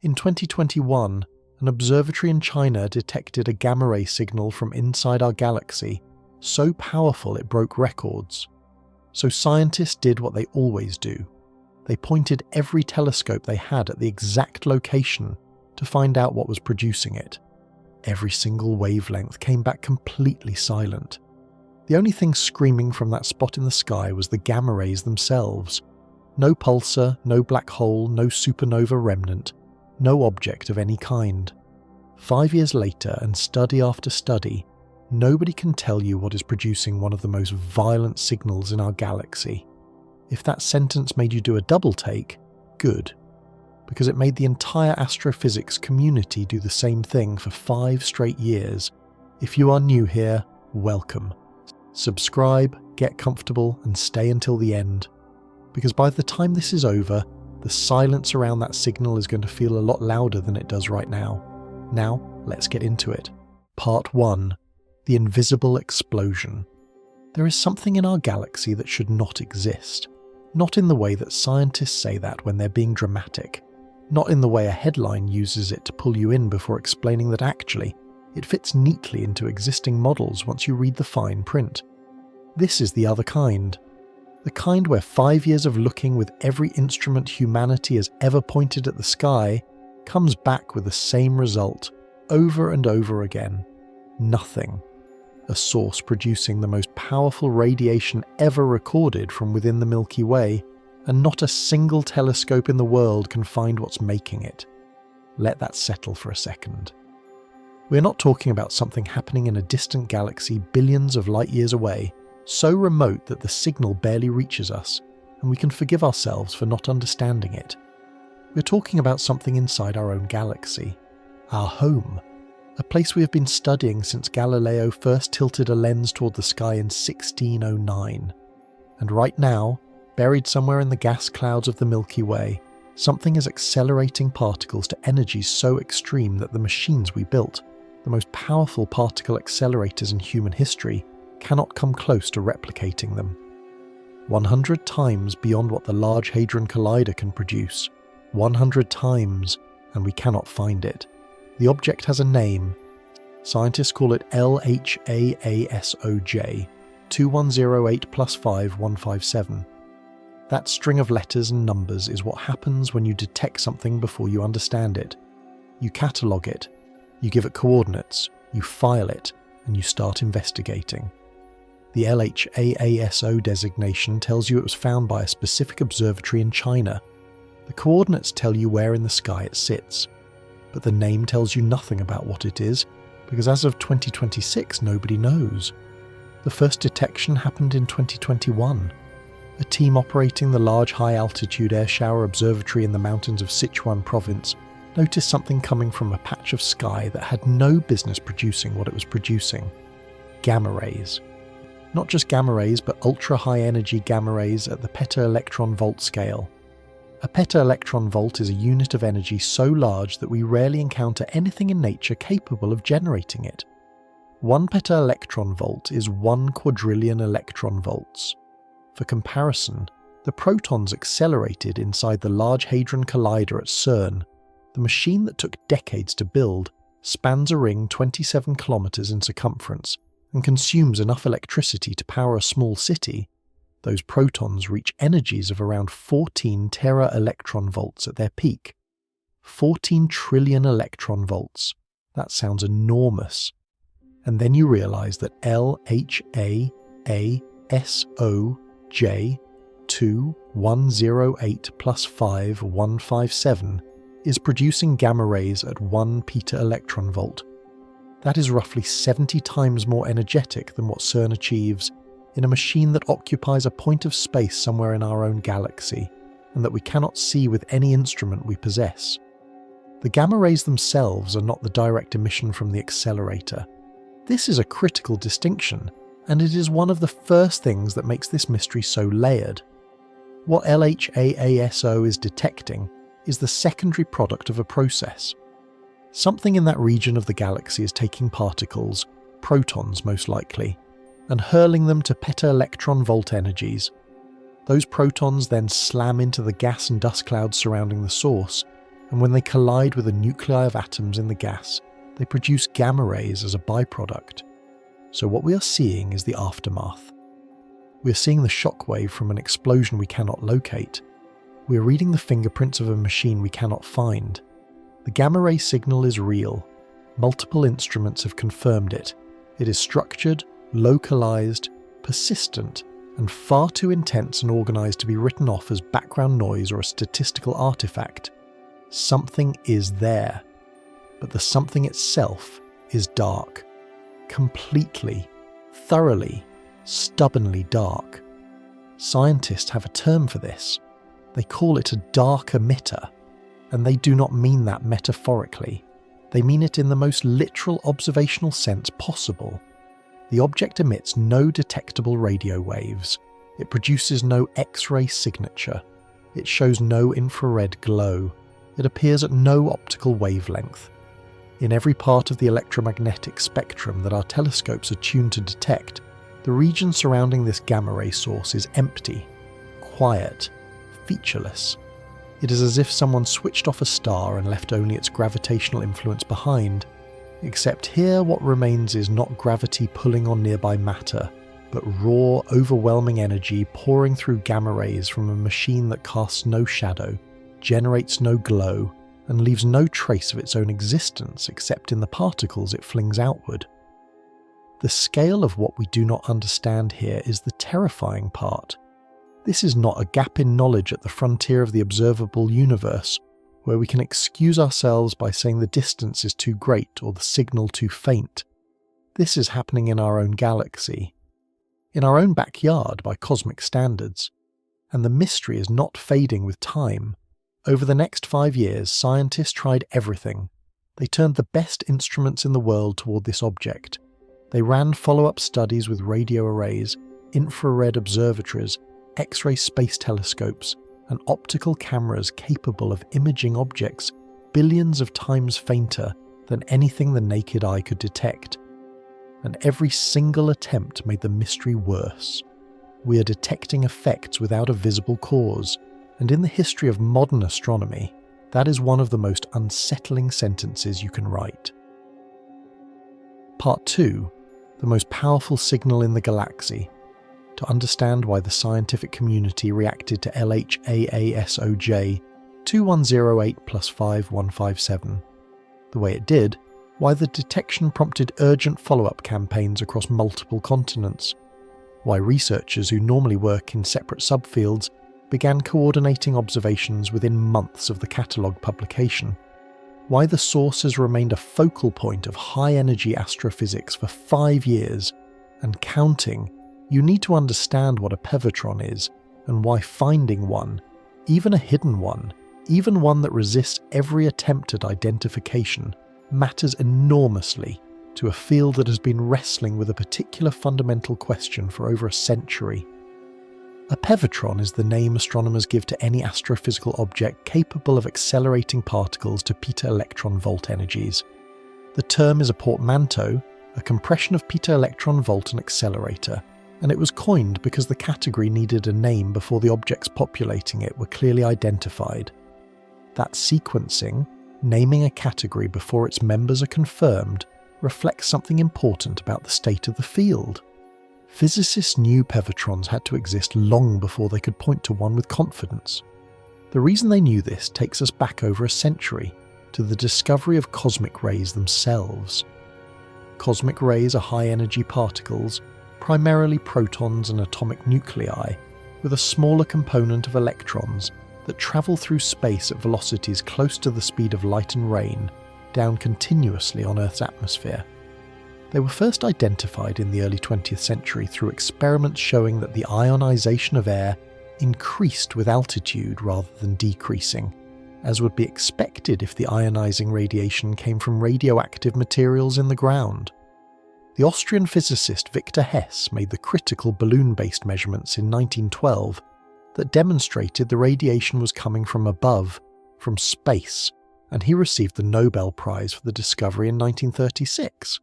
In 2021, an observatory in China detected a gamma-ray signal from inside our galaxy, so powerful it broke records. So scientists did what they always do. They pointed every telescope they had at the exact location to find out what was producing it. Every single wavelength came back completely silent. The only thing screaming from that spot in the sky was the gamma rays themselves. No pulsar, no black hole, no supernova remnant, no object of any kind. 5 years later, and study after study, nobody can tell you what is producing one of the most violent signals in our galaxy. If that sentence made you do a double take, good. Because it made the entire astrophysics community do the same thing for 5 straight years. If you are new here, welcome. Subscribe, get comfortable, and stay until the end. Because by the time this is over, the silence around that signal is going to feel a lot louder than it does right now. Now, let's get into it. Part 1. The invisible explosion. There is something in our galaxy that should not exist. Not in the way that scientists say that when they're being dramatic. Not in the way a headline uses it to pull you in before explaining that actually, it fits neatly into existing models once you read the fine print. This is the other kind. The kind where 5 years of looking with every instrument humanity has ever pointed at the sky comes back with the same result, over and over again. Nothing. A source producing the most powerful radiation ever recorded from within the Milky Way, and not a single telescope in the world can find what's making it. Let that settle for a second. We're not talking about something happening in a distant galaxy billions of light years away, so remote that the signal barely reaches us, and we can forgive ourselves for not understanding it. We're talking about something inside our own galaxy, our home, a place we have been studying since Galileo first tilted a lens toward the sky in 1609. And right now, buried somewhere in the gas clouds of the Milky Way, something is accelerating particles to energies so extreme that the machines we built, the most powerful particle accelerators in human history, cannot come close to replicating them. 100 times beyond what the Large Hadron Collider can produce. 100 times, and we cannot find it. The object has a name. Scientists call it LHAASOJ, 2108 plus 5 157. That string of letters and numbers is what happens when you detect something before you understand it. You catalogue it, you give it coordinates, you file it, and you start investigating. The LHAASO designation tells you it was found by a specific observatory in China. The coordinates tell you where in the sky it sits. But the name tells you nothing about what it is, because as of 2026 nobody knows. The first detection happened in 2021. A team operating the large high-altitude air shower observatory in the mountains of Sichuan province noticed something coming from a patch of sky that had no business producing what it was producing. Gamma rays. Not just gamma rays, but ultra-high energy gamma rays at the peta-electron volt scale. A peta-electron volt is a unit of energy so large that we rarely encounter anything in nature capable of generating it. 1 peta-electron volt is 1 quadrillion electron volts. For comparison, the protons accelerated inside the Large Hadron Collider at CERN, the machine that took decades to build, spans a ring 27 kilometers in circumference and consumes enough electricity to power a small city. Those protons reach energies of around 14 tera-electron volts at their peak. 14 trillion electron volts. That sounds enormous. And then you realise that LHAASOJ 2108 plus 5 157 is producing gamma rays at 1 peta-electron volt. That is roughly 70 times more energetic than what CERN achieves in a machine that occupies a point of space somewhere in our own galaxy, and that we cannot see with any instrument we possess. The gamma rays themselves are not the direct emission from the accelerator. This is a critical distinction, and it is one of the first things that makes this mystery so layered. What LHAASO is detecting is the secondary product of a process. Something in that region of the galaxy is taking particles, protons most likely, and hurling them to peta-electron volt energies. Those protons then slam into the gas and dust clouds surrounding the source, and when they collide with the nuclei of atoms in the gas, they produce gamma rays as a byproduct. So what we are seeing is the aftermath. We are seeing the shockwave from an explosion we cannot locate. We are reading the fingerprints of a machine we cannot find. The gamma ray signal is real. Multiple instruments have confirmed it. It is structured, localized, persistent, and far too intense and organized to be written off as background noise or a statistical artifact. Something is there, but the something itself is dark. Completely, thoroughly, stubbornly dark. Scientists have a term for this. They call it a dark emitter, and they do not mean that metaphorically. They mean it in the most literal observational sense possible. The object emits no detectable radio waves. It produces no X-ray signature. It shows no infrared glow. It appears at no optical wavelength. In every part of the electromagnetic spectrum that our telescopes are tuned to detect, the region surrounding this gamma ray source is empty, quiet, featureless. It is as if someone switched off a star and left only its gravitational influence behind. Except here what remains is not gravity pulling on nearby matter, but raw, overwhelming energy pouring through gamma rays from a machine that casts no shadow, generates no glow, and leaves no trace of its own existence except in the particles it flings outward. The scale of what we do not understand here is the terrifying part. This is not a gap in knowledge at the frontier of the observable universe, where we can excuse ourselves by saying the distance is too great or the signal too faint. This is happening in our own galaxy, in our own backyard by cosmic standards, and the mystery is not fading with time. Over the next 5 years, scientists tried everything. They turned the best instruments in the world toward this object. They ran follow-up studies with radio arrays, infrared observatories, X-ray space telescopes, and optical cameras capable of imaging objects billions of times fainter than anything the naked eye could detect. And every single attempt made the mystery worse. We are detecting effects without a visible cause, and in the history of modern astronomy, that is one of the most unsettling sentences you can write. Part 2. The most powerful signal in the galaxy. To understand why the scientific community reacted to LHAASOJ 2108 + 5157. The way it did, why the detection prompted urgent follow-up campaigns across multiple continents, why researchers who normally work in separate subfields began coordinating observations within months of the catalogue publication, why the source has remained a focal point of high-energy astrophysics for 5 years, and counting. You need to understand what a pevotron is, and why finding one, even a hidden one, even one that resists every attempt at identification, matters enormously to a field that has been wrestling with a particular fundamental question for over a century. A pevotron is the name astronomers give to any astrophysical object capable of accelerating particles to peta-electron-volt energies. The term is a portmanteau, a compression of peta-electron-volt and accelerator, and it was coined because the category needed a name before the objects populating it were clearly identified. That sequencing, naming a category before its members are confirmed, reflects something important about the state of the field. Physicists knew pevotrons had to exist long before they could point to one with confidence. The reason they knew this takes us back over a century, to the discovery of cosmic rays themselves. Cosmic rays are high-energy particles, primarily protons and atomic nuclei, with a smaller component of electrons that travel through space at velocities close to the speed of light and rain, down continuously on Earth's atmosphere. They were first identified in the early 20th century through experiments showing that the ionization of air increased with altitude rather than decreasing, as would be expected if the ionizing radiation came from radioactive materials in the ground. The Austrian physicist Victor Hess made the critical balloon-based measurements in 1912 that demonstrated the radiation was coming from above, from space, and he received the Nobel Prize for the discovery in 1936.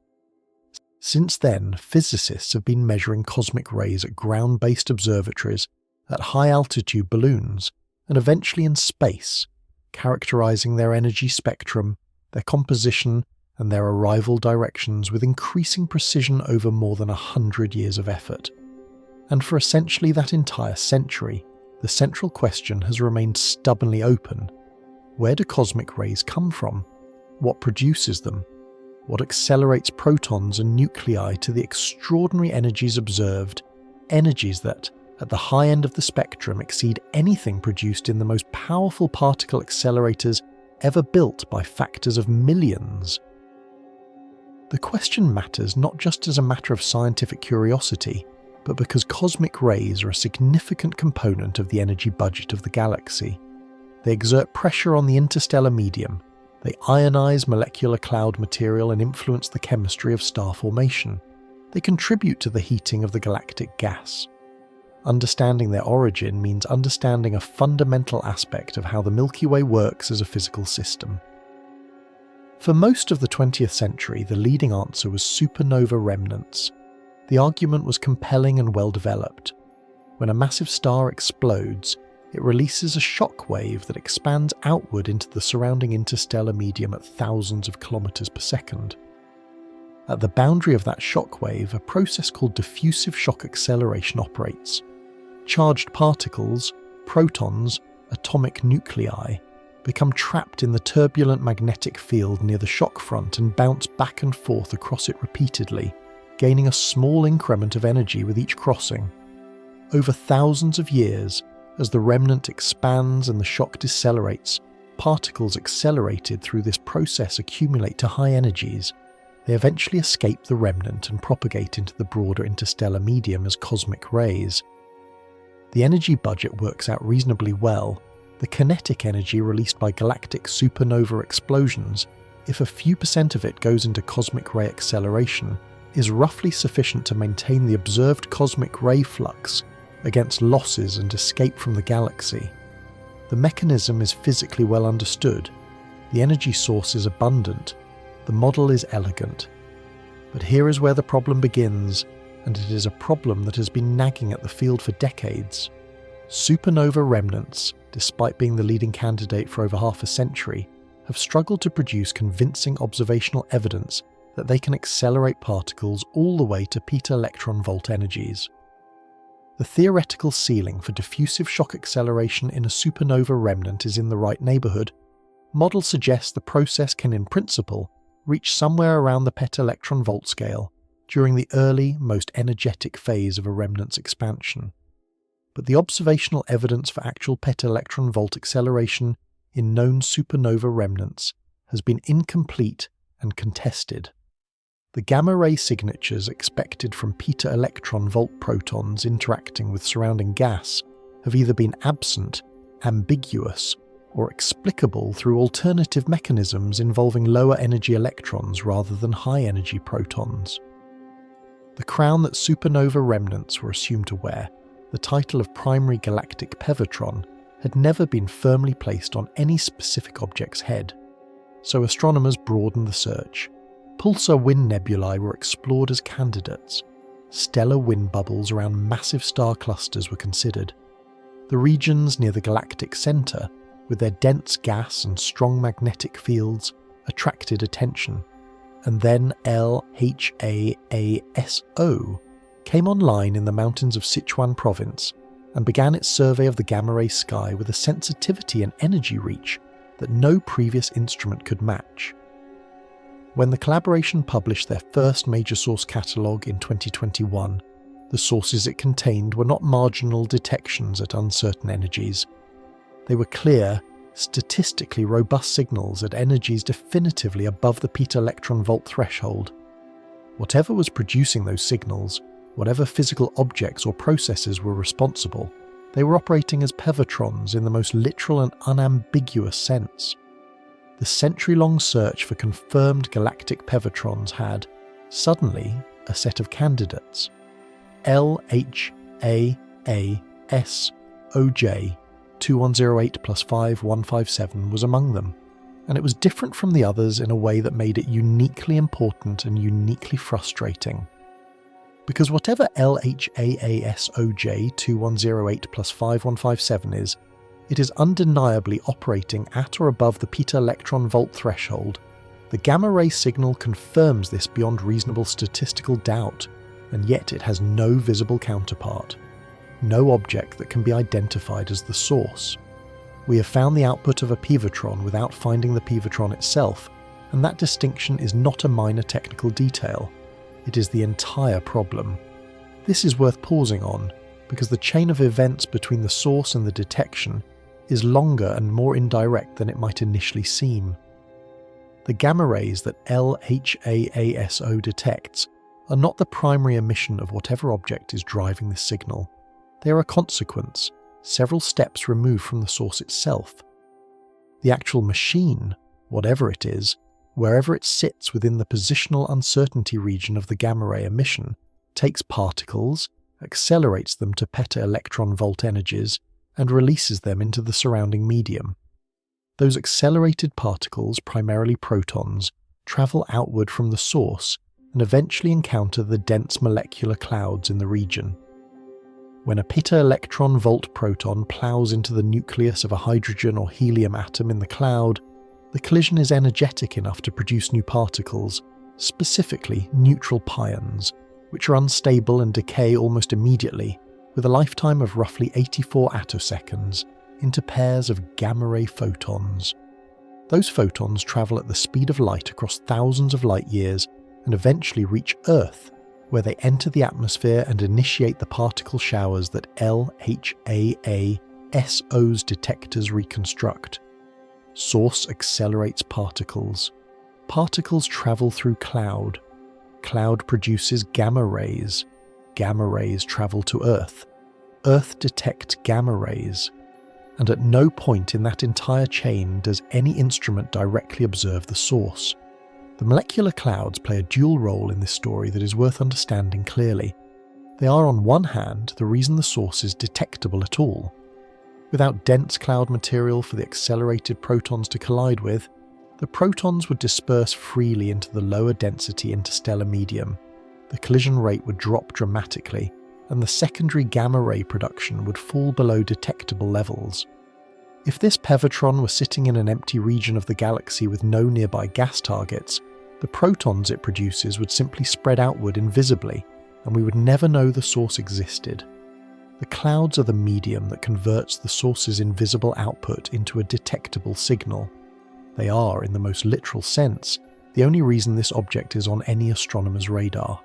Since then, physicists have been measuring cosmic rays at ground-based observatories, at high-altitude balloons, and eventually in space, characterizing their energy spectrum, their composition, and their arrival directions with increasing precision over more than 100 years of effort. And for essentially that entire century, the central question has remained stubbornly open. Where do cosmic rays come from? What produces them? What accelerates protons and nuclei to the extraordinary energies observed, energies that, at the high end of the spectrum, exceed anything produced in the most powerful particle accelerators ever built by factors of millions? The question matters not just as a matter of scientific curiosity, but because cosmic rays are a significant component of the energy budget of the galaxy. They exert pressure on the interstellar medium, they ionize molecular cloud material and influence the chemistry of star formation. They contribute to the heating of the galactic gas. Understanding their origin means understanding a fundamental aspect of how the Milky Way works as a physical system. For most of the 20th century, the leading answer was supernova remnants. The argument was compelling and well developed. When a massive star explodes, it releases a shock wave that expands outward into the surrounding interstellar medium at thousands of kilometers per second. At the boundary of that shock wave, a process called diffusive shock acceleration operates. Charged particles, protons, atomic nuclei, become trapped in the turbulent magnetic field near the shock front and bounce back and forth across it repeatedly, gaining a small increment of energy with each crossing. Over thousands of years, as the remnant expands and the shock decelerates, particles accelerated through this process accumulate to high energies. They eventually escape the remnant and propagate into the broader interstellar medium as cosmic rays. The energy budget works out reasonably well. The kinetic energy released by galactic supernova explosions, if a few % of it goes into cosmic ray acceleration, is roughly sufficient to maintain the observed cosmic ray flux against losses and escape from the galaxy. The mechanism is physically well understood. The energy source is abundant. The model is elegant. But here is where the problem begins, and it is a problem that has been nagging at the field for decades. Supernova remnants, despite being the leading candidate for over half a century, have struggled to produce convincing observational evidence that they can accelerate particles all the way to peta-electron volt energies. The theoretical ceiling for diffusive shock acceleration in a supernova remnant is in the right neighbourhood. Models suggest the process can in principle reach somewhere around the peta-electron volt scale during the early, most energetic phase of a remnant's expansion. But the observational evidence for actual peta-electron volt acceleration in known supernova remnants has been incomplete and contested. The gamma-ray signatures expected from peta-electron volt protons interacting with surrounding gas have either been absent, ambiguous, or explicable through alternative mechanisms involving lower energy electrons rather than high energy protons. The crown that supernova remnants were assumed to wear, the title of primary galactic pevatron, had never been firmly placed on any specific object's head, so astronomers broadened the search. Pulsar wind nebulae were explored as candidates. Stellar wind bubbles around massive star clusters were considered. The regions near the galactic centre, with their dense gas and strong magnetic fields, attracted attention. And then LHAASO came online in the mountains of Sichuan province and began its survey of the gamma-ray sky with a sensitivity and energy reach that no previous instrument could match. When the collaboration published their first major source catalogue in 2021, the sources it contained were not marginal detections at uncertain energies. They were clear, statistically robust signals at energies definitively above the peta-electron volt threshold. Whatever was producing those signals, whatever physical objects or processes were responsible, they were operating as pevatrons in the most literal and unambiguous sense. The century-long search for confirmed galactic pevatrons had, suddenly, a set of candidates. LHAASOJ 2108 + 5157 was among them, and it was different from the others in a way that made it uniquely important and uniquely frustrating. Because whatever LHAASOJ 2108 + 5157 is, it is undeniably operating at or above the peta-electron volt threshold. The gamma-ray signal confirms this beyond reasonable statistical doubt, and yet it has no visible counterpart. No object that can be identified as the source. We have found the output of a pivatron without finding the pivatron itself, and that distinction is not a minor technical detail. It is the entire problem. This is worth pausing on, because the chain of events between the source and the detection is longer and more indirect than it might initially seem. The gamma rays that LHAASO detects are not the primary emission of whatever object is driving this signal. They are a consequence, several steps removed from the source itself. The actual machine, whatever it is, wherever it sits within the positional uncertainty region of the gamma ray emission, takes particles, accelerates them to peta-electron volt energies, and releases them into the surrounding medium. Those accelerated particles, primarily protons, travel outward from the source and eventually encounter the dense molecular clouds in the region. When a peta-electron volt proton ploughs into the nucleus of a hydrogen or helium atom in the cloud, the collision is energetic enough to produce new particles, specifically neutral pions, which are unstable and decay almost immediately, with a lifetime of roughly 84 attoseconds, into pairs of gamma-ray photons. Those photons travel at the speed of light across thousands of light years and eventually reach Earth, where they enter the atmosphere and initiate the particle showers that LHAASO's detectors reconstruct. Source accelerates particles. Particles travel through cloud. Cloud produces gamma rays. Gamma rays travel to Earth. Earth detects gamma rays. And at no point in that entire chain does any instrument directly observe the source. The molecular clouds play a dual role in this story that is worth understanding clearly. They are on one hand the reason the source is detectable at all. Without dense cloud material for the accelerated protons to collide with, the protons would disperse freely into the lower density interstellar medium. The collision rate would drop dramatically, and the secondary gamma ray production would fall below detectable levels. If this pivatron were sitting in an empty region of the galaxy with no nearby gas targets, the protons it produces would simply spread outward invisibly, and we would never know the source existed. The clouds are the medium that converts the source's invisible output into a detectable signal. They are, in the most literal sense, the only reason this object is on any astronomer's radar.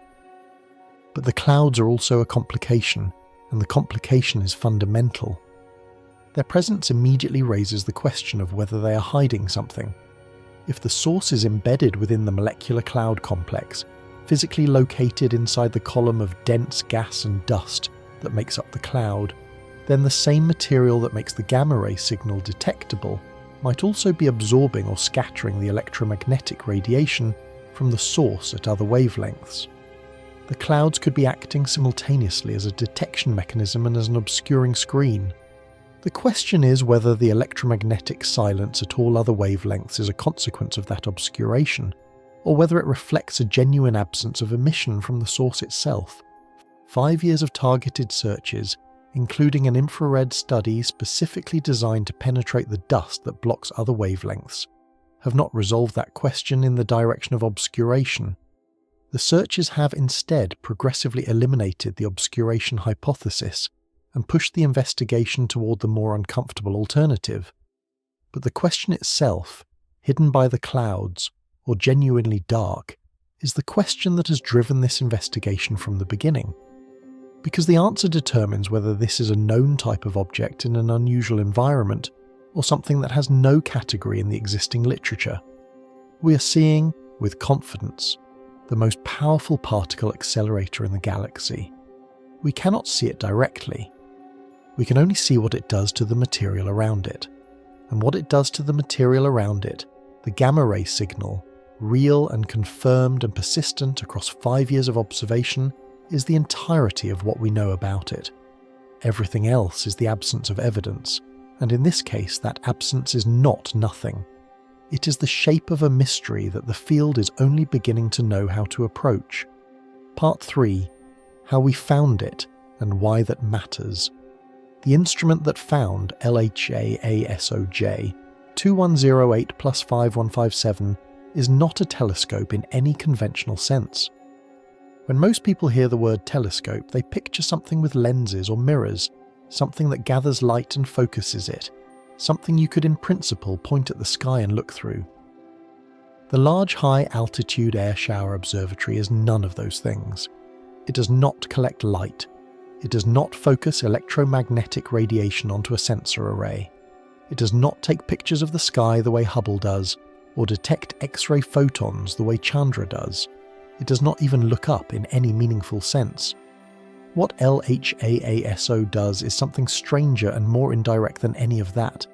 But the clouds are also a complication, and the complication is fundamental. Their presence immediately raises the question of whether they are hiding something. If the source is embedded within the molecular cloud complex, physically located inside the column of dense gas and dust that makes up the cloud, then the same material that makes the gamma ray signal detectable might also be absorbing or scattering the electromagnetic radiation from the source at other wavelengths. The clouds could be acting simultaneously as a detection mechanism and as an obscuring screen. The question is whether the electromagnetic silence at all other wavelengths is a consequence of that obscuration, or whether it reflects a genuine absence of emission from the source itself. 5 years of targeted searches, including an infrared study specifically designed to penetrate the dust that blocks other wavelengths, have not resolved that question in the direction of obscuration. The searches have instead progressively eliminated the obscuration hypothesis and pushed the investigation toward the more uncomfortable alternative. But the question itself, hidden by the clouds, or genuinely dark, is the question that has driven this investigation from the beginning. Because the answer determines whether this is a known type of object in an unusual environment, or something that has no category in the existing literature. We are seeing, with confidence, the most powerful particle accelerator in the galaxy. We cannot see it directly. We can only see what it does to the material around it. And what it does to the material around it, the gamma ray signal, real and confirmed and persistent across 5 years of observation, is the entirety of what we know about it. Everything else is the absence of evidence, and in this case that absence is not nothing. It is the shape of a mystery that the field is only beginning to know how to approach. Part 3. How we found it and why that matters. the instrument that found LHAASOJ 2108 plus 5157 is not a telescope in any conventional sense. When most people hear the word telescope, they picture something with lenses or mirrors, something that gathers light and focuses it, something you could in principle point at the sky and look through. The Large High Altitude Air Shower Observatory is none of those things. It does not collect light. It does not focus electromagnetic radiation onto a sensor array. It does not take pictures of the sky the way Hubble does, or detect X-ray photons the way Chandra does. It does not even look up in any meaningful sense. What LHAASO does is something stranger and more indirect than any of that.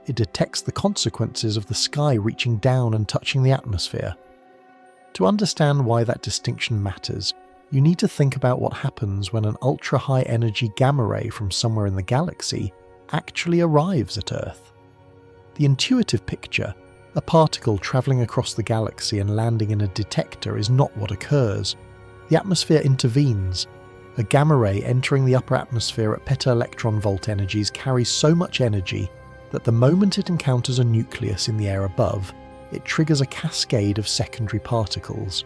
It detects the consequences of the sky reaching down and touching the atmosphere. To understand why that distinction matters, you need to think about what happens when an ultra-high energy gamma ray from somewhere in the galaxy actually arrives at Earth. The intuitive picture, a particle travelling across the galaxy and landing in a detector, is not what occurs. The atmosphere intervenes. A gamma ray entering the upper atmosphere at peta-electron volt energies carries so much energy that the moment it encounters a nucleus in the air above, it triggers a cascade of secondary particles.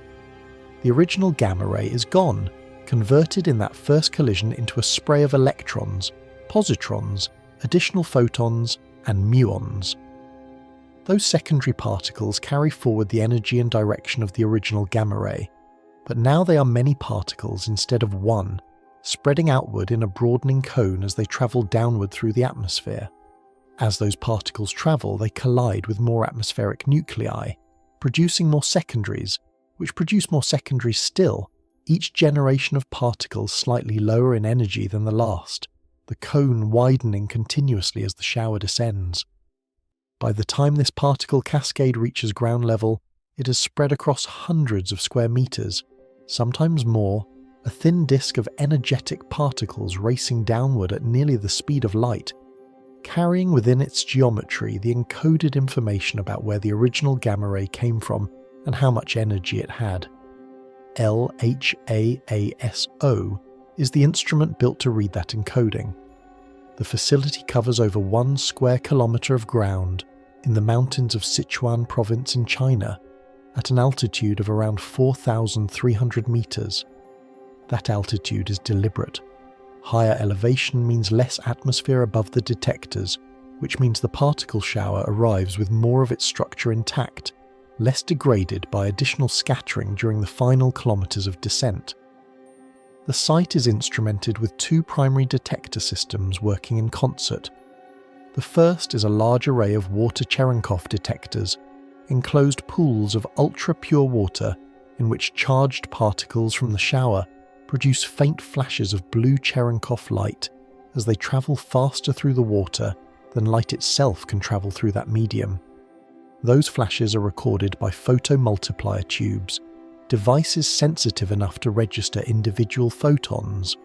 The original gamma ray is gone, converted in that first collision into a spray of electrons, positrons, additional photons, and muons. Those secondary particles carry forward the energy and direction of the original gamma ray, but now they are many particles instead of one, spreading outward in a broadening cone as they travel downward through the atmosphere. As those particles travel, they collide with more atmospheric nuclei, producing more secondaries, which produce more secondaries still, each generation of particles slightly lower in energy than the last, the cone widening continuously as the shower descends. By the time this particle cascade reaches ground level, it has spread across hundreds of square meters, sometimes more, a thin disk of energetic particles racing downward at nearly the speed of light, carrying within its geometry the encoded information about where the original gamma ray came from and how much energy it had. LHAASO is the instrument built to read that encoding. The facility covers over 1 square kilometre of ground in the mountains of Sichuan province in China, at an altitude of around 4,300 metres. That altitude is deliberate. Higher elevation means less atmosphere above the detectors, which means the particle shower arrives with more of its structure intact, less degraded by additional scattering during the final kilometres of descent. The site is instrumented with 2 primary detector systems working in concert. The first is a large array of water Cherenkov detectors, enclosed pools of ultra-pure water in which charged particles from the shower produce faint flashes of blue Cherenkov light as they travel faster through the water than light itself can travel through that medium. Those flashes are recorded by photomultiplier tubes, devices sensitive enough to register individual photons.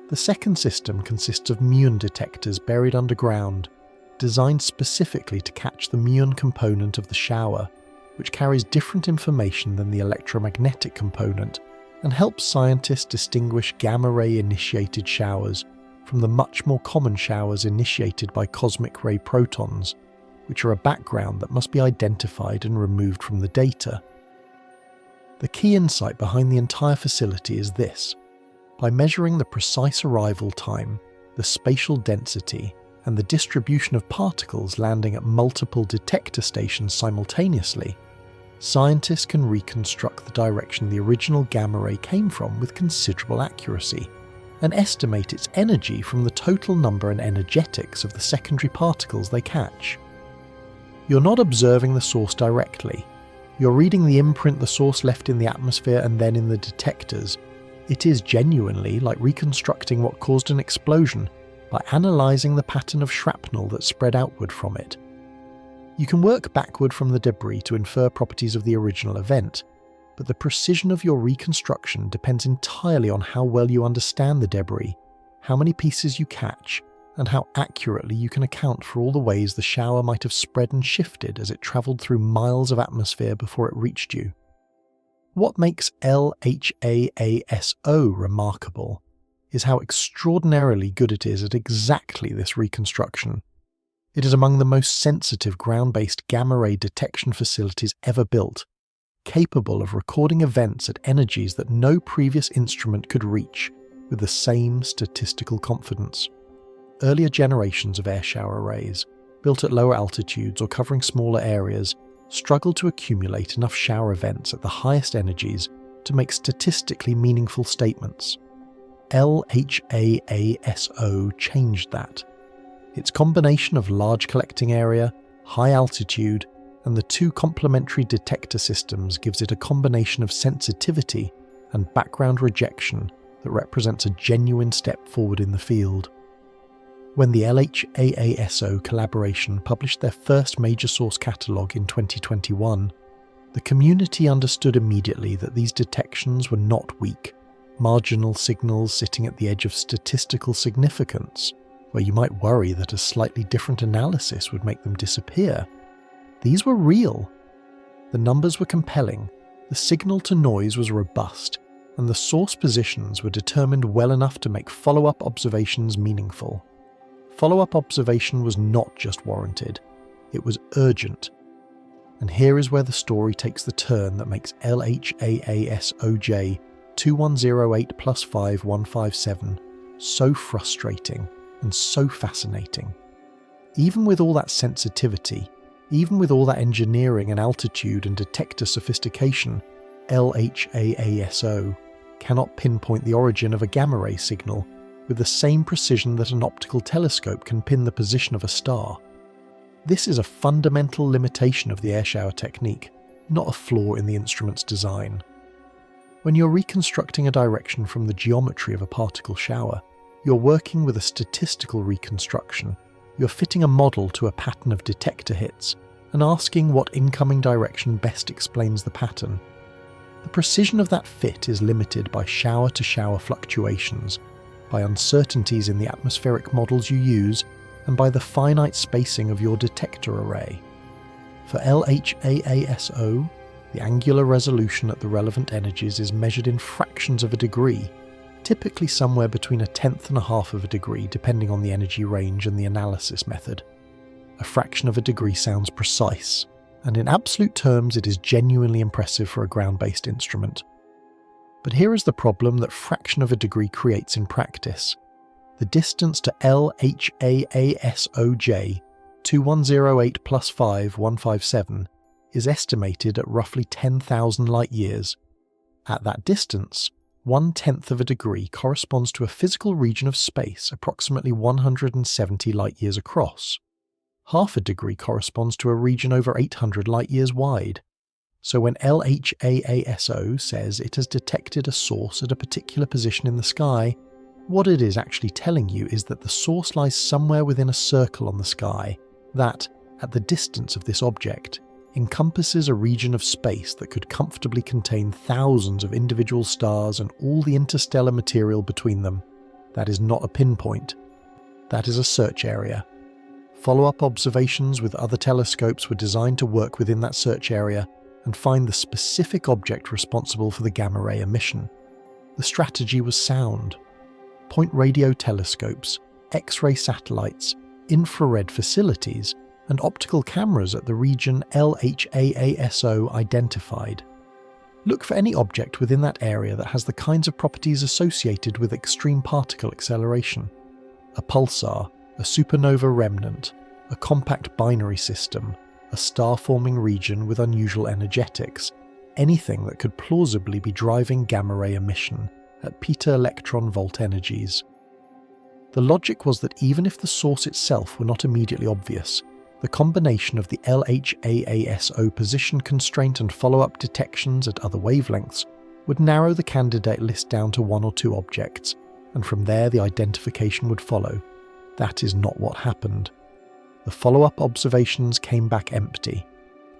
The second system consists of muon detectors buried underground, designed specifically to catch the muon component of the shower, which carries different information than the electromagnetic component and helps scientists distinguish gamma-ray-initiated showers from the much more common showers initiated by cosmic ray protons, which are a background that must be identified and removed from the data. The key insight behind the entire facility is this: by measuring the precise arrival time, the spatial density, and the distribution of particles landing at multiple detector stations simultaneously, scientists can reconstruct the direction the original gamma ray came from with considerable accuracy, and estimate its energy from the total number and energetics of the secondary particles they catch. You're not observing the source directly. You're reading the imprint the source left in the atmosphere and then in the detectors. It is genuinely like reconstructing what caused an explosion by analysing the pattern of shrapnel that spread outward from it. You can work backward from the debris to infer properties of the original event, but the precision of your reconstruction depends entirely on how well you understand the debris, how many pieces you catch, and how accurately you can account for all the ways the shower might have spread and shifted as it travelled through miles of atmosphere before it reached you. What makes LHAASO remarkable is how extraordinarily good it is at exactly this reconstruction. It is among the most sensitive ground-based gamma-ray detection facilities ever built, capable of recording events at energies that no previous instrument could reach with the same statistical confidence. Earlier generations of air shower arrays, built at lower altitudes or covering smaller areas, struggled to accumulate enough shower events at the highest energies to make statistically meaningful statements. LHAASO changed that. Its combination of large collecting area, high altitude, and the two complementary detector systems gives it a combination of sensitivity and background rejection that represents a genuine step forward in the field. When the LHAASO collaboration published their first major source catalogue in 2021, the community understood immediately that these detections were not weak, marginal signals sitting at the edge of statistical significance, where you might worry that a slightly different analysis would make them disappear. These were real. The numbers were compelling, the signal to noise was robust, and the source positions were determined well enough to make follow-up observations meaningful. Follow-up observation was not just warranted, it was urgent. And here is where the story takes the turn that makes LHAASOJ 2108+5157 so frustrating and so fascinating. Even with all that sensitivity, even with all that engineering and altitude and detector sophistication, LHAASO cannot pinpoint the origin of a gamma-ray signal with the same precision that an optical telescope can pin the position of a star. This is a fundamental limitation of the air shower technique, not a flaw in the instrument's design. When you're reconstructing a direction from the geometry of a particle shower, you're working with a statistical reconstruction. You're fitting a model to a pattern of detector hits and asking what incoming direction best explains the pattern. The precision of that fit is limited by shower-to-shower fluctuations, by uncertainties in the atmospheric models you use, and by the finite spacing of your detector array. For LHAASO, the angular resolution at the relevant energies is measured in fractions of a degree, typically somewhere between 1/10 of a degree depending on the energy range and the analysis method. A fraction of a degree sounds precise, and in absolute terms it is genuinely impressive for a ground-based instrument. But here is the problem that fraction of a degree creates in practice. The distance to LHAASOJ 2108+5157 is estimated at roughly 10,000 light-years. At that distance, 1/10 of a degree corresponds to a physical region of space approximately 170 light-years across. Half a degree corresponds to a region over 800 light-years wide. So when LHAASO says it has detected a source at a particular position in the sky, what it is actually telling you is that the source lies somewhere within a circle on the sky that, at the distance of this object, encompasses a region of space that could comfortably contain thousands of individual stars and all the interstellar material between them. That is not a pinpoint. That is a search area. Follow-up observations with other telescopes were designed to work within that search area and find the specific object responsible for the gamma-ray emission. The strategy was sound. Point radio telescopes, X-ray satellites, infrared facilities, and optical cameras at the region LHAASO identified. Look for any object within that area that has the kinds of properties associated with extreme particle acceleration. A pulsar, a supernova remnant, a compact binary system, a star-forming region with unusual energetics, anything that could plausibly be driving gamma-ray emission at peta-electron-volt energies. The logic was that even if the source itself were not immediately obvious, the combination of the LHAASO position constraint and follow-up detections at other wavelengths would narrow the candidate list down to one or two objects, and from there the identification would follow. That is not what happened. The follow-up observations came back empty.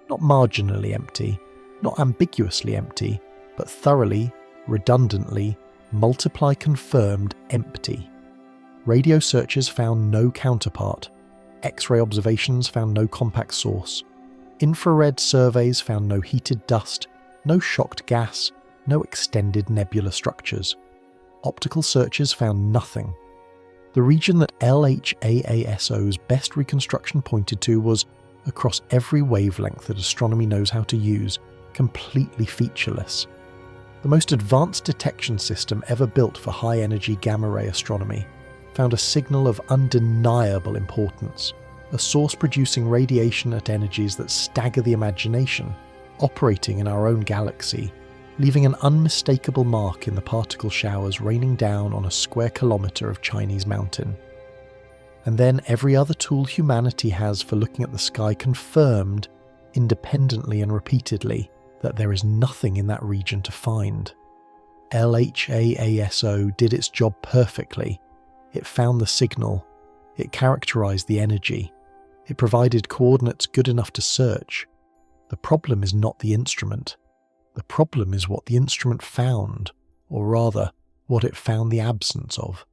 Not marginally empty, not ambiguously empty, but thoroughly, redundantly, multiply-confirmed empty. Radio searches found no counterpart. X-ray observations found no compact source. Infrared surveys found no heated dust, no shocked gas, no extended nebula structures. optical searches found nothing. The region that LHAASO's best reconstruction pointed to was, across every wavelength that astronomy knows how to use, completely featureless. The most advanced detection system ever built for high-energy gamma-ray astronomy found a signal of undeniable importance, a source producing radiation at energies that stagger the imagination, operating in our own galaxy, leaving an unmistakable mark in the particle showers raining down on a square kilometre of Chinese mountain. And then every other tool humanity has for looking at the sky confirmed, independently and repeatedly, that there is nothing in that region to find. LHAASO did its job perfectly. It found the signal. It characterized the energy. It provided coordinates good enough to search. The problem is not the instrument. The problem is what the instrument found, or rather, what it found the absence of.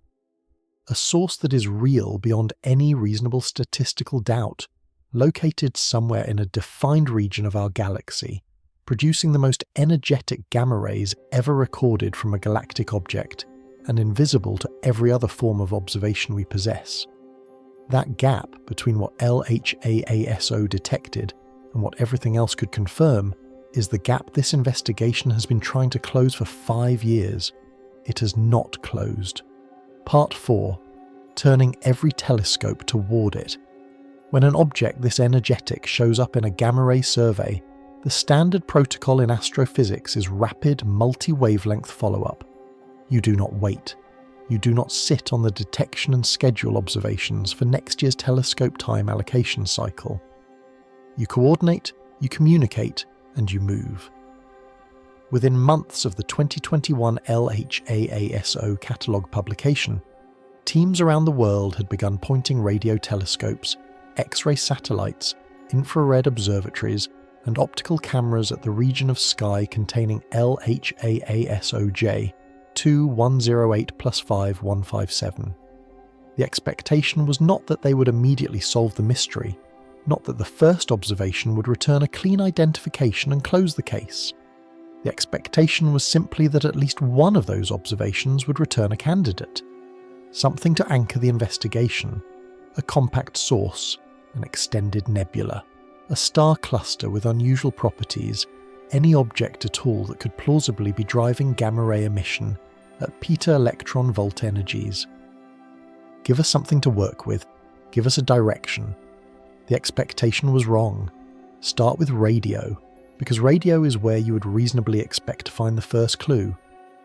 A source that is real beyond any reasonable statistical doubt, located somewhere in a defined region of our galaxy, producing the most energetic gamma rays ever recorded from a galactic object, and invisible to every other form of observation we possess. That gap between what LHAASO detected and what everything else could confirm is the gap this investigation has been trying to close for 5 years. It has not closed. Part 4. Turning every telescope toward it. When an object this energetic shows up in a gamma-ray survey, the standard protocol in astrophysics is rapid multi-wavelength follow-up. You do not wait. You do not sit on the detection and schedule observations for next year's telescope time allocation cycle. You coordinate, you communicate, and you move. Within months of the 2021 LHAASO catalogue publication, teams around the world had begun pointing radio telescopes, X-ray satellites, infrared observatories, and optical cameras at the region of sky containing LHAASOJ 210815557. The expectation was not that they would immediately solve the mystery, not that the first observation would return a clean identification and close the case. The expectation was simply that at least one of those observations would return a candidate. Something to anchor the investigation, a compact source, an extended nebula, a star cluster with unusual properties, any object at all that could plausibly be driving gamma-ray emission at peta-electron volt energies. Give us something to work with, give us a direction. The expectation was wrong. Start with radio, because radio is where you would reasonably expect to find the first clue.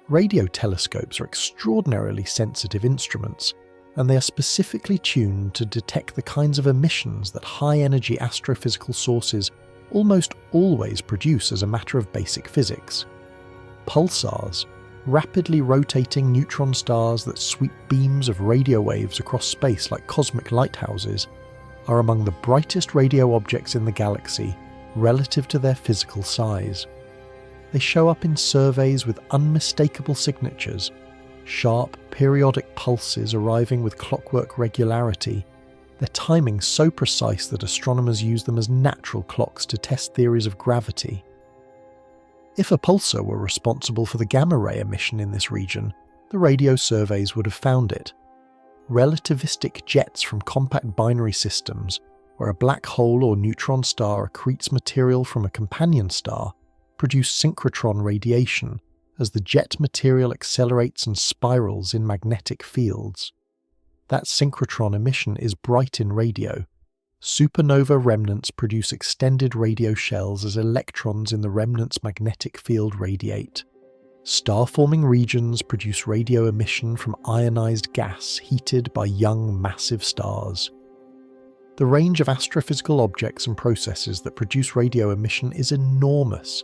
Radio telescopes are extraordinarily sensitive instruments, and they are specifically tuned to detect the kinds of emissions that high-energy astrophysical sources almost always produce as a matter of basic physics. Pulsars, rapidly rotating neutron stars that sweep beams of radio waves across space like cosmic lighthouses, are among the brightest radio objects in the galaxy relative to their physical size. They show up in surveys with unmistakable signatures, sharp, periodic pulses arriving with clockwork regularity, their timing so precise that astronomers use them as natural clocks to test theories of gravity. If a pulsar were responsible for the gamma-ray emission in this region, the radio surveys would have found it. Relativistic jets from compact binary systems, where a black hole or neutron star accretes material from a companion star, produce synchrotron radiation as the jet material accelerates and spirals in magnetic fields. That synchrotron emission is bright in radio. Supernova remnants produce extended radio shells as electrons in the remnant's magnetic field radiate. Star-forming regions produce radio emission from ionized gas heated by young, massive stars. The range of astrophysical objects and processes that produce radio emission is enormous,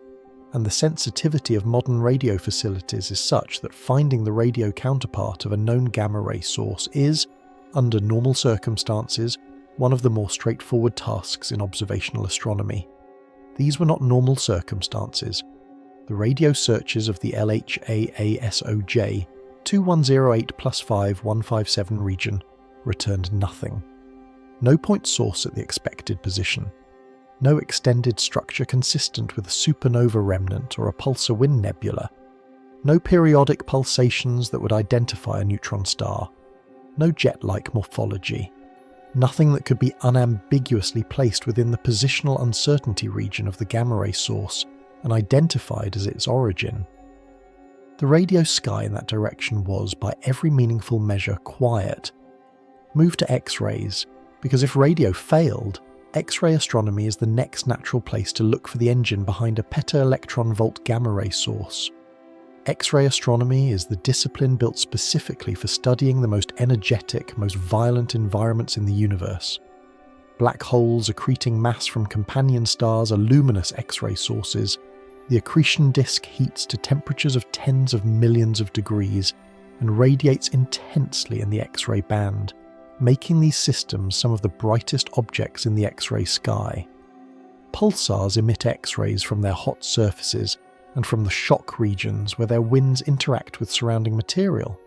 and the sensitivity of modern radio facilities is such that finding the radio counterpart of a known gamma-ray source is, under normal circumstances, one of the more straightforward tasks in observational astronomy. These were not normal circumstances. The radio searches of the LHAASOJ 2108+5157 region returned nothing. No point source at the expected position. No extended structure consistent with a supernova remnant or a pulsar wind nebula. No periodic pulsations that would identify a neutron star. No jet-like morphology. Nothing that could be unambiguously placed within the positional uncertainty region of the gamma-ray source and identified as its origin. The radio sky in that direction was, by every meaningful measure, quiet. Move to X-rays, because if radio failed, X-ray astronomy is the next natural place to look for the engine behind a peta-electron-volt gamma-ray source. X-ray astronomy is the discipline built specifically for studying the most energetic, most violent environments in the universe. Black holes accreting mass from companion stars are luminous X-ray sources. The accretion disk heats to temperatures of tens of millions of degrees and radiates intensely in the X-ray band, making these systems some of the brightest objects in the X-ray sky. Pulsars emit X-rays from their hot surfaces and from the shock regions where their winds interact with surrounding material.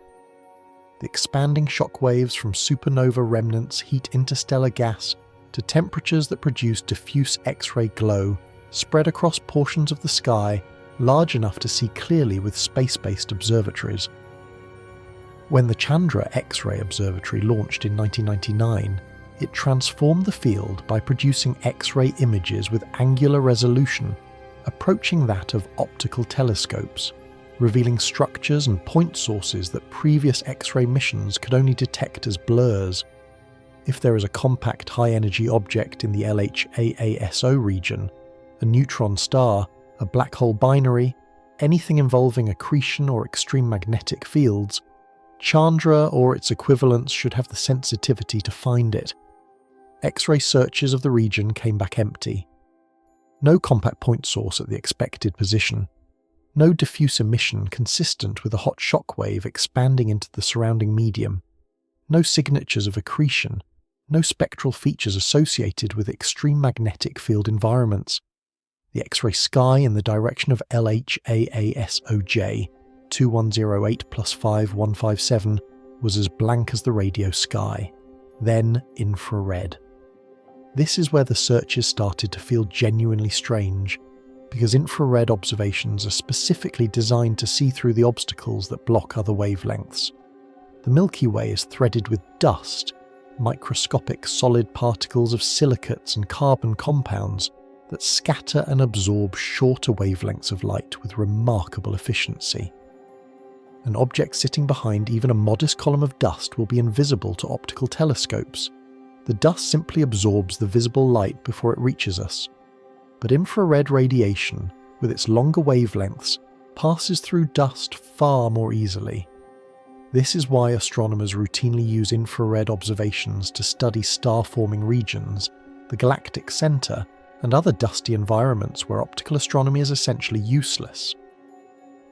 The expanding shock waves from supernova remnants heat interstellar gas to temperatures that produce diffuse X-ray glow spread across portions of the sky large enough to see clearly with space-based observatories. When the Chandra X-ray Observatory launched in 1999, it transformed the field by producing X-ray images with angular resolution approaching that of optical telescopes, revealing structures and point sources that previous X-ray missions could only detect as blurs. If there is a compact high-energy object in the LHAASO region, a neutron star, a black hole binary, anything involving accretion or extreme magnetic fields, Chandra or its equivalents should have the sensitivity to find it. X-ray searches of the region came back empty. No compact point source at the expected position. No diffuse emission consistent with a hot shock wave expanding into the surrounding medium. No signatures of accretion. No spectral features associated with extreme magnetic field environments. The X-ray sky in the direction of LHAASOJ 2108 + 5157 was as blank as the radio sky, then infrared. This is where the searches started to feel genuinely strange, because infrared observations are specifically designed to see through the obstacles that block other wavelengths. The Milky Way is threaded with dust, microscopic solid particles of silicates and carbon compounds that scatter and absorb shorter wavelengths of light with remarkable efficiency. An object sitting behind even a modest column of dust will be invisible to optical telescopes. The dust simply absorbs the visible light before it reaches us. But infrared radiation, with its longer wavelengths, passes through dust far more easily. This is why astronomers routinely use infrared observations to study star-forming regions, the galactic centre, and other dusty environments where optical astronomy is essentially useless.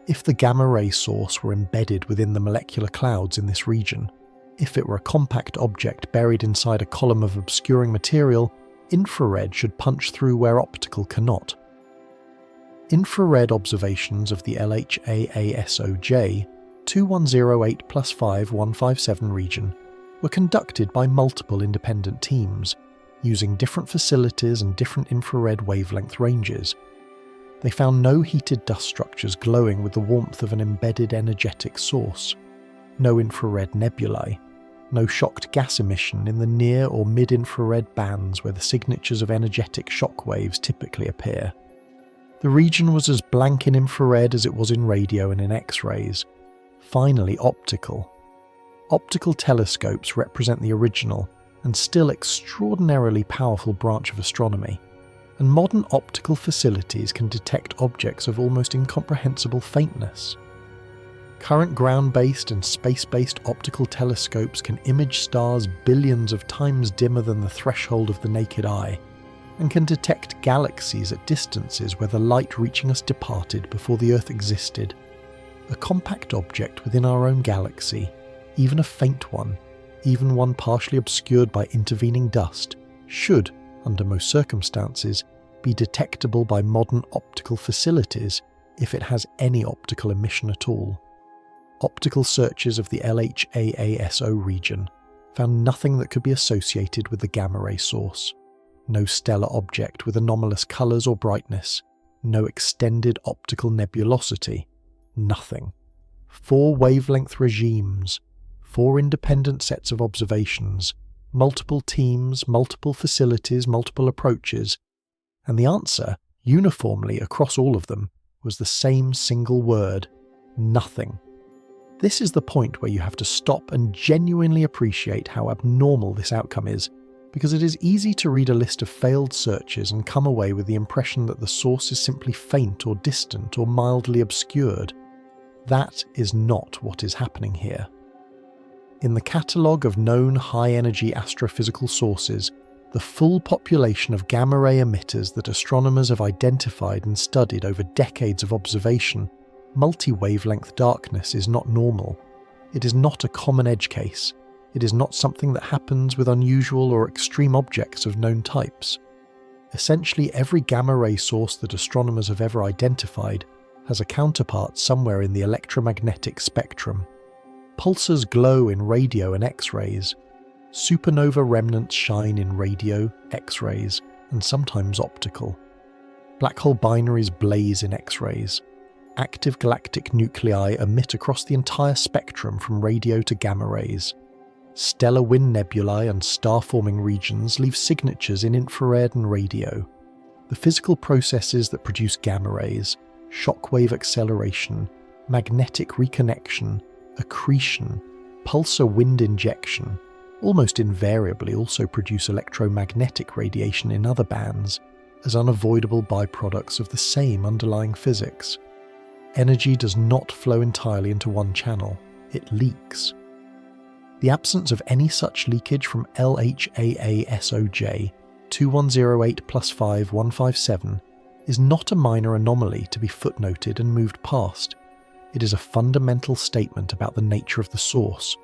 If the gamma-ray source were embedded within the molecular clouds in this region, if it were a compact object buried inside a column of obscuring material, infrared should punch through where optical cannot. Infrared observations of the LHAASOJ 2108 + 5157 region were conducted by multiple independent teams, using different facilities and different infrared wavelength ranges. They found no heated dust structures glowing with the warmth of an embedded energetic source, no infrared nebulae, no shocked gas emission in the near or mid-infrared bands where the signatures of energetic shock waves typically appear. The region was as blank in infrared as it was in radio and in X-rays. Finally, optical. Optical telescopes represent the original and still extraordinarily powerful branch of astronomy, and modern optical facilities can detect objects of almost incomprehensible faintness. Current ground-based and space-based optical telescopes can image stars billions of times dimmer than the threshold of the naked eye, and can detect galaxies at distances where the light reaching us departed before the Earth existed. A compact object within our own galaxy, even a faint one, even one partially obscured by intervening dust, should, under most circumstances, be detectable by modern optical facilities if it has any optical emission at all. Optical searches of the LHAASO region found nothing that could be associated with the gamma-ray source. No stellar object with anomalous colours or brightness, no extended optical nebulosity, nothing. 4 wavelength regimes, 4 independent sets of observations, multiple teams, multiple facilities, multiple approaches, and the answer, uniformly across all of them, was the same single word: nothing. This is the point where you have to stop and genuinely appreciate how abnormal this outcome is, because it is easy to read a list of failed searches and come away with the impression that the source is simply faint or distant or mildly obscured. That is not what is happening here. In the catalogue of known high-energy astrophysical sources, the full population of gamma-ray emitters that astronomers have identified and studied over decades of observation, multi-wavelength darkness is not normal. It is not a common edge case. It is not something that happens with unusual or extreme objects of known types. Essentially, every gamma-ray source that astronomers have ever identified has a counterpart somewhere in the electromagnetic spectrum. Pulsars glow in radio and X-rays. Supernova remnants shine in radio, X-rays, and sometimes optical. Black hole binaries blaze in X-rays. Active galactic nuclei emit across the entire spectrum from radio to gamma rays. Stellar wind nebulae and star-forming regions leave signatures in infrared and radio. The physical processes that produce gamma rays, shockwave acceleration, magnetic reconnection, accretion, pulsar wind injection, almost invariably also produce electromagnetic radiation in other bands as unavoidable byproducts of the same underlying physics. Energy does not flow entirely into one channel, it leaks. The absence of any such leakage from LHAASOJ 2108+5157 is not a minor anomaly to be footnoted and moved past. It is a fundamental statement about the nature of the source.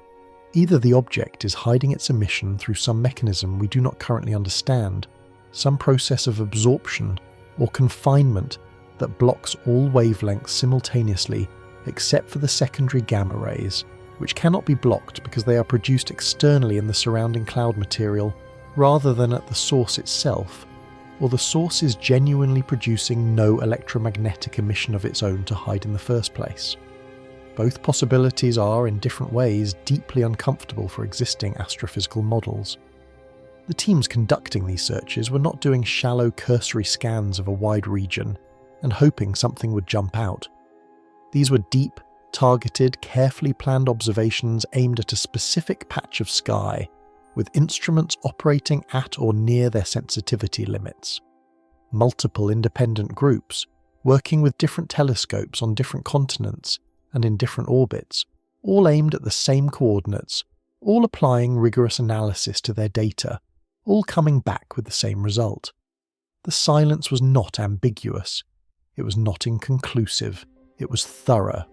Either the object is hiding its emission through some mechanism we do not currently understand, some process of absorption or confinement that blocks all wavelengths simultaneously except for the secondary gamma rays, which cannot be blocked because they are produced externally in the surrounding cloud material rather than at the source itself, or the source is genuinely producing no electromagnetic emission of its own to hide in the first place. Both possibilities are, in different ways, deeply uncomfortable for existing astrophysical models. The teams conducting these searches were not doing shallow cursory scans of a wide region and hoping something would jump out. These were deep, targeted, carefully planned observations aimed at a specific patch of sky, with instruments operating at or near their sensitivity limits. Multiple independent groups, working with different telescopes on different continents and in different orbits, all aimed at the same coordinates, all applying rigorous analysis to their data, all coming back with the same result. The silence was not ambiguous. It was not inconclusive. It was thorough.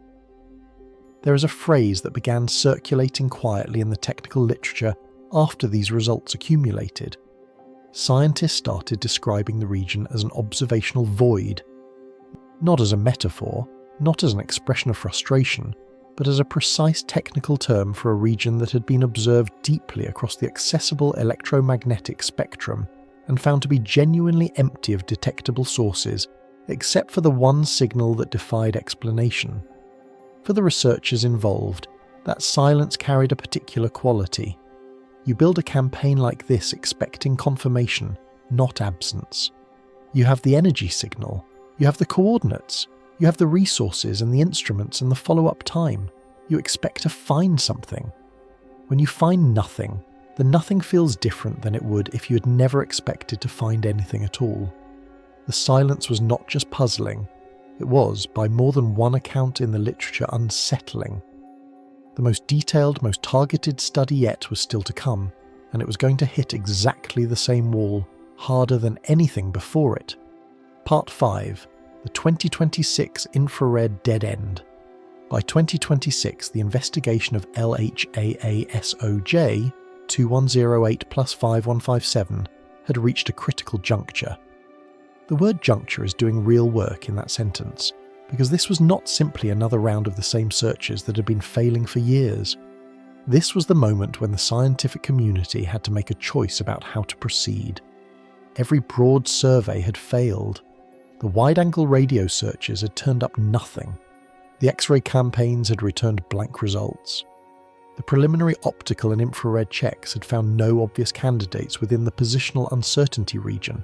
There is a phrase that began circulating quietly in the technical literature after these results accumulated. Scientists started describing the region as an observational void, not as a metaphor, not as an expression of frustration, but as a precise technical term for a region that had been observed deeply across the accessible electromagnetic spectrum and found to be genuinely empty of detectable sources, except for the one signal that defied explanation. For the researchers involved, that silence carried a particular quality. You build a campaign like this expecting confirmation, not absence. You have the energy signal, you have the coordinates, you have the resources and the instruments and the follow-up time. You expect to find something. When you find nothing, the nothing feels different than it would if you had never expected to find anything at all. The silence was not just puzzling, it was, by more than one account in the literature, unsettling. The most detailed, most targeted study yet was still to come, and it was going to hit exactly the same wall, harder than anything before it. Part 5. The 2026 Infrared Dead End. By 2026, the investigation of LHAASOJ 2108+5157 had reached a critical juncture. The word juncture is doing real work in that sentence, because this was not simply another round of the same searches that had been failing for years. This was the moment when the scientific community had to make a choice about how to proceed. Every broad survey had failed. The wide-angle radio searches had turned up nothing. The X-ray campaigns had returned blank results. The preliminary optical and infrared checks had found no obvious candidates within the positional uncertainty region.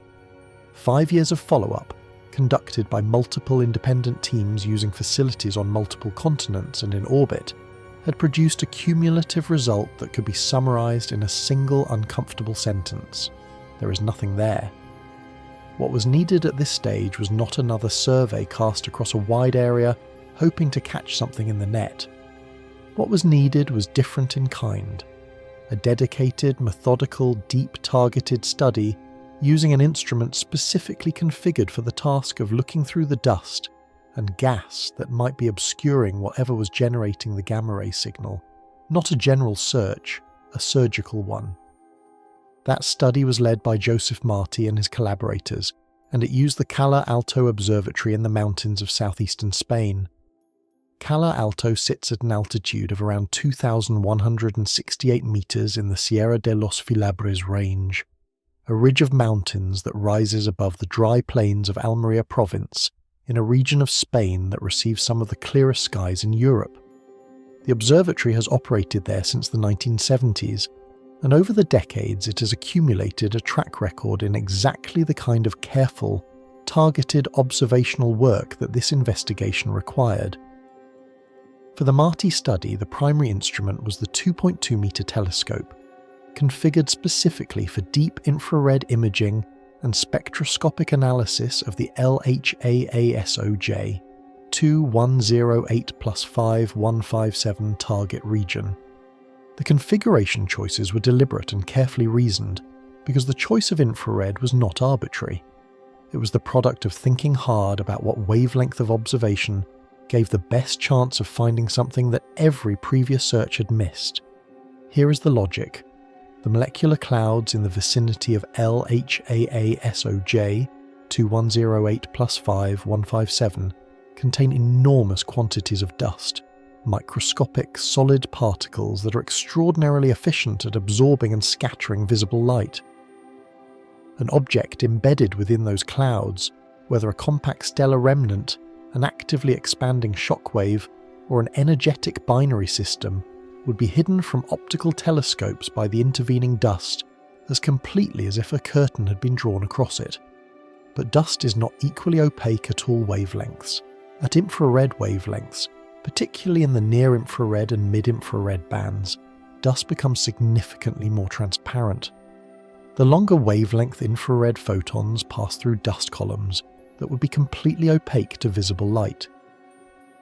5 years of follow-up, conducted by multiple independent teams using facilities on multiple continents and in orbit, had produced a cumulative result that could be summarized in a single uncomfortable sentence: there is nothing there. What was needed at this stage was not another survey cast across a wide area, hoping to catch something in the net. What was needed was different in kind: a dedicated, methodical, deep targeted study using an instrument specifically configured for the task of looking through the dust and gas that might be obscuring whatever was generating the gamma-ray signal. Not a general search, a surgical one. That study was led by Joseph Marti and his collaborators, and it used the Cala Alto Observatory in the mountains of southeastern Spain. Cala Alto sits at an altitude of around 2,168 meters in the Sierra de los Filabres range, a ridge of mountains that rises above the dry plains of Almería province in a region of Spain that receives some of the clearest skies in Europe. The observatory has operated there since the 1970s, and over the decades it has accumulated a track record in exactly the kind of careful, targeted observational work that this investigation required. For the Marti study, the primary instrument was the 2.2-meter telescope, configured specifically for deep infrared imaging and spectroscopic analysis of the LHAASOJ 2108+5157 target region. The configuration choices were deliberate and carefully reasoned, because the choice of infrared was not arbitrary. It was the product of thinking hard about what wavelength of observation gave the best chance of finding something that every previous search had missed. Here is the logic. The molecular clouds in the vicinity of LHAASOJ 2108+5157 contain enormous quantities of dust, microscopic solid particles that are extraordinarily efficient at absorbing and scattering visible light. An object embedded within those clouds, whether a compact stellar remnant, an actively expanding shockwave, or an energetic binary system, would be hidden from optical telescopes by the intervening dust as completely as if a curtain had been drawn across it. But dust is not equally opaque at all wavelengths. At infrared wavelengths, particularly in the near-infrared and mid-infrared bands, dust becomes significantly more transparent. The longer wavelength infrared photons pass through dust columns that would be completely opaque to visible light.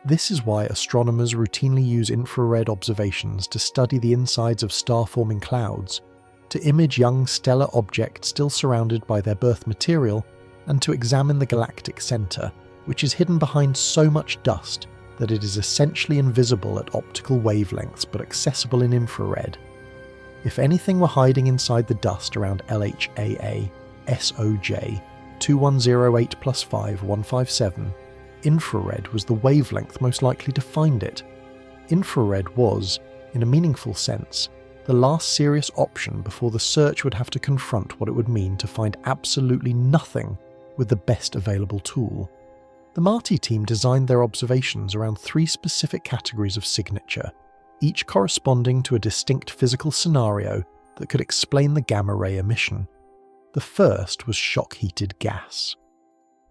This is why astronomers routinely use infrared observations to study the insides of star-forming clouds, to image young stellar objects still surrounded by their birth material, and to examine the galactic center, which is hidden behind so much dust that it is essentially invisible at optical wavelengths but accessible in infrared. If anything were hiding inside the dust around LHAA SOJ 2108+5157, infrared was the wavelength most likely to find it. Infrared was, in a meaningful sense, the last serious option before the search would have to confront what it would mean to find absolutely nothing with the best available tool. The Marti team designed their observations around 3 specific categories of signature, each corresponding to a distinct physical scenario that could explain the gamma-ray emission. The first was shock-heated gas.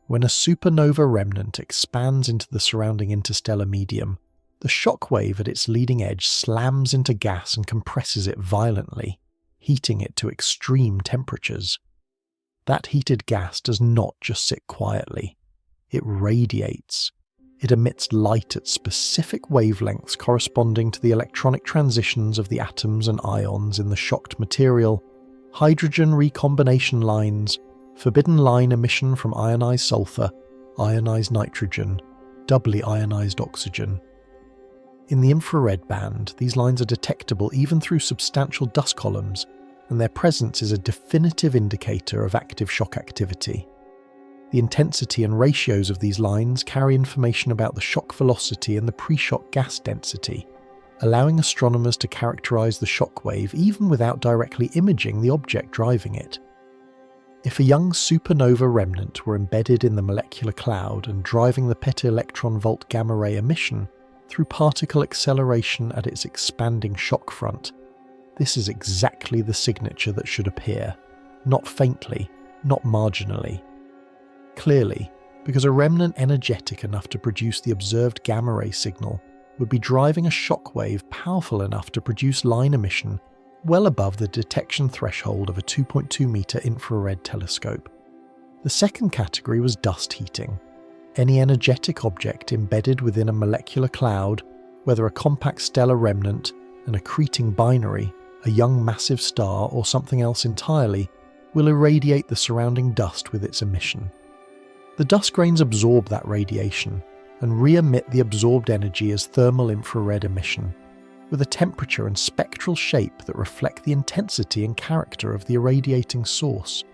When a supernova remnant expands into the surrounding interstellar medium, the shock wave at its leading edge slams into gas and compresses it violently, heating it to extreme temperatures. That heated gas does not just sit quietly. It radiates. It emits light at specific wavelengths corresponding to the electronic transitions of the atoms and ions in the shocked material, hydrogen recombination lines, forbidden line emission from ionized sulfur, ionized nitrogen, doubly ionized oxygen. In the infrared band, these lines are detectable even through substantial dust columns, and their presence is a definitive indicator of active shock activity. The intensity and ratios of these lines carry information about the shock velocity and the pre-shock gas density, allowing astronomers to characterize the shock wave even without directly imaging the object driving it. If a young supernova remnant were embedded in the molecular cloud and driving the peta-electron volt gamma ray emission through particle acceleration at its expanding shock front, this is exactly the signature that should appear, not faintly, not marginally. Clearly, because a remnant energetic enough to produce the observed gamma ray signal would be driving a shock wave powerful enough to produce line emission well above the detection threshold of a 2.2 meter infrared telescope. The second category was dust heating. Any energetic object embedded within a molecular cloud, whether a compact stellar remnant, an accreting binary, a young massive star, or something else entirely, will irradiate the surrounding dust with its emission. The dust grains absorb that radiation and re-emit the absorbed energy as thermal infrared emission, with a temperature and spectral shape that reflect the intensity and character of the irradiating source.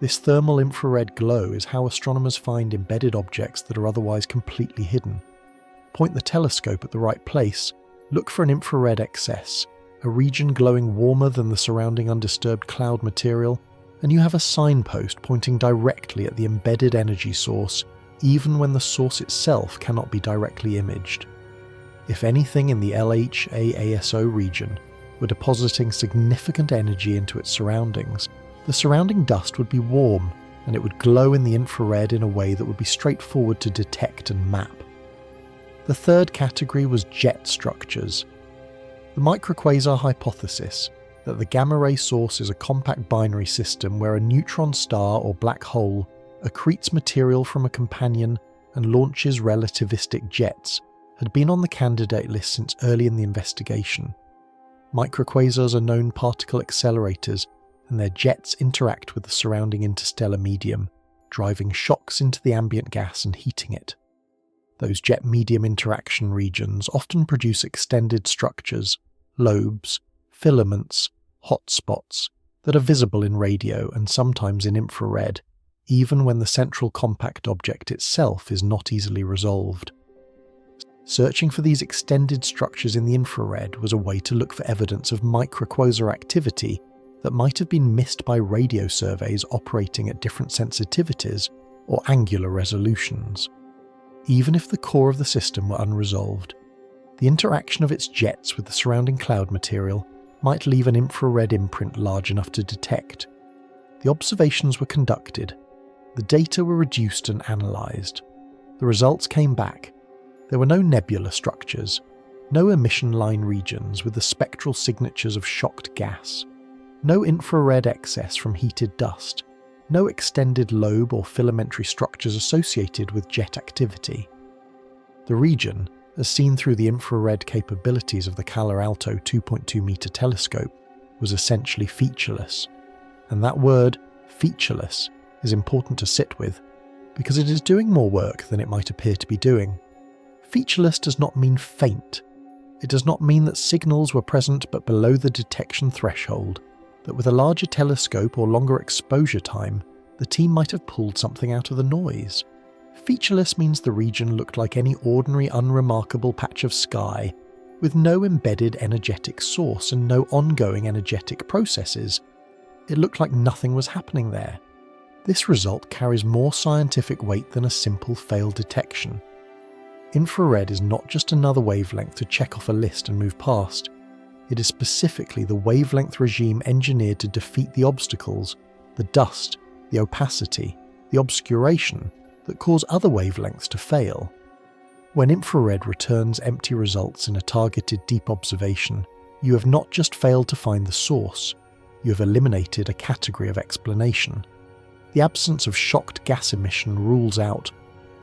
This thermal infrared glow is how astronomers find embedded objects that are otherwise completely hidden. Point the telescope at the right place, look for an infrared excess, a region glowing warmer than the surrounding undisturbed cloud material, and you have a signpost pointing directly at the embedded energy source, even when the source itself cannot be directly imaged. If anything in the LHA-ASO region were depositing significant energy into its surroundings, the surrounding dust would be warm and it would glow in the infrared in a way that would be straightforward to detect and map. The third category was jet structures. The microquasar hypothesis, that the gamma ray source is a compact binary system where a neutron star or black hole accretes material from a companion and launches relativistic jets, had been on the candidate list since early in the investigation. Microquasars are known particle accelerators, and their jets interact with the surrounding interstellar medium, driving shocks into the ambient gas and heating it. Those jet-medium interaction regions often produce extended structures, lobes, filaments, hotspots that are visible in radio and sometimes in infrared, even when the central compact object itself is not easily resolved. Searching for these extended structures in the infrared was a way to look for evidence of microquasar activity that might have been missed by radio surveys operating at different sensitivities or angular resolutions. Even if the core of the system were unresolved, the interaction of its jets with the surrounding cloud material might leave an infrared imprint large enough to detect. The observations were conducted. The data were reduced and analysed. The results came back. There were no nebula structures, no emission line regions with the spectral signatures of shocked gas, no infrared excess from heated dust, no extended lobe or filamentary structures associated with jet activity. The region, as seen through the infrared capabilities of the Calar Alto 2.2 meter telescope, was essentially featureless. And that word, featureless, is important to sit with, because it is doing more work than it might appear to be doing. Featureless does not mean faint. It does not mean that signals were present but below the detection threshold, that with a larger telescope or longer exposure time, the team might have pulled something out of the noise. Featureless means the region looked like any ordinary unremarkable patch of sky, with no embedded energetic source and no ongoing energetic processes. It looked like nothing was happening there. This result carries more scientific weight than a simple failed detection. Infrared is not just another wavelength to check off a list and move past. It is specifically the wavelength regime engineered to defeat the obstacles, the dust, the opacity, the obscuration that cause other wavelengths to fail. When infrared returns empty results in a targeted deep observation, you have not just failed to find the source, you have eliminated a category of explanation. The absence of shocked gas emission rules out,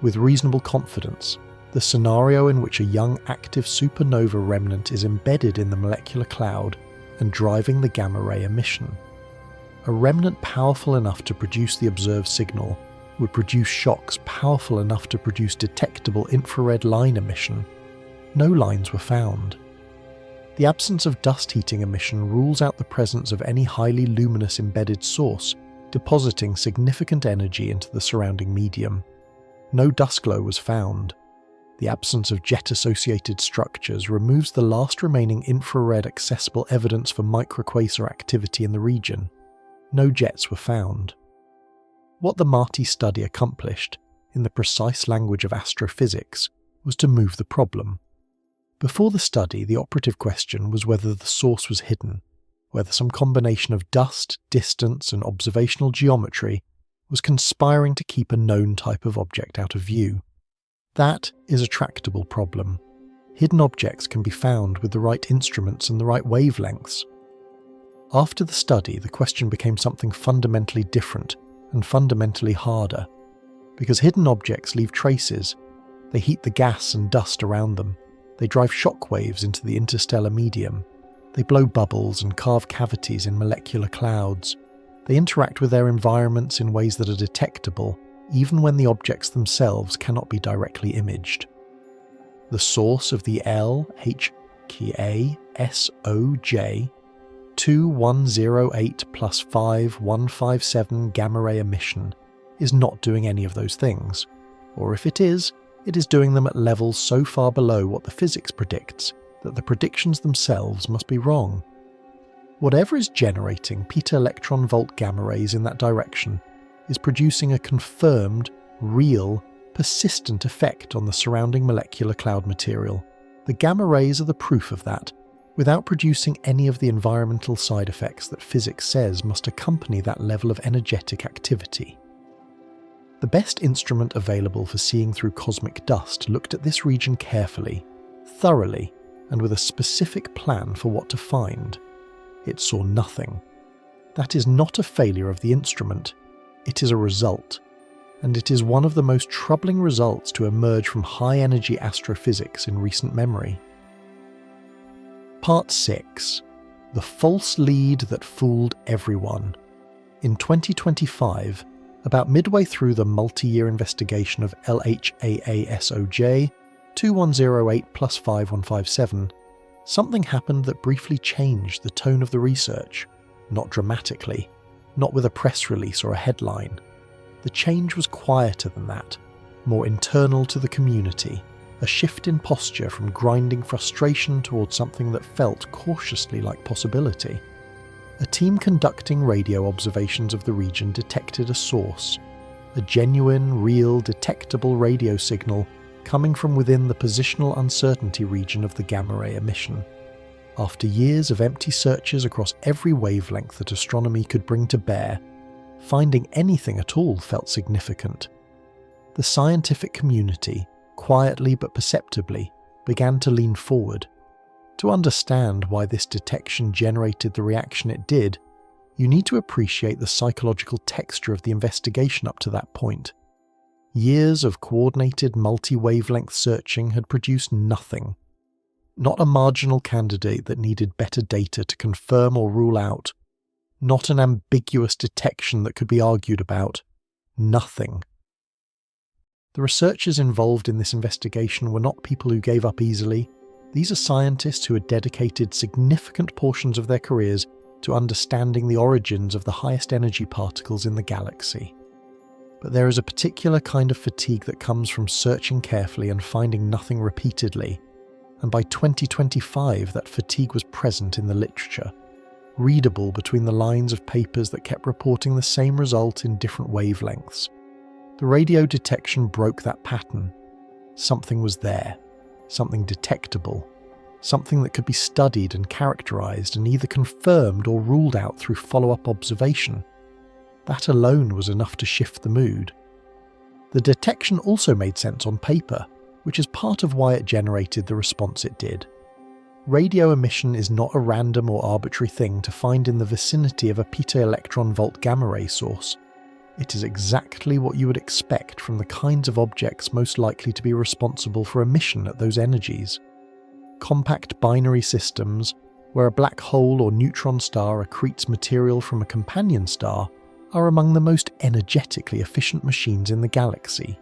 with reasonable confidence, the scenario in which a young active supernova remnant is embedded in the molecular cloud and driving the gamma ray emission. A remnant powerful enough to produce the observed signal would produce shocks powerful enough to produce detectable infrared line emission. No lines were found. The absence of dust heating emission rules out the presence of any highly luminous embedded source depositing significant energy into the surrounding medium. No dust glow was found. The absence of jet-associated structures removes the last remaining infrared accessible evidence for microquasar activity in the region. No jets were found. What the MARTI study accomplished, in the precise language of astrophysics, was to move the problem. Before the study, the operative question was whether the source was hidden, whether some combination of dust, distance, and observational geometry was conspiring to keep a known type of object out of view. That is a tractable problem. Hidden objects can be found with the right instruments and the right wavelengths. After the study, the question became something fundamentally different and fundamentally harder. Because hidden objects leave traces, they heat the gas and dust around them, they drive shock waves into the interstellar medium, they blow bubbles and carve cavities in molecular clouds, they interact with their environments in ways that are detectable, even when the objects themselves cannot be directly imaged. The source of the LHKA-SOJ 2108 plus 5157 gamma-ray emission is not doing any of those things, or if it is doing them at levels so far below what the physics predicts that the predictions themselves must be wrong. Whatever is generating peta-electron-volt gamma rays in that direction is producing a confirmed, real, persistent effect on the surrounding molecular cloud material. The gamma rays are the proof of that, without producing any of the environmental side effects that physics says must accompany that level of energetic activity. The best instrument available for seeing through cosmic dust looked at this region carefully, thoroughly, and with a specific plan for what to find. It saw nothing. That is not a failure of the instrument, it is a result, and it is one of the most troubling results to emerge from high-energy astrophysics in recent memory. Part 6. The False Lead That Fooled Everyone. In 2025, about midway through the multi-year investigation of LHAA-SOJ 2108 plus 5157, something happened that briefly changed the tone of the research. Not dramatically, not with a press release or a headline. The change was quieter than that, more internal to the community, a shift in posture from grinding frustration towards something that felt cautiously like possibility. A team conducting radio observations of the region detected a source, a genuine, real, detectable radio signal coming from within the positional uncertainty region of the gamma-ray emission. After years of empty searches across every wavelength that astronomy could bring to bear, finding anything at all felt significant. The scientific community, quietly but perceptibly, began to lean forward. To understand why this detection generated the reaction it did, you need to appreciate the psychological texture of the investigation up to that point. Years of coordinated multi-wavelength searching had produced nothing. Not a marginal candidate that needed better data to confirm or rule out. Not an ambiguous detection that could be argued about. Nothing. The researchers involved in this investigation were not people who gave up easily. These are scientists who had dedicated significant portions of their careers to understanding the origins of the highest energy particles in the galaxy. But there is a particular kind of fatigue that comes from searching carefully and finding nothing repeatedly, and by 2025 that fatigue was present in the literature, readable between the lines of papers that kept reporting the same result in different wavelengths. The radio detection broke that pattern. Something was there, something detectable, something that could be studied and characterized and either confirmed or ruled out through follow-up observation. That alone was enough to shift the mood. The detection also made sense on paper, which is part of why it generated the response it did. Radio emission is not a random or arbitrary thing to find in the vicinity of a peta-electron-volt gamma-ray source. It is exactly what you would expect from the kinds of objects most likely to be responsible for emission at those energies. Compact binary systems, where a black hole or neutron star accretes material from a companion star, are among the most energetically efficient machines in the galaxy.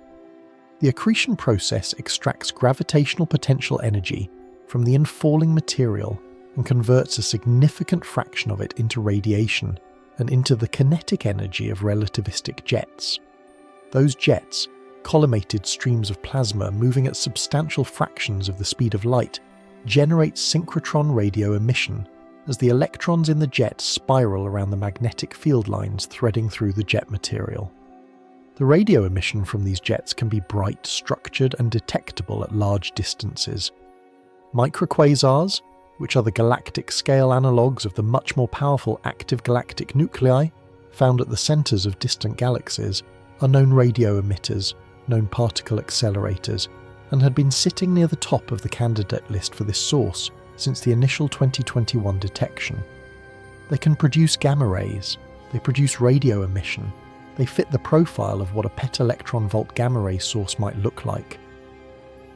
The accretion process extracts gravitational potential energy from the infalling material and converts a significant fraction of it into radiation and into the kinetic energy of relativistic jets. Those jets, collimated streams of plasma moving at substantial fractions of the speed of light, generate synchrotron radio emission as the electrons in the jet spiral around the magnetic field lines threading through the jet material. The radio emission from these jets can be bright, structured, and detectable at large distances. Microquasars, which are the galactic-scale analogues of the much more powerful active galactic nuclei found at the centres of distant galaxies, are known radio emitters, known particle accelerators, and had been sitting near the top of the candidate list for this source since the initial 2021 detection. They can produce gamma rays, they produce radio emission, they fit the profile of what a pet-electron-volt gamma-ray source might look like.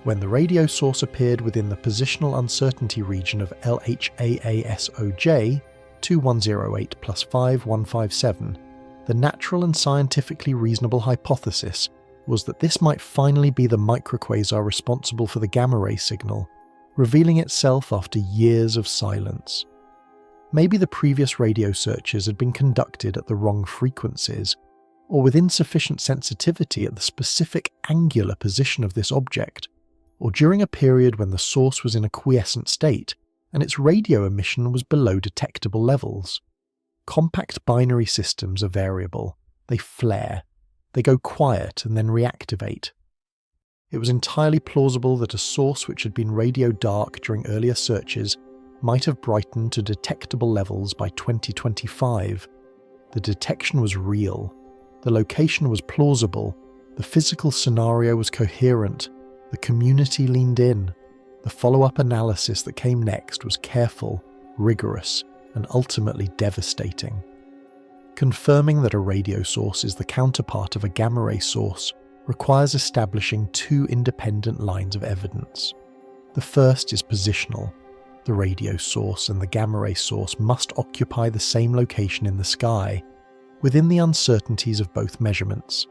When the radio source appeared within the positional uncertainty region of LHAASOJ 2108 + 5157, the natural and scientifically reasonable hypothesis was that this might finally be the microquasar responsible for the gamma-ray signal, revealing itself after years of silence. Maybe the previous radio searches had been conducted at the wrong frequencies, or with insufficient sensitivity at the specific angular position of this object, or during a period when the source was in a quiescent state and its radio emission was below detectable levels. Compact binary systems are variable. They flare. They go quiet and then reactivate. It was entirely plausible that a source which had been radio dark during earlier searches might have brightened to detectable levels by 2025. The detection was real. The location was plausible, the physical scenario was coherent, the community leaned in. The follow-up analysis that came next was careful, rigorous, and ultimately devastating. Confirming that a radio source is the counterpart of a gamma-ray source requires establishing two independent lines of evidence. The first is positional. The radio source and the gamma-ray source must occupy the same location in the sky, within the uncertainties of both measurements.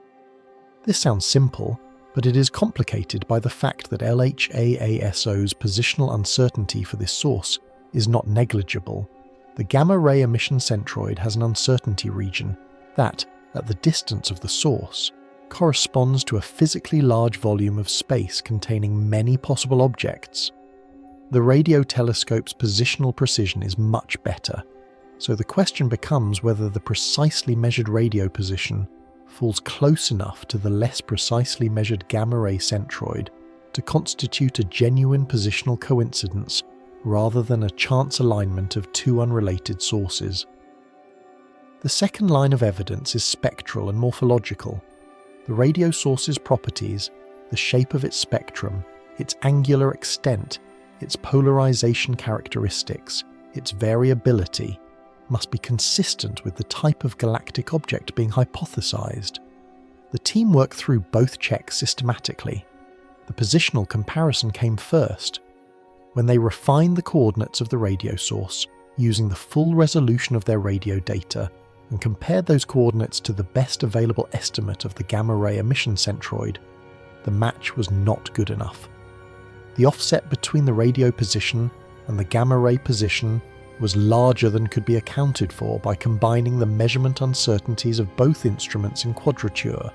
This sounds simple, but it is complicated by the fact that LHAASO's positional uncertainty for this source is not negligible. The gamma-ray emission centroid has an uncertainty region that, at the distance of the source, corresponds to a physically large volume of space containing many possible objects. The radio telescope's positional precision is much better, so the question becomes whether the precisely measured radio position falls close enough to the less precisely measured gamma-ray centroid to constitute a genuine positional coincidence rather than a chance alignment of two unrelated sources. The second line of evidence is spectral and morphological. The radio source's properties, the shape of its spectrum, its angular extent, its polarization characteristics, its variability, must be consistent with the type of galactic object being hypothesized. The team worked through both checks systematically. The positional comparison came first, when they refined the coordinates of the radio source using the full resolution of their radio data and compared those coordinates to the best available estimate of the gamma-ray emission centroid. The match was not good enough. The offset between the radio position and the gamma-ray position was larger than could be accounted for by combining the measurement uncertainties of both instruments in quadrature.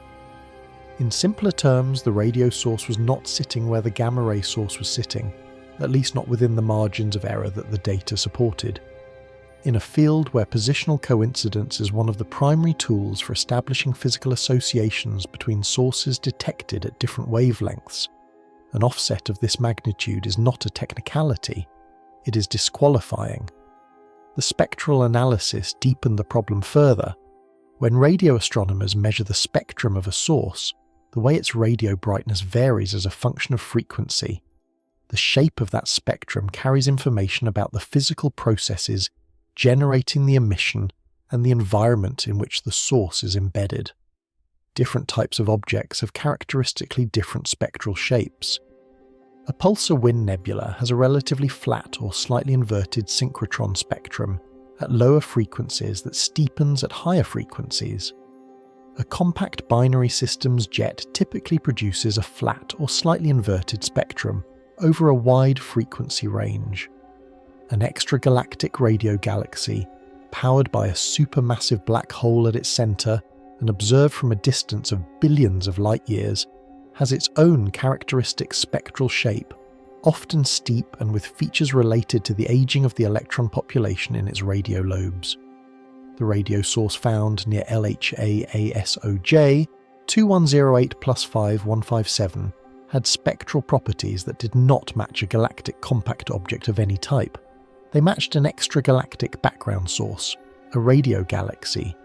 In simpler terms, the radio source was not sitting where the gamma-ray source was sitting, at least not within the margins of error that the data supported. In a field where positional coincidence is one of the primary tools for establishing physical associations between sources detected at different wavelengths, an offset of this magnitude is not a technicality, it is disqualifying. The spectral analysis deepened the problem further. When radio astronomers measure the spectrum of a source, the way its radio brightness varies as a function of frequency. The shape of that spectrum carries information about the physical processes generating the emission and the environment in which the source is embedded. Different types of objects have characteristically different spectral shapes. A pulsar wind nebula has a relatively flat or slightly inverted synchrotron spectrum at lower frequencies that steepens at higher frequencies. A compact binary systems jet typically produces a flat or slightly inverted spectrum over a wide frequency range. An extragalactic radio galaxy, powered by a supermassive black hole at its centre and observed from a distance of billions of light years, has its own characteristic spectral shape, often steep and with features related to the aging of the electron population in its radio lobes. The radio source found near LHAASOJ 2108 plus 5157 had spectral properties that did not match a galactic compact object of any type. They matched an extragalactic background source, a radio galaxy,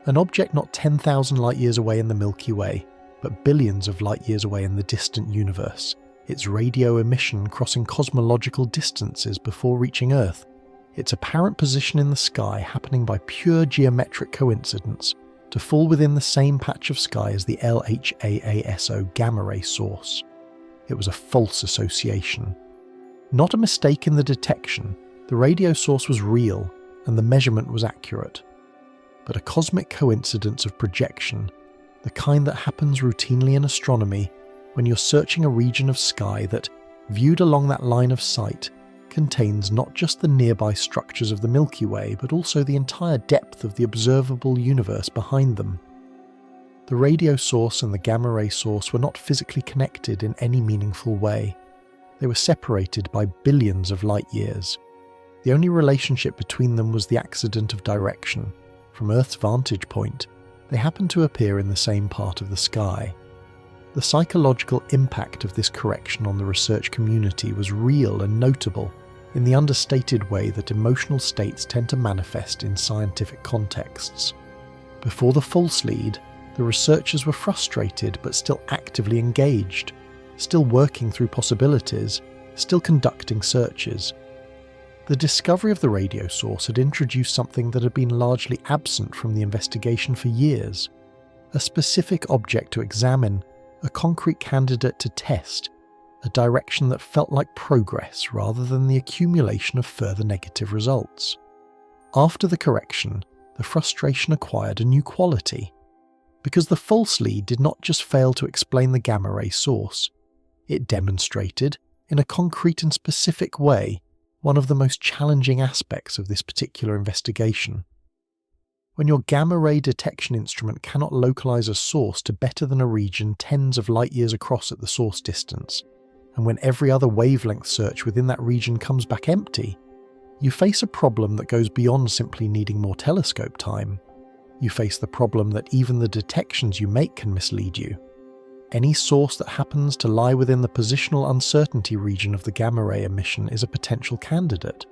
an object not 10,000 light-years away in the Milky Way, but billions of light-years away in the distant universe, its radio emission crossing cosmological distances before reaching Earth, its apparent position in the sky happening by pure geometric coincidence to fall within the same patch of sky as the LHAASO gamma-ray source. It was a false association. Not a mistake in the detection, the radio source was real and the measurement was accurate. But a cosmic coincidence of projection, the kind that happens routinely in astronomy when you're searching a region of sky that, viewed along that line of sight, contains not just the nearby structures of the Milky Way, but also the entire depth of the observable universe behind them. The radio source and the gamma-ray source were not physically connected in any meaningful way. They were separated by billions of light-years. The only relationship between them was the accident of direction. From Earth's vantage point, they happened to appear in the same part of the sky. The psychological impact of this correction on the research community was real and notable, in the understated way that emotional states tend to manifest in scientific contexts. Before the false lead, the researchers were frustrated but still actively engaged, still working through possibilities, still conducting searches. The discovery of the radio source had introduced something that had been largely absent from the investigation for years: a specific object to examine, a concrete candidate to test, a direction that felt like progress rather than the accumulation of further negative results. After the correction, the frustration acquired a new quality, because the false lead did not just fail to explain the gamma-ray source, it demonstrated, in a concrete and specific way, one of the most challenging aspects of this particular investigation. When your gamma-ray detection instrument cannot localize a source to better than a region tens of light-years across at the source distance, and when every other wavelength search within that region comes back empty, you face a problem that goes beyond simply needing more telescope time. You face the problem that even the detections you make can mislead you. Any source that happens to lie within the positional uncertainty region of the gamma-ray emission is a potential candidate.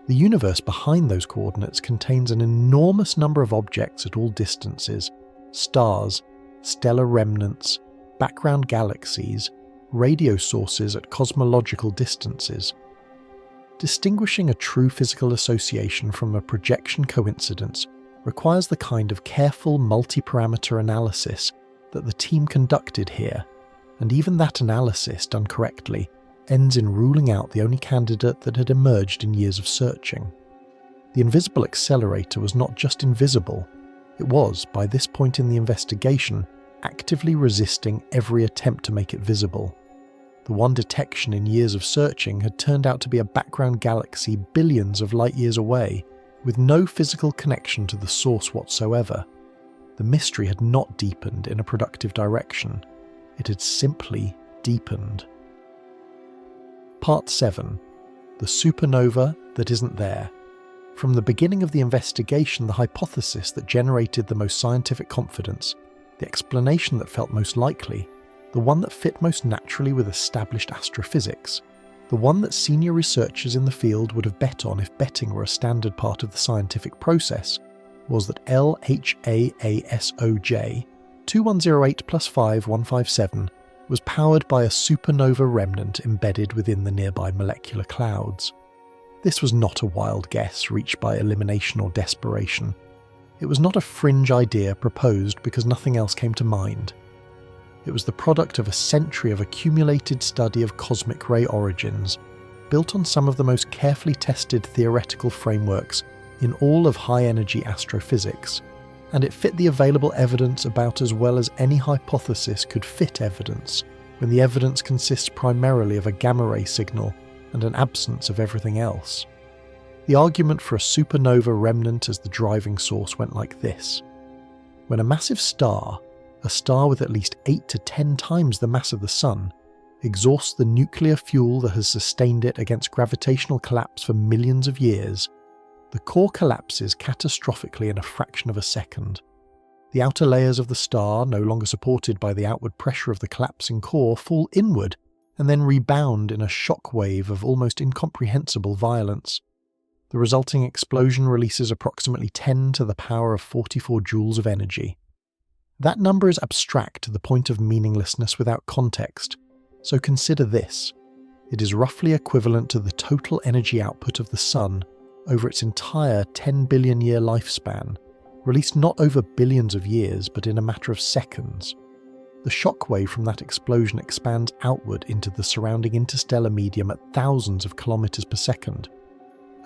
The universe behind those coordinates contains an enormous number of objects at all distances: stars, stellar remnants, background galaxies, radio sources at cosmological distances. Distinguishing a true physical association from a projection coincidence requires the kind of careful multi-parameter analysis that the team conducted here, and even that analysis, done correctly, ends in ruling out the only candidate that had emerged in years of searching. The invisible accelerator was not just invisible, it was, by this point in the investigation, actively resisting every attempt to make it visible. The one detection in years of searching had turned out to be a background galaxy billions of light-years away, with no physical connection to the source whatsoever. The mystery had not deepened in a productive direction. It had simply deepened. Part 7. The supernova that isn't there. From the beginning of the investigation, the hypothesis that generated the most scientific confidence, the explanation that felt most likely, the one that fit most naturally with established astrophysics, the one that senior researchers in the field would have bet on if betting were a standard part of the scientific process, was that LHAASOJ 2108 plus 5157 was powered by a supernova remnant embedded within the nearby molecular clouds. This was not a wild guess reached by elimination or desperation. It was not a fringe idea proposed because nothing else came to mind. It was the product of a century of accumulated study of cosmic ray origins, built on some of the most carefully tested theoretical frameworks in all of high-energy astrophysics, and it fit the available evidence about as well as any hypothesis could fit evidence, when the evidence consists primarily of a gamma-ray signal and an absence of everything else. The argument for a supernova remnant as the driving source went like this. When a massive star, a star with at least 8 to 10 times the mass of the Sun, exhausts the nuclear fuel that has sustained it against gravitational collapse for millions of years, the core collapses catastrophically in a fraction of a second. The outer layers of the star, no longer supported by the outward pressure of the collapsing core, fall inward and then rebound in a shock wave of almost incomprehensible violence. The resulting explosion releases approximately 10 to the power of 44 joules of energy. That number is abstract to the point of meaninglessness without context, so consider this. It is roughly equivalent to the total energy output of the Sun over its entire 10 billion year lifespan, released not over billions of years but in a matter of seconds. The shockwave from that explosion expands outward into the surrounding interstellar medium at thousands of kilometers per second.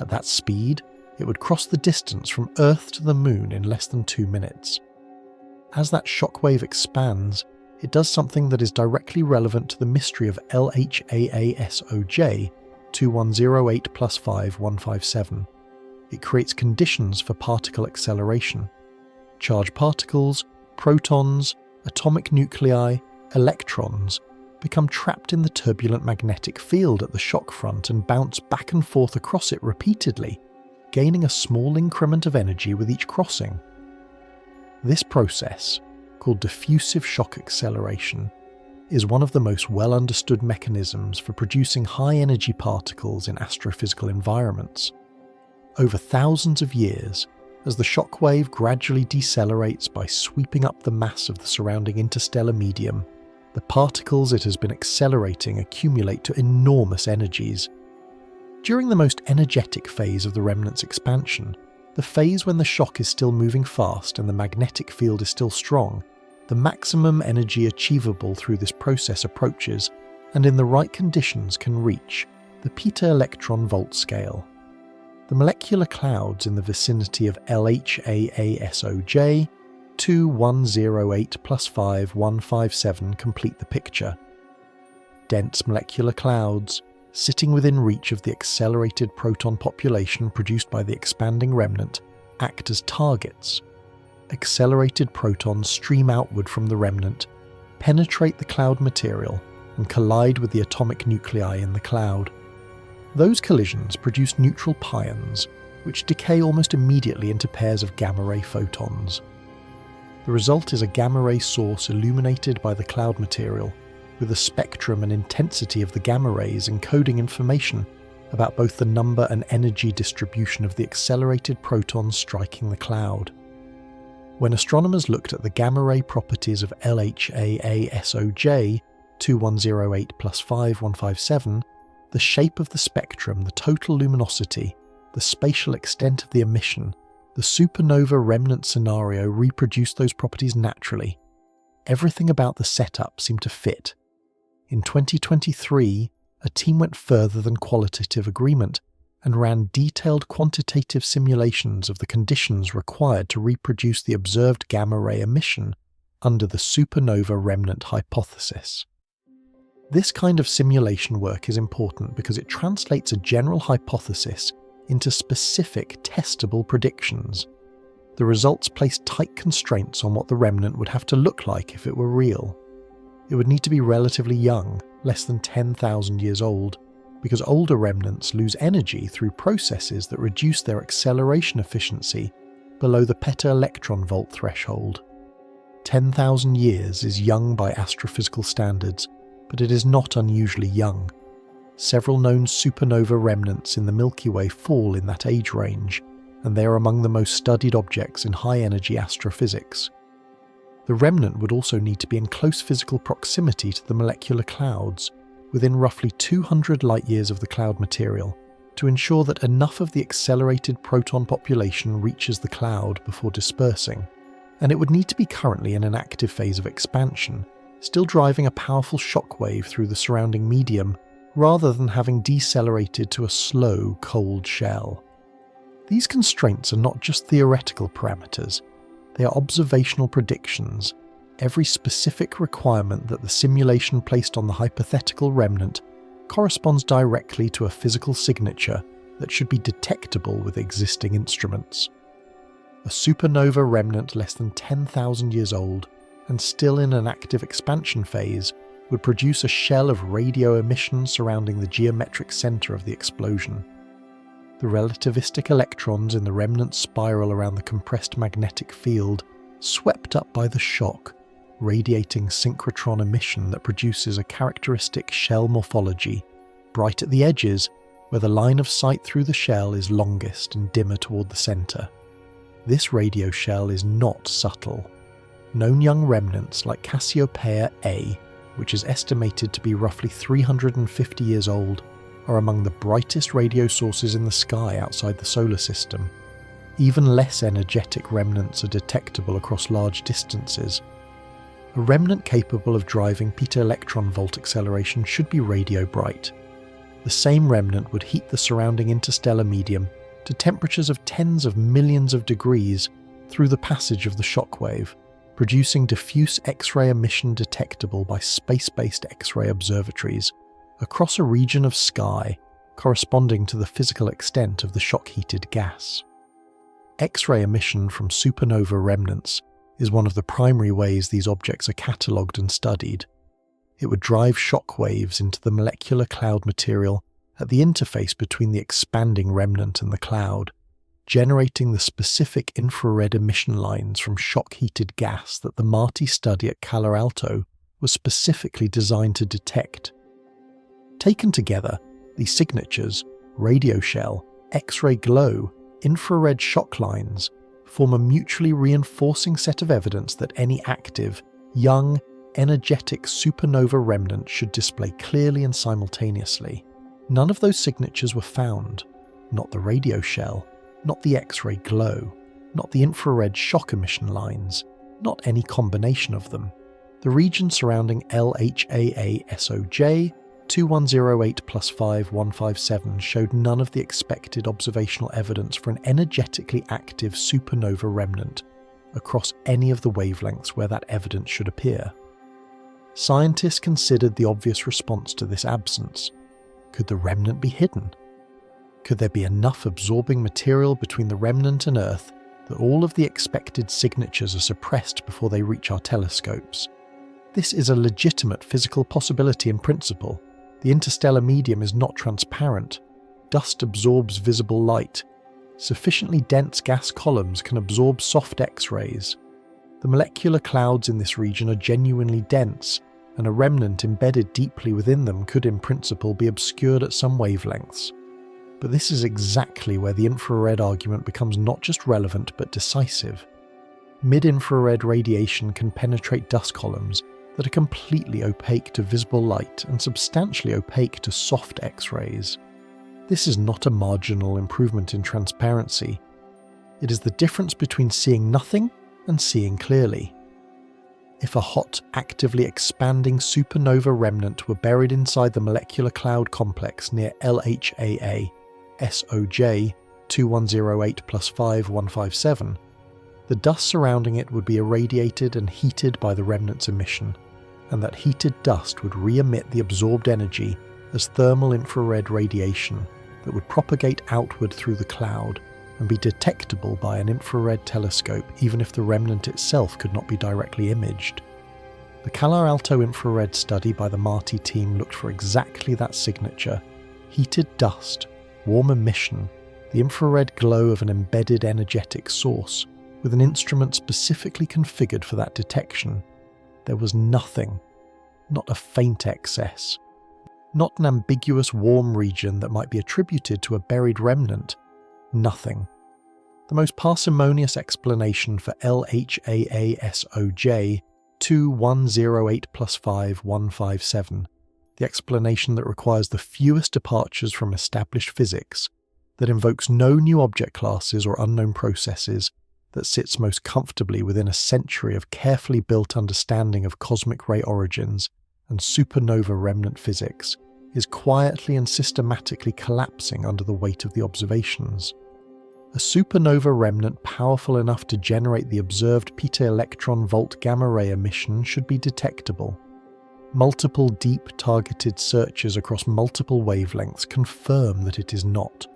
At that speed, it would cross the distance from Earth to the Moon in less than 2 minutes. As that shockwave expands, it does something that is directly relevant to the mystery of LHAASOJ 2108 plus 5157. It creates conditions for particle acceleration. Charged particles, protons, atomic nuclei, electrons become trapped in the turbulent magnetic field at the shock front and bounce back and forth across it repeatedly, gaining a small increment of energy with each crossing. This process, called diffusive shock acceleration, is one of the most well-understood mechanisms for producing high-energy particles in astrophysical environments. Over thousands of years, as the shockwave gradually decelerates by sweeping up the mass of the surrounding interstellar medium, the particles it has been accelerating accumulate to enormous energies. During the most energetic phase of the remnant's expansion, the phase when the shock is still moving fast and the magnetic field is still strong, the maximum energy achievable through this process approaches, and in the right conditions can reach the peta-electron-volt scale. The molecular clouds in the vicinity of LHAASOJ 2108 plus 5157 complete the picture. Dense molecular clouds, sitting within reach of the accelerated proton population produced by the expanding remnant, act as targets. Accelerated protons stream outward from the remnant, penetrate the cloud material, and collide with the atomic nuclei in the cloud. Those collisions produce neutral pions, which decay almost immediately into pairs of gamma-ray photons. The result is a gamma-ray source illuminated by the cloud material, with the spectrum and intensity of the gamma rays encoding information about both the number and energy distribution of the accelerated protons striking the cloud. When astronomers looked at the gamma-ray properties of LHAASOJ 2108 plus 5157, the shape of the spectrum, the total luminosity, the spatial extent of the emission, the supernova remnant scenario reproduced those properties naturally. Everything about the setup seemed to fit. In 2023, a team went further than qualitative agreement and ran detailed quantitative simulations of the conditions required to reproduce the observed gamma-ray emission under the supernova remnant hypothesis. This kind of simulation work is important because it translates a general hypothesis into specific, testable predictions. The results place tight constraints on what the remnant would have to look like if it were real. It would need to be relatively young, less than 10,000 years old, because older remnants lose energy through processes that reduce their acceleration efficiency below the peta-electron-volt threshold. 10,000 years is young by astrophysical standards, but it is not unusually young. Several known supernova remnants in the Milky Way fall in that age range, and they are among the most studied objects in high-energy astrophysics. The remnant would also need to be in close physical proximity to the molecular clouds, within roughly 200 light-years of the cloud material, to ensure that enough of the accelerated proton population reaches the cloud before dispersing, and it would need to be currently in an active phase of expansion, still driving a powerful shockwave through the surrounding medium, rather than having decelerated to a slow, cold shell. These constraints are not just theoretical parameters, they are observational predictions. Every specific requirement that the simulation placed on the hypothetical remnant corresponds directly to a physical signature that should be detectable with existing instruments. A supernova remnant less than 10,000 years old and still in an active expansion phase would produce a shell of radio emission surrounding the geometric center of the explosion. The relativistic electrons in the remnant spiral around the compressed magnetic field, swept up by the shock, radiating synchrotron emission that produces a characteristic shell morphology, bright at the edges where the line of sight through the shell is longest and dimmer toward the centre. This radio shell is not subtle. Known young remnants like Cassiopeia A, which is estimated to be roughly 350 years old, are among the brightest radio sources in the sky outside the solar system. Even less energetic remnants are detectable across large distances. A remnant capable of driving peta-electron volt acceleration should be radio bright. The same remnant would heat the surrounding interstellar medium to temperatures of tens of millions of degrees through the passage of the shockwave, producing diffuse X-ray emission detectable by space-based X-ray observatories across a region of sky corresponding to the physical extent of the shock-heated gas. X-ray emission from supernova remnants is one of the primary ways these objects are catalogued and studied. It would drive shock waves into the molecular cloud material at the interface between the expanding remnant and the cloud, generating the specific infrared emission lines from shock-heated gas that the MARTI study at Calar Alto was specifically designed to detect. Taken together, these signatures, radio shell, X-ray glow, infrared shock lines, form a mutually reinforcing set of evidence that any active, young, energetic supernova remnant should display clearly and simultaneously. None of those signatures were found. Not the radio shell, not the X-ray glow, not the infrared shock emission lines, not any combination of them. The region surrounding LHAA SOJ 2108 plus 5157 showed none of the expected observational evidence for an energetically active supernova remnant across any of the wavelengths where that evidence should appear. Scientists considered the obvious response to this absence. Could the remnant be hidden? Could there be enough absorbing material between the remnant and Earth that all of the expected signatures are suppressed before they reach our telescopes? This is a legitimate physical possibility in principle. The interstellar medium is not transparent. Dust absorbs visible light. Sufficiently dense gas columns can absorb soft X-rays. The molecular clouds in this region are genuinely dense, and a remnant embedded deeply within them could in principle be obscured at some wavelengths. But this is exactly where the infrared argument becomes not just relevant but decisive. Mid-infrared radiation can penetrate dust columns that are completely opaque to visible light and substantially opaque to soft X-rays. This is not a marginal improvement in transparency. It is the difference between seeing nothing and seeing clearly. If a hot, actively expanding supernova remnant were buried inside the molecular cloud complex near LHAA SOJ 2108 plus 5157, the dust surrounding it would be irradiated and heated by the remnant's emission, and that heated dust would re-emit the absorbed energy as thermal infrared radiation that would propagate outward through the cloud and be detectable by an infrared telescope even if the remnant itself could not be directly imaged. The Calar Alto infrared study by the MARTI team looked for exactly that signature: heated dust, warm emission, the infrared glow of an embedded energetic source, with an instrument specifically configured for that detection. There was nothing, not a faint excess, not an ambiguous warm region that might be attributed to a buried remnant. Nothing. The most parsimonious explanation for LHAA SOJ 2108 plus 5157, the explanation that requires the fewest departures from established physics, that invokes no new object classes or unknown processes, that sits most comfortably within a century of carefully built understanding of cosmic ray origins and supernova remnant physics, is quietly and systematically collapsing under the weight of the observations. A supernova remnant powerful enough to generate the observed peta-electron volt gamma ray emission should be detectable. Multiple deep targeted searches across multiple wavelengths confirm that it is not.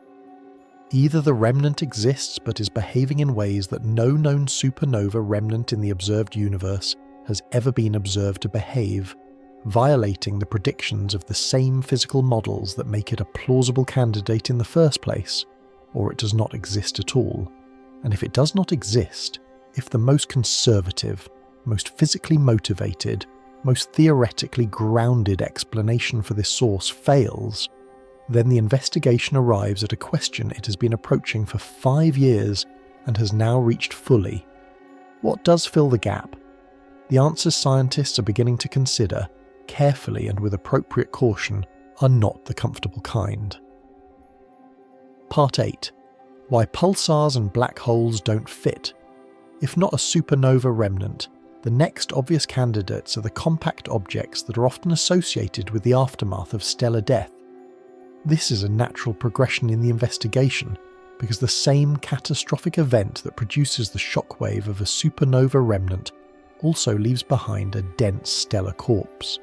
Either the remnant exists but is behaving in ways that no known supernova remnant in the observed universe has ever been observed to behave, violating the predictions of the same physical models that make it a plausible candidate in the first place, or it does not exist at all. And if it does not exist, if the most conservative, most physically motivated, most theoretically grounded explanation for this source fails, then the investigation arrives at a question it has been approaching for 5 years and has now reached fully. What does fill the gap? The answers scientists are beginning to consider, carefully and with appropriate caution, are not the comfortable kind. Part 8. Why pulsars and black holes don't fit. If not a supernova remnant, the next obvious candidates are the compact objects that are often associated with the aftermath of stellar death. This is a natural progression in the investigation, because the same catastrophic event that produces the shockwave of a supernova remnant also leaves behind a dense stellar corpse.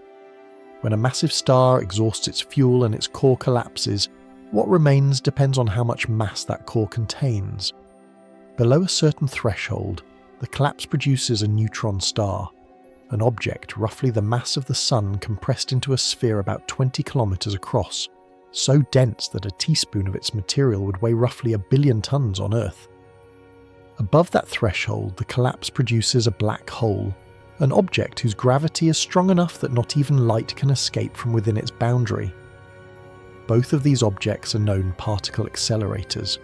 When a massive star exhausts its fuel and its core collapses, what remains depends on how much mass that core contains. Below a certain threshold, the collapse produces a neutron star, an object roughly the mass of the Sun compressed into a sphere about 20 kilometers across, so dense that a teaspoon of its material would weigh roughly 1 billion tons on Earth. Above that threshold, the collapse produces a black hole, an object whose gravity is strong enough that not even light can escape from within its boundary. Both of these objects are known particle accelerators.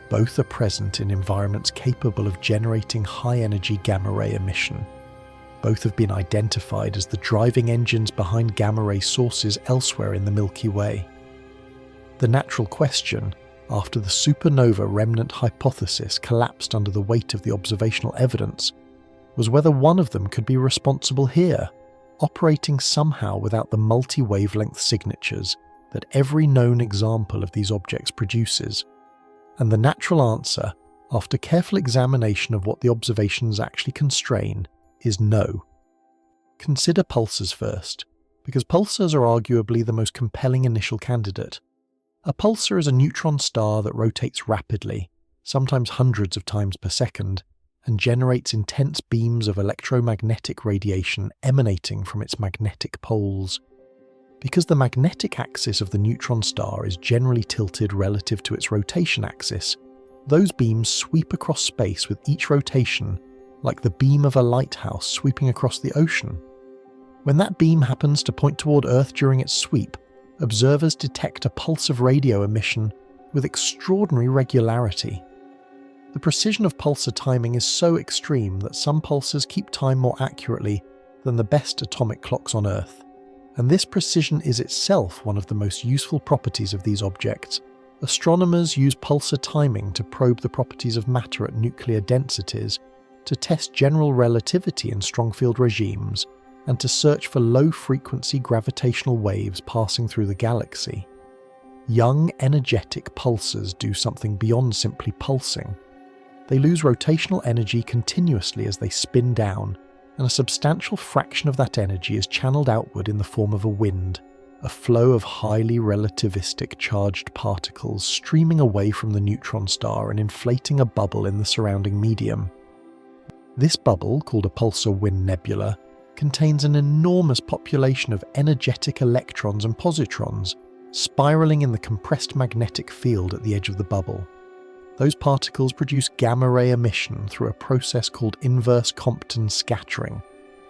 Both are present in environments capable of generating high-energy gamma-ray emission. Both have been identified as the driving engines behind gamma-ray sources elsewhere in the Milky Way. The natural question, after the supernova remnant hypothesis collapsed under the weight of the observational evidence, was whether one of them could be responsible here, operating somehow without the multi-wavelength signatures that every known example of these objects produces. And the natural answer, after careful examination of what the observations actually constrain, is no. Consider pulsars first, because pulsars are arguably the most compelling initial candidate. A pulsar is a neutron star that rotates rapidly, sometimes hundreds of times per second, and generates intense beams of electromagnetic radiation emanating from its magnetic poles. Because the magnetic axis of the neutron star is generally tilted relative to its rotation axis, those beams sweep across space with each rotation, like the beam of a lighthouse sweeping across the ocean. When that beam happens to point toward Earth during its sweep, observers detect a pulse of radio emission with extraordinary regularity. The precision of pulsar timing is so extreme that some pulsars keep time more accurately than the best atomic clocks on Earth. And this precision is itself one of the most useful properties of these objects. Astronomers use pulsar timing to probe the properties of matter at nuclear densities, to test general relativity in strong field regimes, and to search for low-frequency gravitational waves passing through the galaxy. Young, energetic pulsars do something beyond simply pulsing. They lose rotational energy continuously as they spin down, and a substantial fraction of that energy is channeled outward in the form of a wind, a flow of highly relativistic charged particles streaming away from the neutron star and inflating a bubble in the surrounding medium. This bubble, called a pulsar wind nebula, contains an enormous population of energetic electrons and positrons, spiraling in the compressed magnetic field at the edge of the bubble. Those particles produce gamma-ray emission through a process called inverse Compton scattering,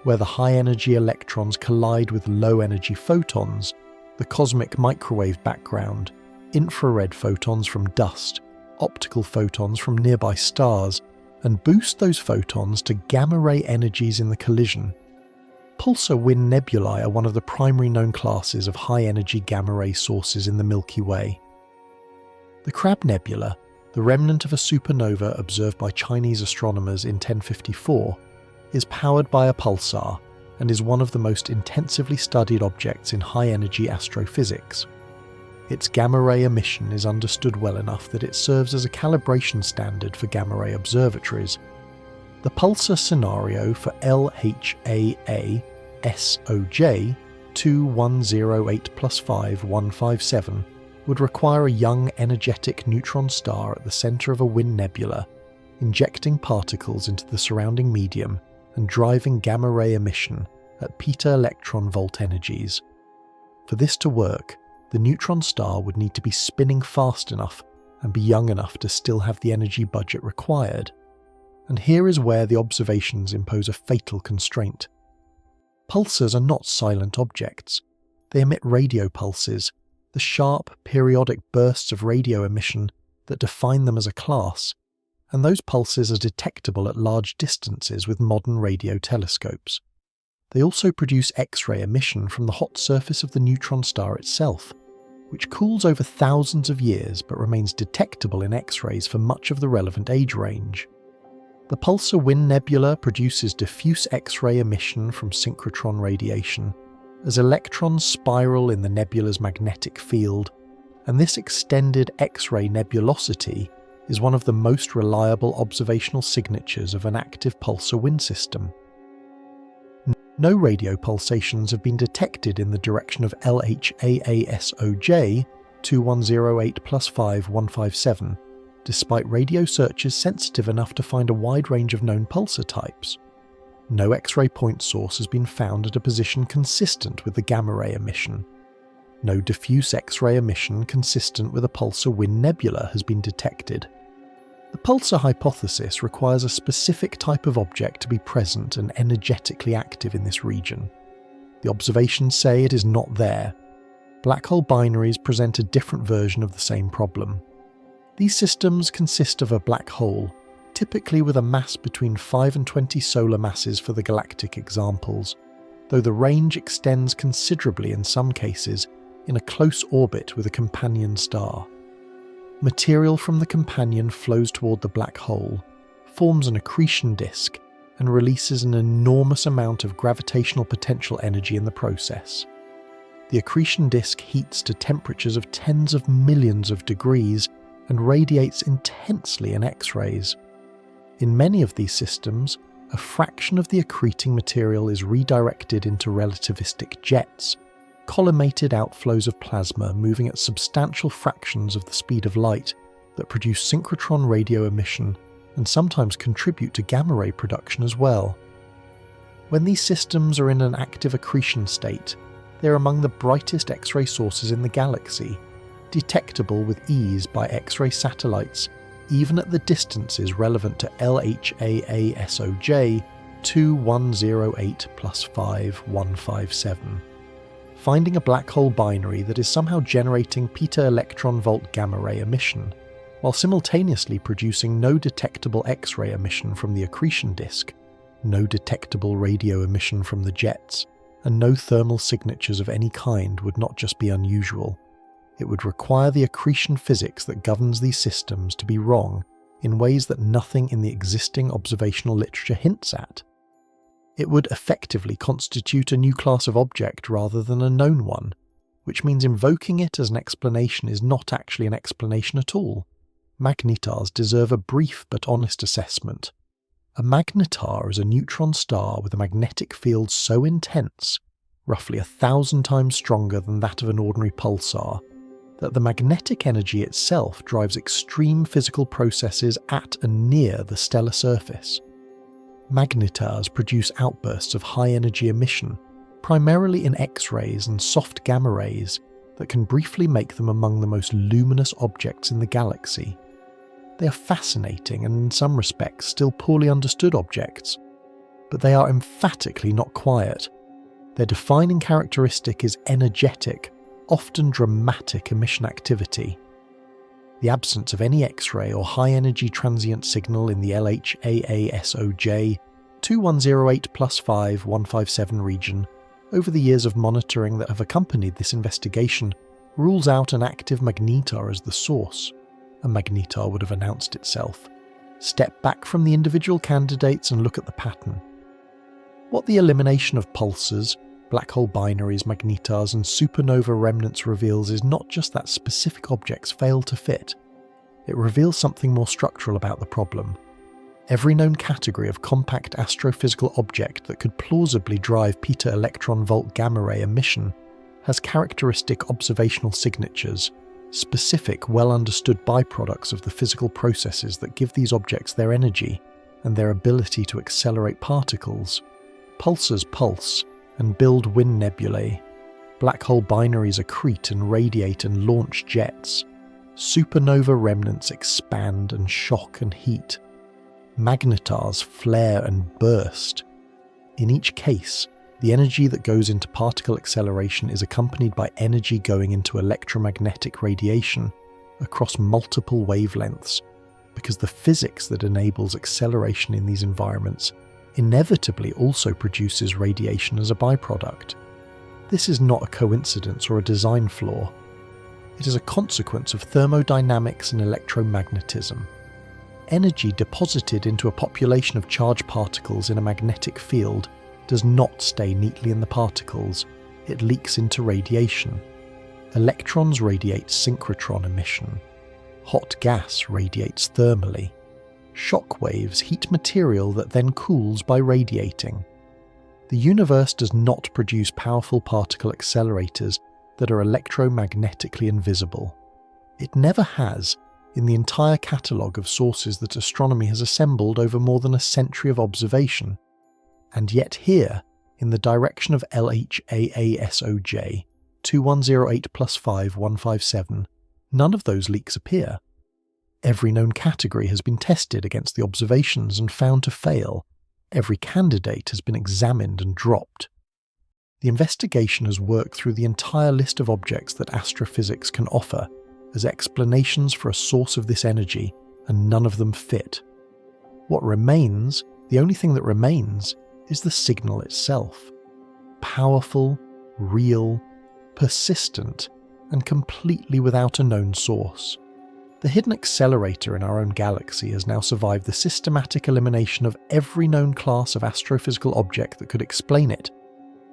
where the high-energy electrons collide with low-energy photons, the cosmic microwave background, infrared photons from dust, optical photons from nearby stars, and boost those photons to gamma-ray energies in the collision. Pulsar wind nebulae are one of the primary known classes of high-energy gamma-ray sources in the Milky Way. The Crab Nebula, the remnant of a supernova observed by Chinese astronomers in 1054, is powered by a pulsar and is one of the most intensively studied objects in high-energy astrophysics. Its gamma-ray emission is understood well enough that it serves as a calibration standard for gamma-ray observatories. The pulsar scenario for LHAA SOJ 2108+5157 would require a young energetic neutron star at the centre of a wind nebula, injecting particles into the surrounding medium and driving gamma-ray emission at peta-electron-volt energies. For this to work, the neutron star would need to be spinning fast enough and be young enough to still have the energy budget required. and here is where the observations impose a fatal constraint. Pulsars are not silent objects. They emit radio pulses, the sharp, periodic bursts of radio emission that define them as a class, and those pulses are detectable at large distances with modern radio telescopes. They also produce X-ray emission from the hot surface of the neutron star itself, which cools over thousands of years but remains detectable in X-rays for much of the relevant age range. The Pulsar Wind Nebula produces diffuse X-ray emission from synchrotron radiation, as electrons spiral in the nebula's magnetic field, and this extended X-ray nebulosity is one of the most reliable observational signatures of an active pulsar wind system. No radio pulsations have been detected in the direction of LHAASOJ 2108+5157, despite radio searches sensitive enough to find a wide range of known pulsar types. No X-ray point source has been found at a position consistent with the gamma-ray emission. No diffuse X-ray emission consistent with a pulsar wind nebula has been detected. The pulsar hypothesis requires a specific type of object to be present and energetically active in this region. The observations say it is not there. Black hole binaries present a different version of the same problem. These systems consist of a black hole, typically with a mass between 5 and 20 solar masses for the galactic examples, though the range extends considerably in some cases in a close orbit with a companion star. Material from the companion flows toward the black hole, forms an accretion disk, and releases an enormous amount of gravitational potential energy in the process. The accretion disk heats to temperatures of tens of millions of degrees and radiates intensely in X-rays. In many of these systems, a fraction of the accreting material is redirected into relativistic jets, collimated outflows of plasma moving at substantial fractions of the speed of light that produce synchrotron radio emission and sometimes contribute to gamma-ray production as well. When these systems are in an active accretion state, they are among the brightest X-ray sources in the galaxy, detectable with ease by X-ray satellites even at the distances relevant to LHAASOJ 2108+5157. Finding a black hole binary that is somehow generating peta-electron-volt gamma-ray emission, while simultaneously producing no detectable X-ray emission from the accretion disk, no detectable radio emission from the jets, and no thermal signatures of any kind would not just be unusual. It would require the accretion physics that governs these systems to be wrong in ways that nothing in the existing observational literature hints at. It would effectively constitute a new class of object rather than a known one, which means invoking it as an explanation is not actually an explanation at all. Magnetars deserve a brief but honest assessment. A magnetar is a neutron star with a magnetic field so intense, roughly 1,000 times stronger than that of an ordinary pulsar, that the magnetic energy itself drives extreme physical processes at and near the stellar surface. Magnetars produce outbursts of high-energy emission, primarily in X-rays and soft gamma rays, that can briefly make them among the most luminous objects in the galaxy. They are fascinating and in some respects still poorly understood objects, but they are emphatically not quiet. Their defining characteristic is energetic, often dramatic emission activity. The absence of any X-ray or high-energy transient signal in the LHAASOJ 2108+5157 region over the years of monitoring that have accompanied this investigation rules out an active magnetar as the source. A magnetar would have announced itself. Step back from the individual candidates and look at the pattern. What the elimination of pulsars, black hole binaries, magnetars, and supernova remnants reveals is not just that specific objects fail to fit. It reveals something more structural about the problem. Every known category of compact astrophysical object that could plausibly drive peta-electron-volt gamma-ray emission has characteristic observational signatures, specific, well-understood byproducts of the physical processes that give these objects their energy and their ability to accelerate particles. Pulsars pulse and build wind nebulae. Black hole binaries accrete and radiate and launch jets. Supernova remnants expand and shock and heat. magnetars flare and burst. In each case, the energy that goes into particle acceleration is accompanied by energy going into electromagnetic radiation across multiple wavelengths, because the physics that enables acceleration in these environments inevitably also produces radiation as a byproduct. This is not a coincidence or a design flaw. It is a consequence of thermodynamics and electromagnetism. Energy deposited into a population of charged particles in a magnetic field does not stay neatly in the particles, it leaks into radiation. Electrons radiate synchrotron emission. Hot gas radiates thermally. Shock waves heat material that then cools by radiating. The universe does not produce powerful particle accelerators that are electromagnetically invisible. It never has in the entire catalogue of sources that astronomy has assembled over more than a century of observation. And yet here, in the direction of LHAASOJ 2108+5157, none of those leaks appear. Every known category has been tested against the observations and found to fail. Every candidate has been examined and dropped. The investigation has worked through the entire list of objects that astrophysics can offer as explanations for a source of this energy, and none of them fit. What remains, the only thing that remains, is the signal itself. Powerful, real, persistent, and completely without a known source. The hidden accelerator in our own galaxy has now survived the systematic elimination of every known class of astrophysical object that could explain it.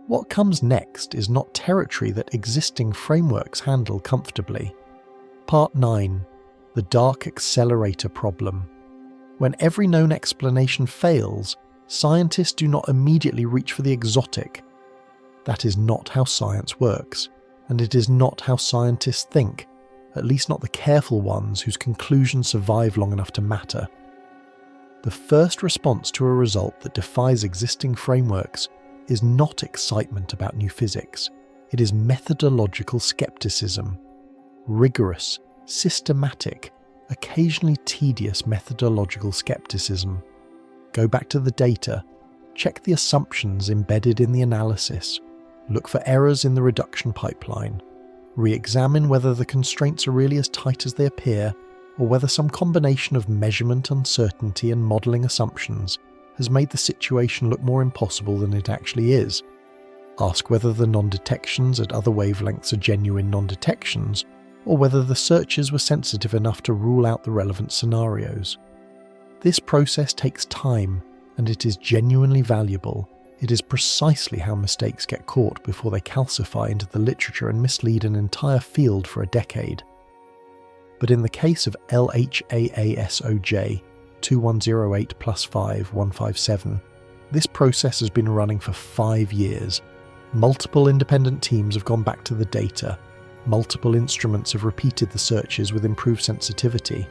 What comes next is not territory that existing frameworks handle comfortably. Part 9. The Dark Accelerator Problem. When every known explanation fails, scientists do not immediately reach for the exotic. That is not how science works, and it is not how scientists think, at least not the careful ones whose conclusions survive long enough to matter. The first response to a result that defies existing frameworks is not excitement about new physics, it is methodological skepticism. Rigorous, systematic, occasionally tedious methodological skepticism. Go back to the data, check the assumptions embedded in the analysis, look for errors in the reduction pipeline, re-examine whether the constraints are really as tight as they appear, or whether some combination of measurement uncertainty and modelling assumptions has made the situation look more impossible than it actually is. Ask whether the non-detections at other wavelengths are genuine non-detections, or whether the searches were sensitive enough to rule out the relevant scenarios. This process takes time, and it is genuinely valuable. It is precisely how mistakes get caught before they calcify into the literature and mislead an entire field for a decade. But in the case of LHAASOJ 2108+5157, this process has been running for 5 years. Multiple independent teams have gone back to the data. Multiple instruments have repeated the searches with improved sensitivity.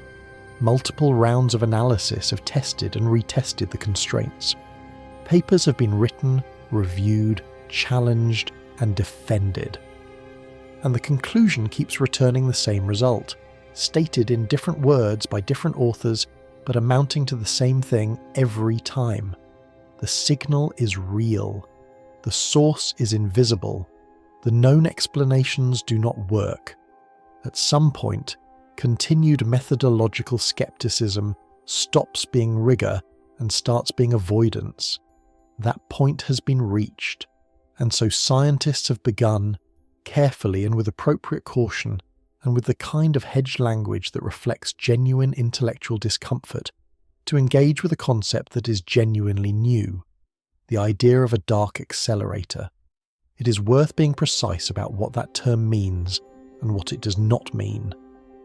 Multiple rounds of analysis have tested and retested the constraints. Papers have been written, reviewed, challenged, and defended. And the conclusion keeps returning the same result, stated in different words by different authors, but amounting to the same thing every time. The signal is real. The source is invisible. The known explanations do not work. At some point, continued methodological skepticism stops being rigour and starts being avoidance. That point has been reached, and so scientists have begun, carefully and with appropriate caution, and with the kind of hedged language that reflects genuine intellectual discomfort, to engage with a concept that is genuinely new, the idea of a dark accelerator. It is worth being precise about what that term means and what it does not mean,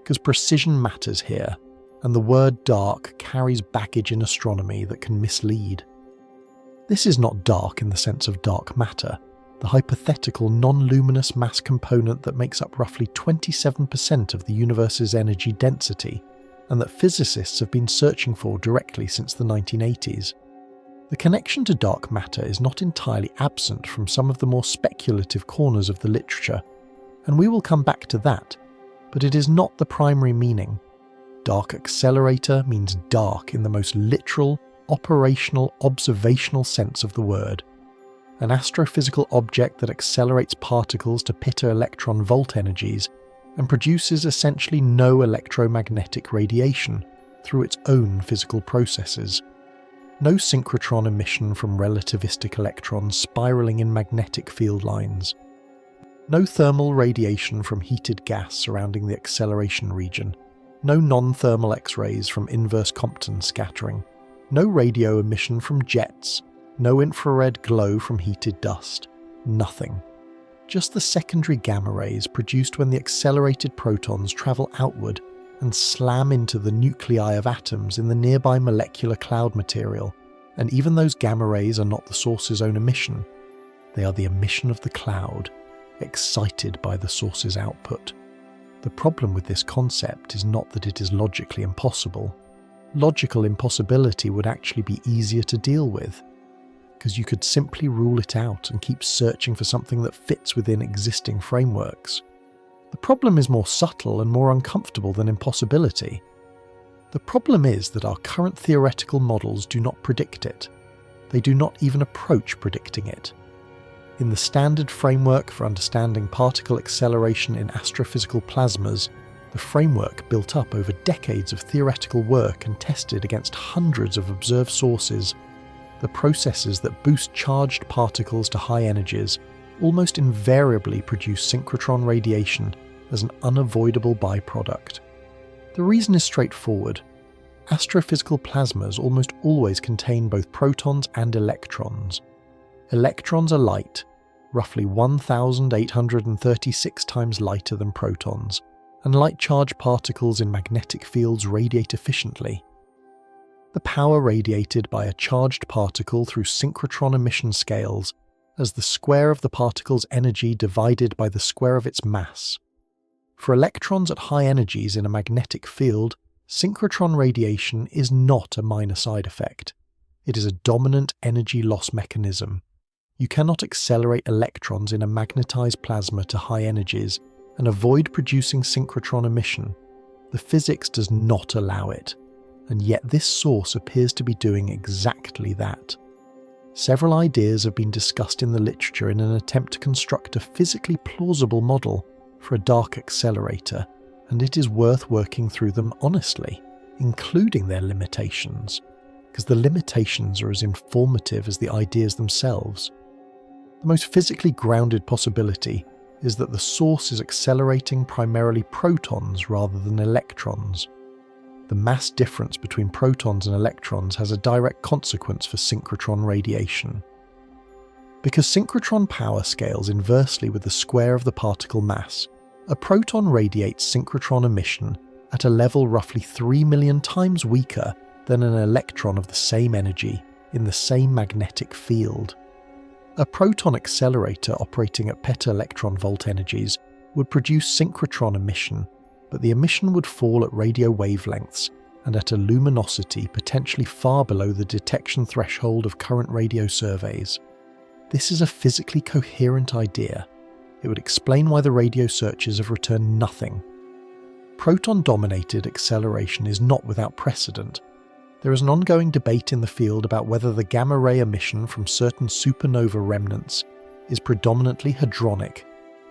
because precision matters here, and the word dark carries baggage in astronomy that can mislead. This is not dark in the sense of dark matter, the hypothetical non-luminous mass component that makes up roughly 27% of the universe's energy density, and that physicists have been searching for directly since the 1980s. The connection to dark matter is not entirely absent from some of the more speculative corners of the literature, and we will come back to that, but it is not the primary meaning. Dark accelerator means dark in the most literal, operational, observational sense of the word. An astrophysical object that accelerates particles to pitta-electron volt energies and produces essentially no electromagnetic radiation through its own physical processes. No synchrotron emission from relativistic electrons spiraling in magnetic field lines. No thermal radiation from heated gas surrounding the acceleration region. No non-thermal X-rays from inverse Compton scattering. No radio emission from jets. No infrared glow from heated dust. Nothing. Just the secondary gamma rays produced when the accelerated protons travel outward and slam into the nuclei of atoms in the nearby molecular cloud material. And even those gamma rays are not the source's own emission. They are the emission of the cloud, excited by the source's output. The problem with this concept is not that it is logically impossible. Logical impossibility would actually be easier to deal with, because you could simply rule it out and keep searching for something that fits within existing frameworks. The problem is more subtle and more uncomfortable than impossibility. The problem is that our current theoretical models do not predict it. They do not even approach predicting it. In the standard framework for understanding particle acceleration in astrophysical plasmas, the framework built up over decades of theoretical work and tested against hundreds of observed sources, the processes that boost charged particles to high energies almost invariably produce synchrotron radiation as an unavoidable byproduct. The reason is straightforward. Astrophysical plasmas almost always contain both protons and electrons. Electrons are light, roughly 1,836 times lighter than protons, and light-charged particles in magnetic fields radiate efficiently. The power radiated by a charged particle through synchrotron emission scales as the square of the particle's energy divided by the square of its mass. For electrons at high energies in a magnetic field, synchrotron radiation is not a minor side effect. It is a dominant energy loss mechanism. You cannot accelerate electrons in a magnetized plasma to high energies and avoid producing synchrotron emission. The physics does not allow it, and yet this source appears to be doing exactly that. Several ideas have been discussed in the literature in an attempt to construct a physically plausible model for a dark accelerator, and it is worth working through them honestly, including their limitations, because the limitations are as informative as the ideas themselves. The most physically grounded possibility is that the source is accelerating primarily protons rather than electrons. The mass difference between protons and electrons has a direct consequence for synchrotron radiation. Because synchrotron power scales inversely with the square of the particle mass, a proton radiates synchrotron emission at a level roughly 3 million times weaker than an electron of the same energy in the same magnetic field. A proton accelerator operating at peta-electron volt energies would produce synchrotron emission, but the emission would fall at radio wavelengths and at a luminosity potentially far below the detection threshold of current radio surveys. This is a physically coherent idea. It would explain why the radio searches have returned nothing. Proton-dominated acceleration is not without precedent. There is an ongoing debate in the field about whether the gamma-ray emission from certain supernova remnants is predominantly hadronic,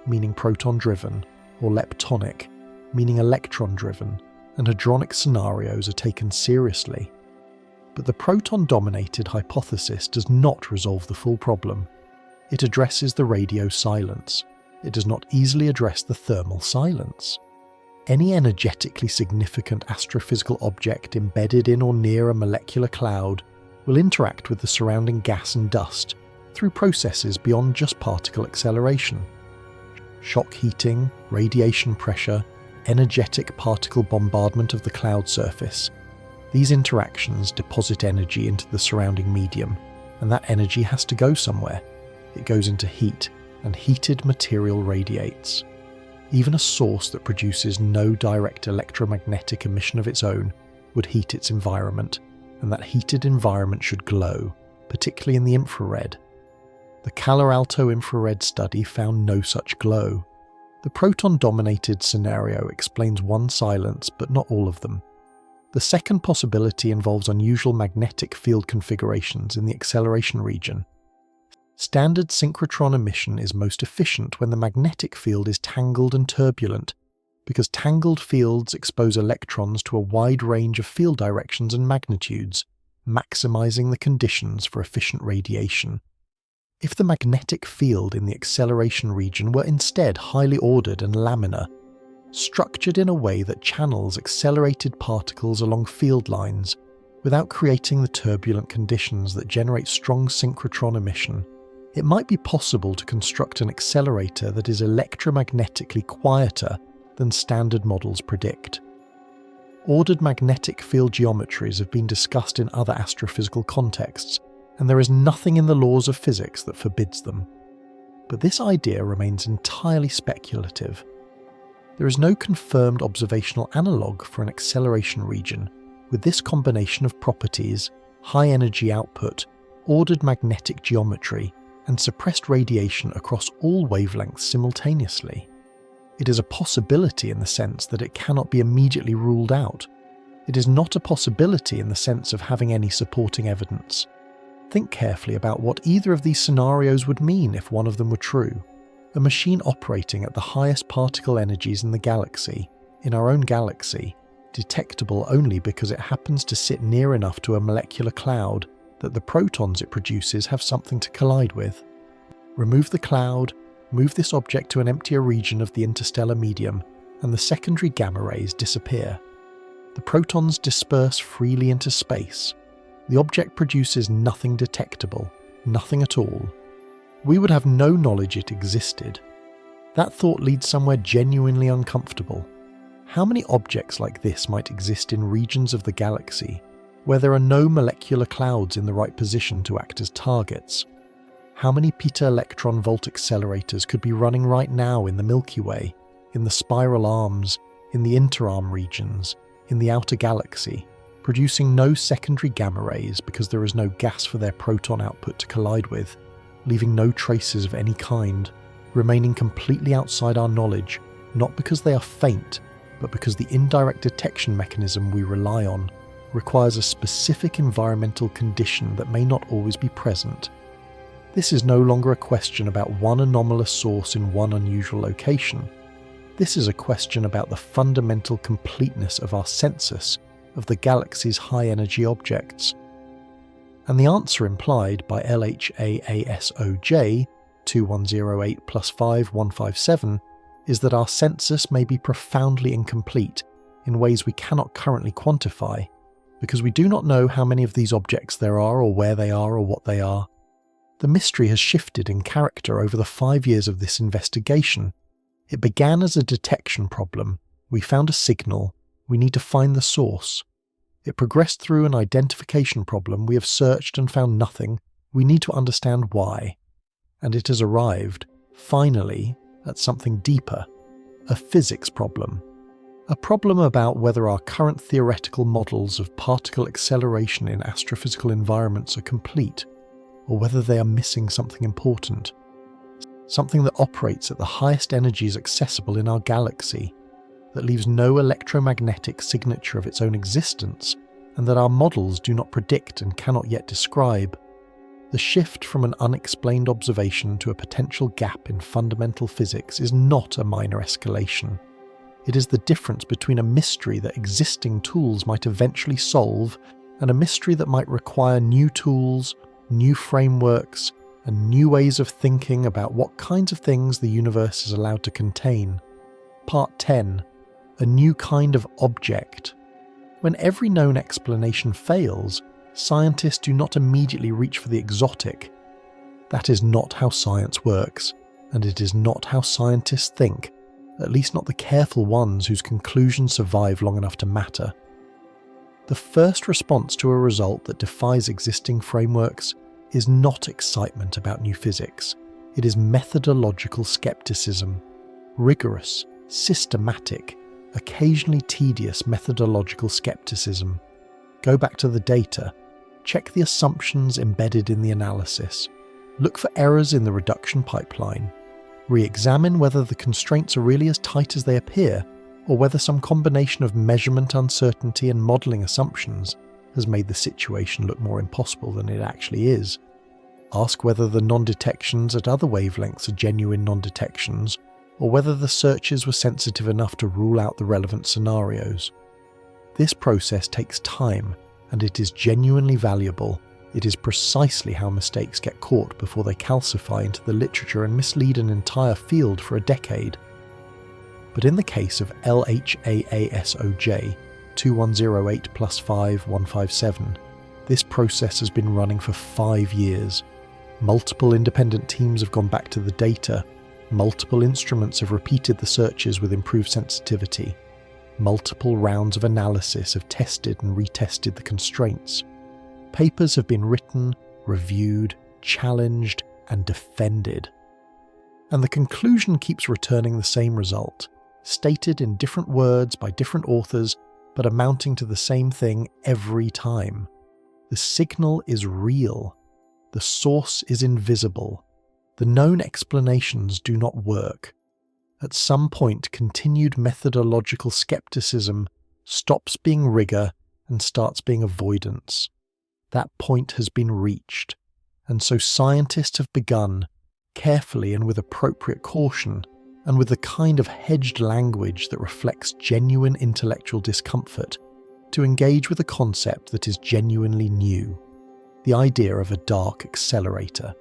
meaning proton-driven, or leptonic, meaning electron-driven, and hadronic scenarios are taken seriously. But the proton-dominated hypothesis does not resolve the full problem. It addresses the radio silence. It does not easily address the thermal silence. Any energetically significant astrophysical object embedded in or near a molecular cloud will interact with the surrounding gas and dust through processes beyond just particle acceleration. Shock heating, radiation pressure, energetic particle bombardment of the cloud surface. These interactions deposit energy into the surrounding medium, and that energy has to go somewhere. It goes into heat, and heated material radiates. Even a source that produces no direct electromagnetic emission of its own would heat its environment, and that heated environment should glow, particularly in the infrared. The Palo Alto infrared study found no such glow. The proton-dominated scenario explains one silence, but not all of them. The second possibility involves unusual magnetic field configurations in the acceleration region. Standard synchrotron emission is most efficient when the magnetic field is tangled and turbulent, because tangled fields expose electrons to a wide range of field directions and magnitudes, maximizing the conditions for efficient radiation. If the magnetic field in the acceleration region were instead highly ordered and laminar, structured in a way that channels accelerated particles along field lines without creating the turbulent conditions that generate strong synchrotron emission, it might be possible to construct an accelerator that is electromagnetically quieter than standard models predict. Ordered magnetic field geometries have been discussed in other astrophysical contexts, and there is nothing in the laws of physics that forbids them. But this idea remains entirely speculative. There is no confirmed observational analogue for an acceleration region with this combination of properties, high energy output, ordered magnetic geometry, and suppressed radiation across all wavelengths simultaneously. It is a possibility in the sense that it cannot be immediately ruled out. It is not a possibility in the sense of having any supporting evidence. Think carefully about what either of these scenarios would mean if one of them were true. A machine operating at the highest particle energies in the galaxy, in our own galaxy, detectable only because it happens to sit near enough to a molecular cloud that the protons it produces have something to collide with. Remove the cloud, move this object to an emptier region of the interstellar medium, and the secondary gamma rays disappear. The protons disperse freely into space. The object produces nothing detectable, nothing at all. We would have no knowledge it existed. That thought leads somewhere genuinely uncomfortable. How many objects like this might exist in regions of the galaxy where there are no molecular clouds in the right position to act as targets? How many peta-electron volt accelerators could be running right now in the Milky Way, in the spiral arms, in the interarm regions, in the outer galaxy, producing no secondary gamma rays because there is no gas for their proton output to collide with, leaving no traces of any kind, remaining completely outside our knowledge, not because they are faint, but because the indirect detection mechanism we rely on requires a specific environmental condition that may not always be present. This is no longer a question about one anomalous source in one unusual location. This is a question about the fundamental completeness of our census of the galaxy's high-energy objects. And the answer implied by LHAASOJ 2108 + 5157 is that our census may be profoundly incomplete in ways we cannot currently quantify, because we do not know how many of these objects there are or where they are or what they are. The mystery has shifted in character over the 5 years of this investigation. It began as a detection problem. We found a signal. We need to find the source. It progressed through an identification problem. We have searched and found nothing. We need to understand why. And it has arrived, finally, at something deeper. A physics problem. A problem about whether our current theoretical models of particle acceleration in astrophysical environments are complete, or whether they are missing something important. Something that operates at the highest energies accessible in our galaxy, that leaves no electromagnetic signature of its own existence, and that our models do not predict and cannot yet describe. The shift from an unexplained observation to a potential gap in fundamental physics is not a minor escalation. It is the difference between a mystery that existing tools might eventually solve and a mystery that might require new tools, new frameworks, and new ways of thinking about what kinds of things the universe is allowed to contain. Part 10. A new kind of object. When every known explanation fails, scientists do not immediately reach for the exotic. That is not how science works, and it is not how scientists think, at least not the careful ones whose conclusions survive long enough to matter. The first response to a result that defies existing frameworks is not excitement about new physics. It is methodological skepticism, rigorous, systematic, occasionally tedious methodological skepticism. Go back to the data, check the assumptions embedded in the analysis, look for errors in the reduction pipeline, re-examine whether the constraints are really as tight as they appear, or whether some combination of measurement uncertainty and modelling assumptions has made the situation look more impossible than it actually is. Ask whether the non-detections at other wavelengths are genuine non-detections, or whether the searches were sensitive enough to rule out the relevant scenarios. This process takes time, and it is genuinely valuable. It is precisely how mistakes get caught before they calcify into the literature and mislead an entire field for a decade. But in the case of LHAASOJ 2108 plus 5157, this process has been running for 5 years. Multiple independent teams have gone back to the data. Multiple instruments have repeated the searches with improved sensitivity. Multiple rounds of analysis have tested and retested the constraints. Papers have been written, reviewed, challenged, and defended. And the conclusion keeps returning the same result, stated in different words by different authors, but amounting to the same thing every time. The signal is real. The source is invisible. The known explanations do not work. At some point, continued methodological skepticism stops being rigor and starts being avoidance. That point has been reached, and so scientists have begun, carefully and with appropriate caution, and with the kind of hedged language that reflects genuine intellectual discomfort, to engage with a concept that is genuinely new, the idea of a dark accelerator.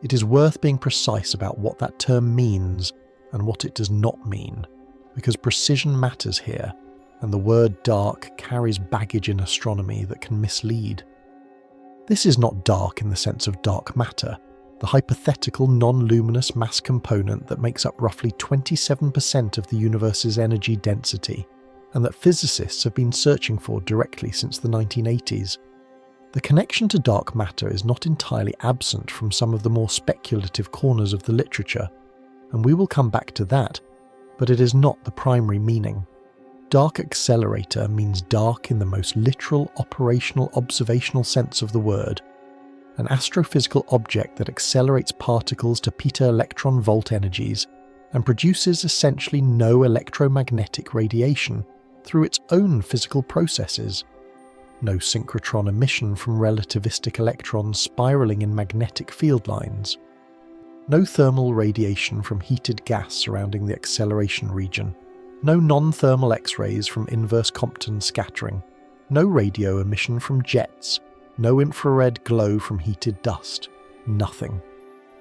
It is worth being precise about what that term means and what it does not mean, because precision matters here, and the word dark carries baggage in astronomy that can mislead. This is not dark in the sense of dark matter, the hypothetical non-luminous mass component that makes up roughly 27% of the universe's energy density, and that physicists have been searching for directly since the 1980s. The connection to dark matter is not entirely absent from some of the more speculative corners of the literature, and we will come back to that, but it is not the primary meaning. Dark accelerator means dark in the most literal, operational, observational sense of the word. An astrophysical object that accelerates particles to peta-electron volt energies and produces essentially no electromagnetic radiation through its own physical processes. No synchrotron emission from relativistic electrons spiraling in magnetic field lines. No thermal radiation from heated gas surrounding the acceleration region. No non-thermal X-rays from inverse Compton scattering. No radio emission from jets. No infrared glow from heated dust. Nothing.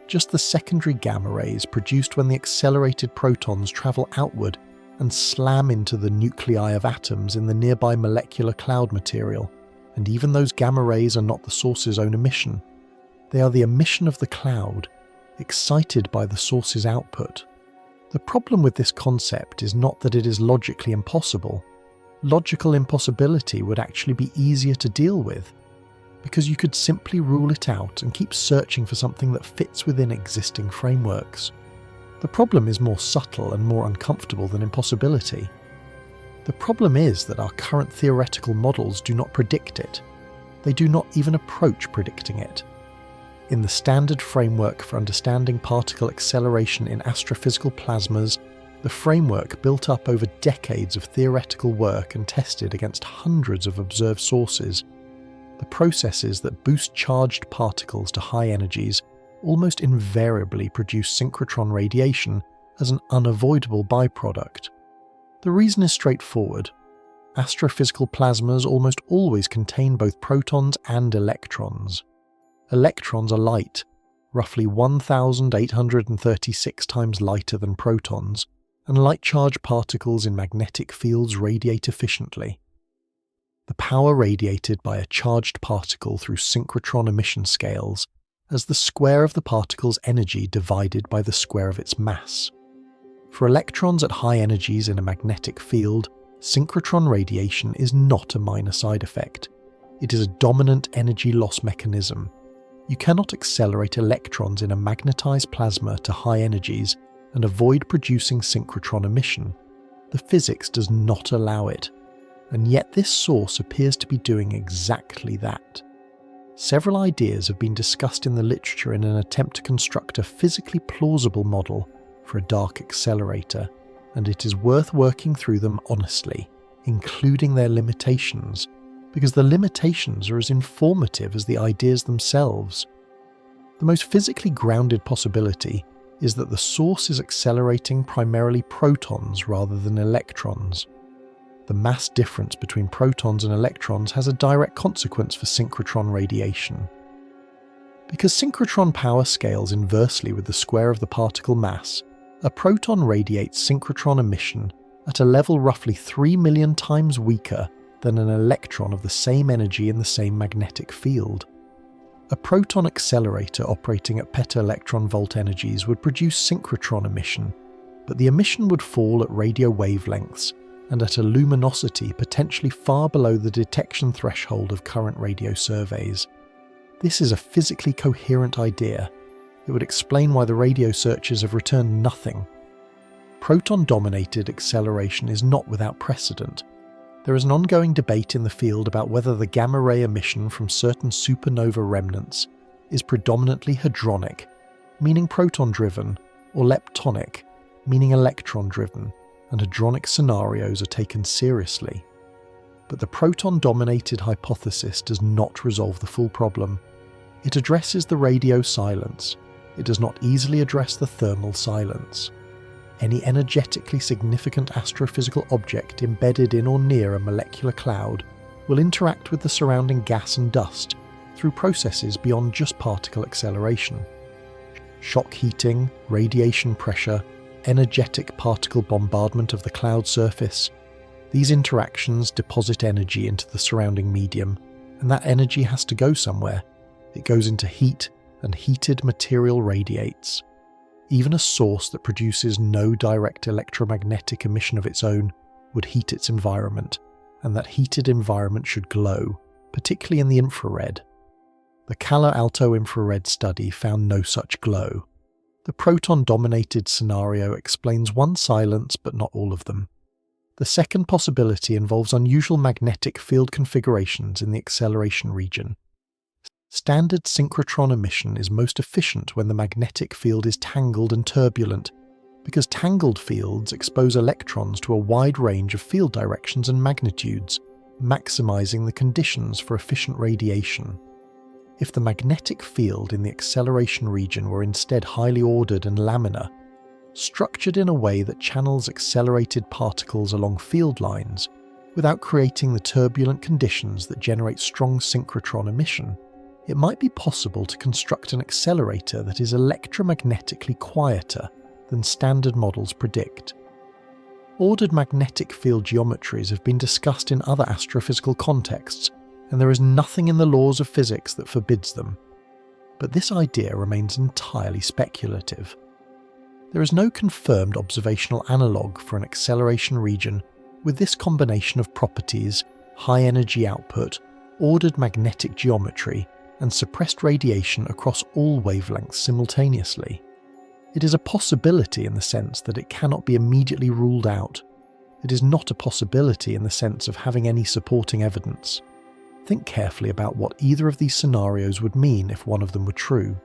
Just the secondary gamma rays produced when the accelerated protons travel outward and slam into the nuclei of atoms in the nearby molecular cloud material. And even those gamma rays are not the source's own emission. They are the emission of the cloud, excited by the source's output. The problem with this concept is not that it is logically impossible. Logical impossibility would actually be easier to deal with, because you could simply rule it out and keep searching for something that fits within existing frameworks. The problem is more subtle and more uncomfortable than impossibility. The problem is that our current theoretical models do not predict it. They do not even approach predicting it. In the standard framework for understanding particle acceleration in astrophysical plasmas, the framework built up over decades of theoretical work and tested against hundreds of observed sources, the processes that boost charged particles to high energies almost invariably produce synchrotron radiation as an unavoidable byproduct. The reason is straightforward. Astrophysical plasmas almost always contain both protons and electrons. Electrons are light, roughly 1,836 times lighter than protons, and light-charged particles in magnetic fields radiate efficiently. The power radiated by a charged particle through synchrotron emission scales as the square of the particle's energy divided by the square of its mass. For electrons at high energies in a magnetic field, synchrotron radiation is not a minor side effect. It is a dominant energy loss mechanism. You cannot accelerate electrons in a magnetized plasma to high energies and avoid producing synchrotron emission. The physics does not allow it, and yet this source appears to be doing exactly that. Several ideas have been discussed in the literature in an attempt to construct a physically plausible model for a dark accelerator, and it is worth working through them honestly, including their limitations, because the limitations are as informative as the ideas themselves. The most physically grounded possibility is that the source is accelerating primarily protons rather than electrons. The mass difference between protons and electrons has a direct consequence for synchrotron radiation. Because synchrotron power scales inversely with the square of the particle mass, a proton radiates synchrotron emission at a level roughly 3 million times weaker than an electron of the same energy in the same magnetic field. A proton accelerator operating at peta-electron volt energies would produce synchrotron emission, but the emission would fall at radio wavelengths and at a luminosity potentially far below the detection threshold of current radio surveys. This is a physically coherent idea. It would explain why the radio searches have returned nothing. Proton-dominated acceleration is not without precedent. There is an ongoing debate in the field about whether the gamma-ray emission from certain supernova remnants is predominantly hadronic, meaning proton-driven, or leptonic, meaning electron-driven, and hadronic scenarios are taken seriously. But the proton-dominated hypothesis does not resolve the full problem. It addresses the radio silence. It does not easily address the thermal silence. Any energetically significant astrophysical object embedded in or near a molecular cloud will interact with the surrounding gas and dust through processes beyond just particle acceleration. Shock heating, radiation pressure, energetic particle bombardment of the cloud surface. These interactions deposit energy into the surrounding medium, and that energy has to go somewhere. It goes into heat, and heated material radiates. Even a source that produces no direct electromagnetic emission of its own would heat its environment, and that heated environment should glow, particularly in the infrared. The Palo Alto infrared study found no such glow. The proton-dominated scenario explains one silence but not all of them. The second possibility involves unusual magnetic field configurations in the acceleration region. Standard synchrotron emission is most efficient when the magnetic field is tangled and turbulent, because tangled fields expose electrons to a wide range of field directions and magnitudes, maximizing the conditions for efficient radiation. If the magnetic field in the acceleration region were instead highly ordered and laminar, structured in a way that channels accelerated particles along field lines without creating the turbulent conditions that generate strong synchrotron emission, it might be possible to construct an accelerator that is electromagnetically quieter than standard models predict. Ordered magnetic field geometries have been discussed in other astrophysical contexts, and there is nothing in the laws of physics that forbids them. But this idea remains entirely speculative. There is no confirmed observational analogue for an acceleration region with this combination of properties, high energy output, ordered magnetic geometry, and suppressed radiation across all wavelengths simultaneously. It is a possibility in the sense that it cannot be immediately ruled out. It is not a possibility in the sense of having any supporting evidence. Think carefully about what either of these scenarios would mean if one of them were true.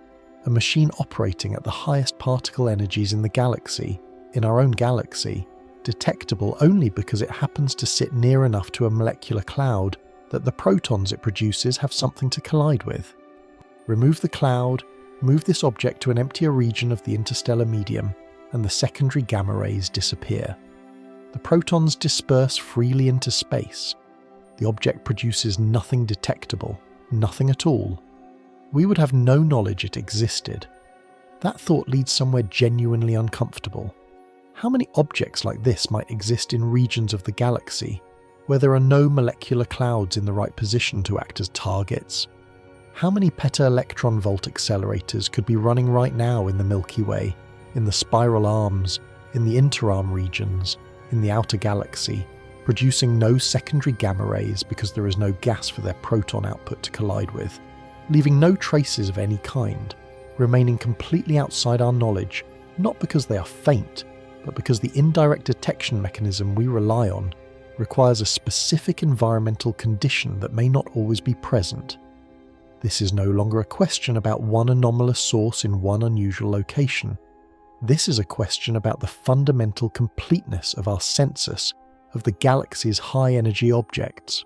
A machine operating at the highest particle energies in the galaxy, in our own galaxy, detectable only because it happens to sit near enough to a molecular cloud that the protons it produces have something to collide with. Remove the cloud, move this object to an emptier region of the interstellar medium, and the secondary gamma rays disappear. The protons disperse freely into space. The object produces nothing detectable, nothing at all. We would have no knowledge it existed. That thought leads somewhere genuinely uncomfortable. How many objects like this might exist in regions of the galaxy where there are no molecular clouds in the right position to act as targets? How many peta-electron volt accelerators could be running right now in the Milky Way, in the spiral arms, in the interarm regions, in the outer galaxy, producing no secondary gamma rays because there is no gas for their proton output to collide with, leaving no traces of any kind, remaining completely outside our knowledge, not because they are faint, but because the indirect detection mechanism we rely on requires a specific environmental condition that may not always be present. This is no longer a question about one anomalous source in one unusual location. This is a question about the fundamental completeness of our census of the galaxy's high-energy objects.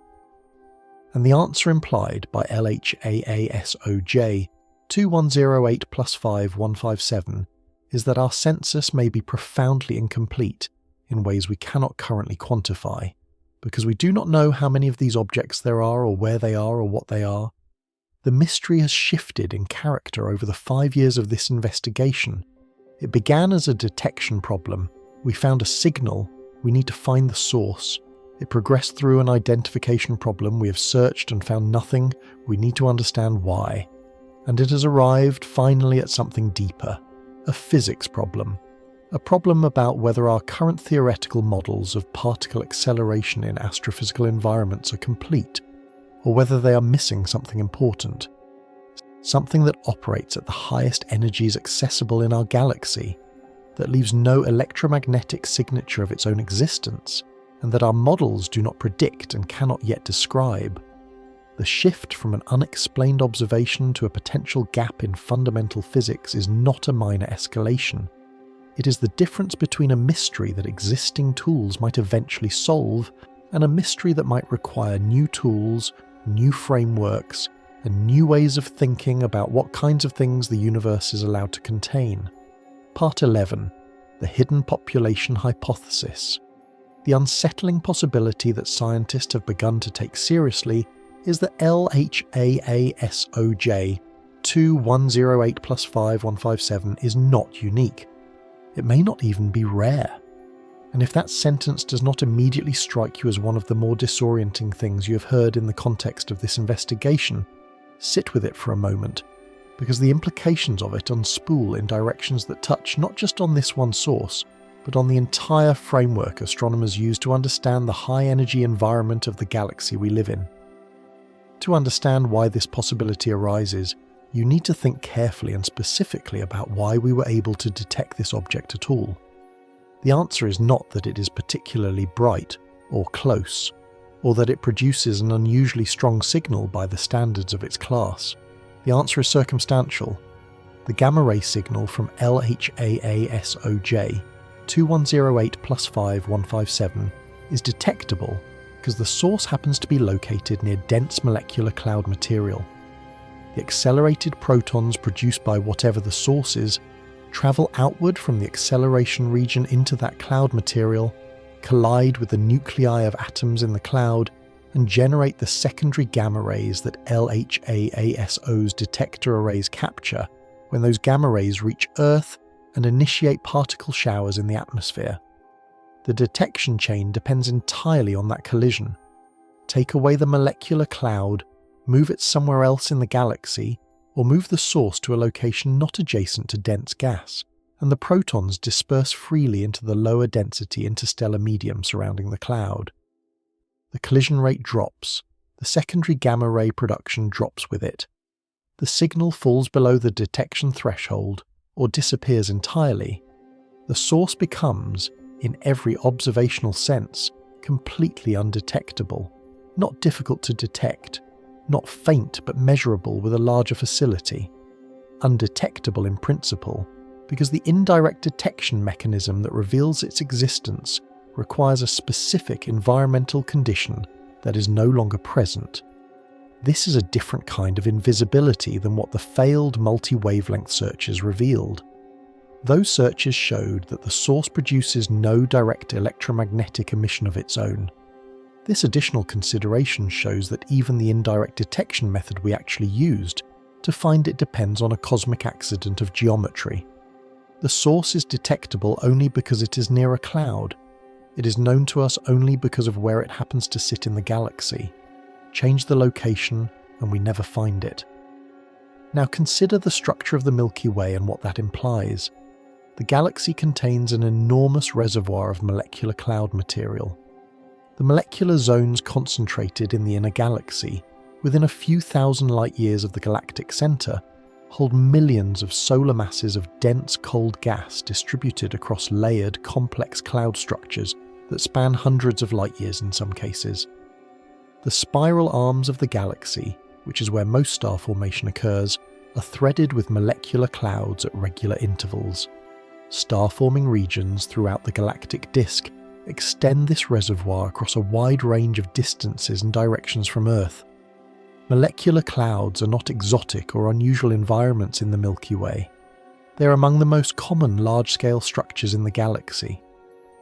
And the answer implied by LHAASOJ 2108 plus 5157 is that our census may be profoundly incomplete in ways we cannot currently quantify, because we do not know how many of these objects there are or where they are or what they are. The mystery has shifted in character over the 5 years of this investigation. It began as a detection problem. We found a signal, we need to find the source. It progressed through an identification problem. We have searched and found nothing. We need to understand why. And it has arrived finally at something deeper, a physics problem. A problem about whether our current theoretical models of particle acceleration in astrophysical environments are complete, or whether they are missing something important. Something that operates at the highest energies accessible in our galaxy, that leaves no electromagnetic signature of its own existence, and that our models do not predict and cannot yet describe. The shift from an unexplained observation to a potential gap in fundamental physics is not a minor escalation. It is the difference between a mystery that existing tools might eventually solve and a mystery that might require new tools, new frameworks, and new ways of thinking about what kinds of things the universe is allowed to contain. Part 11. The Hidden Population Hypothesis. The unsettling possibility that scientists have begun to take seriously is that LHAASOJ 2108 plus 5157 is not unique. It may not even be rare. And if that sentence does not immediately strike you as one of the more disorienting things you have heard in the context of this investigation, sit with it for a moment, because the implications of it unspool in directions that touch not just on this one source, but on the entire framework astronomers use to understand the high-energy environment of the galaxy we live in. To understand why this possibility arises, you need to think carefully and specifically about why we were able to detect this object at all. The answer is not that it is particularly bright or close, or that it produces an unusually strong signal by the standards of its class. The answer is circumstantial. The gamma-ray signal from LHAASOJ 2108 plus 5157 is detectable because the source happens to be located near dense molecular cloud material. The accelerated protons produced by whatever the source is travel outward from the acceleration region into that cloud material, collide with the nuclei of atoms in the cloud, and generate the secondary gamma rays that LHAASO's detector arrays capture when those gamma rays reach Earth and initiate particle showers in the atmosphere. The detection chain depends entirely on that collision. Take away the molecular cloud, move it somewhere else in the galaxy, or move the source to a location not adjacent to dense gas, and the protons disperse freely into the lower density interstellar medium surrounding the cloud. The collision rate drops, the secondary gamma ray production drops with it. The signal falls below the detection threshold, or disappears entirely. The source becomes, in every observational sense, completely undetectable, not difficult to detect, not faint but measurable with a larger facility. Undetectable in principle, because the indirect detection mechanism that reveals its existence requires a specific environmental condition that is no longer present. This is a different kind of invisibility than what the failed multi-wavelength searches revealed. Those searches showed that the source produces no direct electromagnetic emission of its own. This additional consideration shows that even the indirect detection method we actually used to find it depends on a cosmic accident of geometry. The source is detectable only because it is near a cloud. It is known to us only because of where it happens to sit in the galaxy. Change the location and we never find it. Now consider the structure of the Milky Way and what that implies. The galaxy contains an enormous reservoir of molecular cloud material. The molecular zones concentrated in the inner galaxy, within a few thousand light years of the galactic centre, hold millions of solar masses of dense cold gas distributed across layered, complex cloud structures that span hundreds of light years in some cases. The spiral arms of the galaxy, which is where most star formation occurs, are threaded with molecular clouds at regular intervals. Star-forming regions throughout the galactic disk extend this reservoir across a wide range of distances and directions from Earth. Molecular clouds are not exotic or unusual environments in the Milky Way. They are among the most common large-scale structures in the galaxy.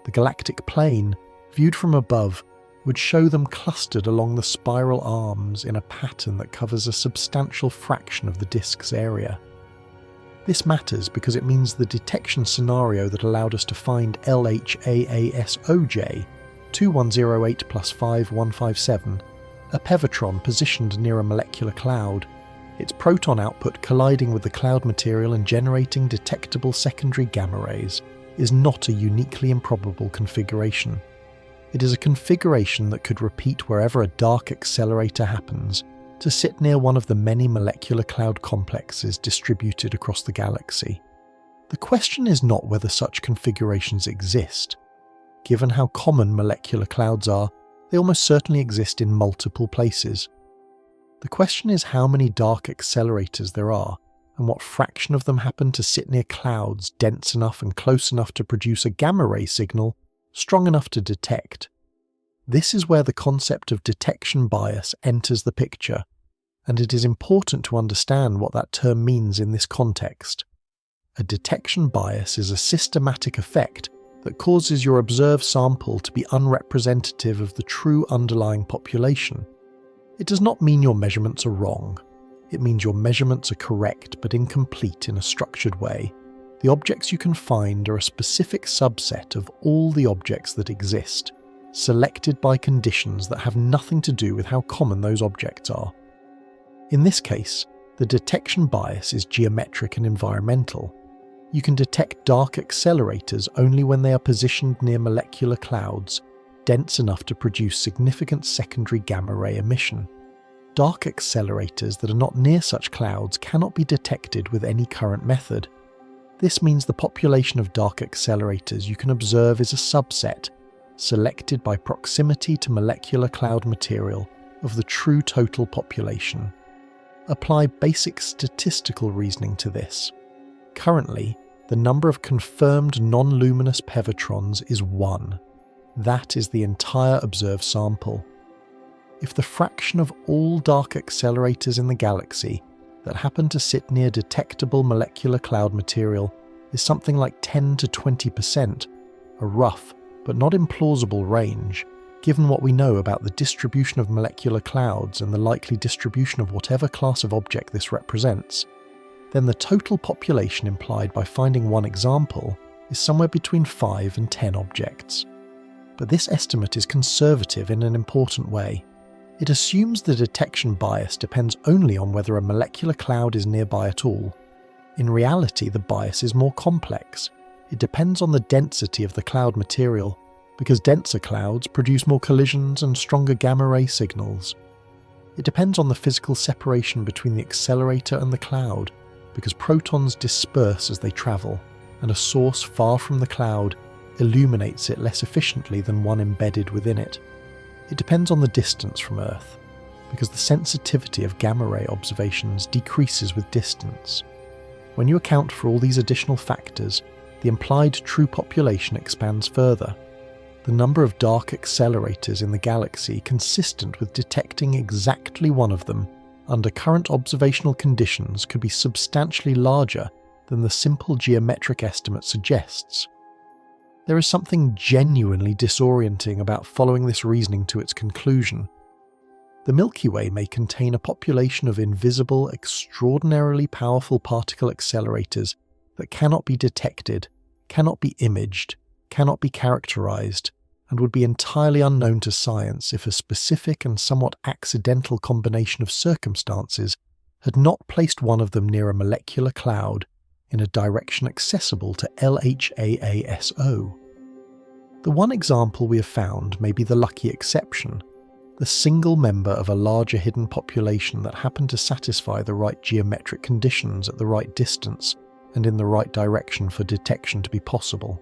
The galactic plane, viewed from above, would show them clustered along the spiral arms in a pattern that covers a substantial fraction of the disk's area. This matters because it means the detection scenario that allowed us to find LHAASOJ 2108 plus 5157, a pevotron positioned near a molecular cloud, its proton output colliding with the cloud material and generating detectable secondary gamma rays, is not a uniquely improbable configuration. It is a configuration that could repeat wherever a dark accelerator happens, to sit near one of the many molecular cloud complexes distributed across the galaxy. The question is not whether such configurations exist. Given how common molecular clouds are, they almost certainly exist in multiple places. The question is how many dark accelerators there are, and what fraction of them happen to sit near clouds dense enough and close enough to produce a gamma ray signal strong enough to detect. This is where the concept of detection bias enters the picture, and it is important to understand what that term means in this context. A detection bias is a systematic effect that causes your observed sample to be unrepresentative of the true underlying population. It does not mean your measurements are wrong. It means your measurements are correct but incomplete in a structured way. The objects you can find are a specific subset of all the objects that exist, selected by conditions that have nothing to do with how common those objects are. In this case, the detection bias is geometric and environmental. You can detect dark accelerators only when they are positioned near molecular clouds, dense enough to produce significant secondary gamma ray emission. Dark accelerators that are not near such clouds cannot be detected with any current method. This means the population of dark accelerators you can observe is a subset, selected by proximity to molecular cloud material, of the true total population. Apply basic statistical reasoning to this. Currently, the number of confirmed non-luminous pevotrons is 1. That is the entire observed sample. If the fraction of all dark accelerators in the galaxy that happen to sit near detectable molecular cloud material is something like 10 to 20%, a rough but not implausible range, given what we know about the distribution of molecular clouds and the likely distribution of whatever class of object this represents, then the total population implied by finding one example is somewhere between 5 and 10 objects. But this estimate is conservative in an important way. It assumes the detection bias depends only on whether a molecular cloud is nearby at all. In reality, the bias is more complex. It depends on the density of the cloud material, because denser clouds produce more collisions and stronger gamma ray signals. It depends on the physical separation between the accelerator and the cloud, because protons disperse as they travel, and a source far from the cloud illuminates it less efficiently than one embedded within it. It depends on the distance from Earth, because the sensitivity of gamma ray observations decreases with distance. When you account for all these additional factors, the implied true population expands further. The number of dark accelerators in the galaxy consistent with detecting exactly one of them under current observational conditions could be substantially larger than the simple geometric estimate suggests. There is something genuinely disorienting about following this reasoning to its conclusion. The Milky Way may contain a population of invisible, extraordinarily powerful particle accelerators that cannot be detected, cannot be imaged, cannot be characterized, and would be entirely unknown to science if a specific and somewhat accidental combination of circumstances had not placed one of them near a molecular cloud in a direction accessible to LHAASO. The one example we have found may be the lucky exception, the single member of a larger hidden population that happened to satisfy the right geometric conditions at the right distance and in the right direction for detection to be possible.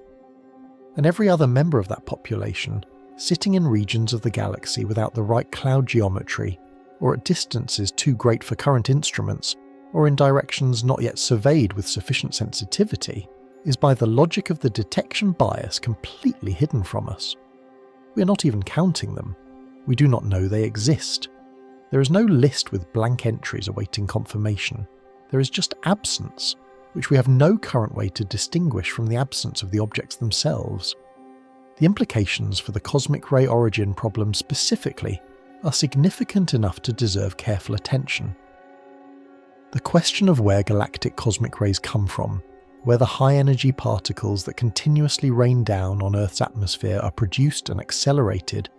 And every other member of that population, sitting in regions of the galaxy without the right cloud geometry, or at distances too great for current instruments, or in directions not yet surveyed with sufficient sensitivity, is by the logic of the detection bias completely hidden from us. We are not even counting them. We do not know they exist. There is no list with blank entries awaiting confirmation. There is just absence, which we have no current way to distinguish from the absence of the objects themselves. The implications for the cosmic ray origin problem specifically are significant enough to deserve careful attention. The question of where galactic cosmic rays come from, where the high-energy particles that continuously rain down on Earth's atmosphere are produced and accelerated,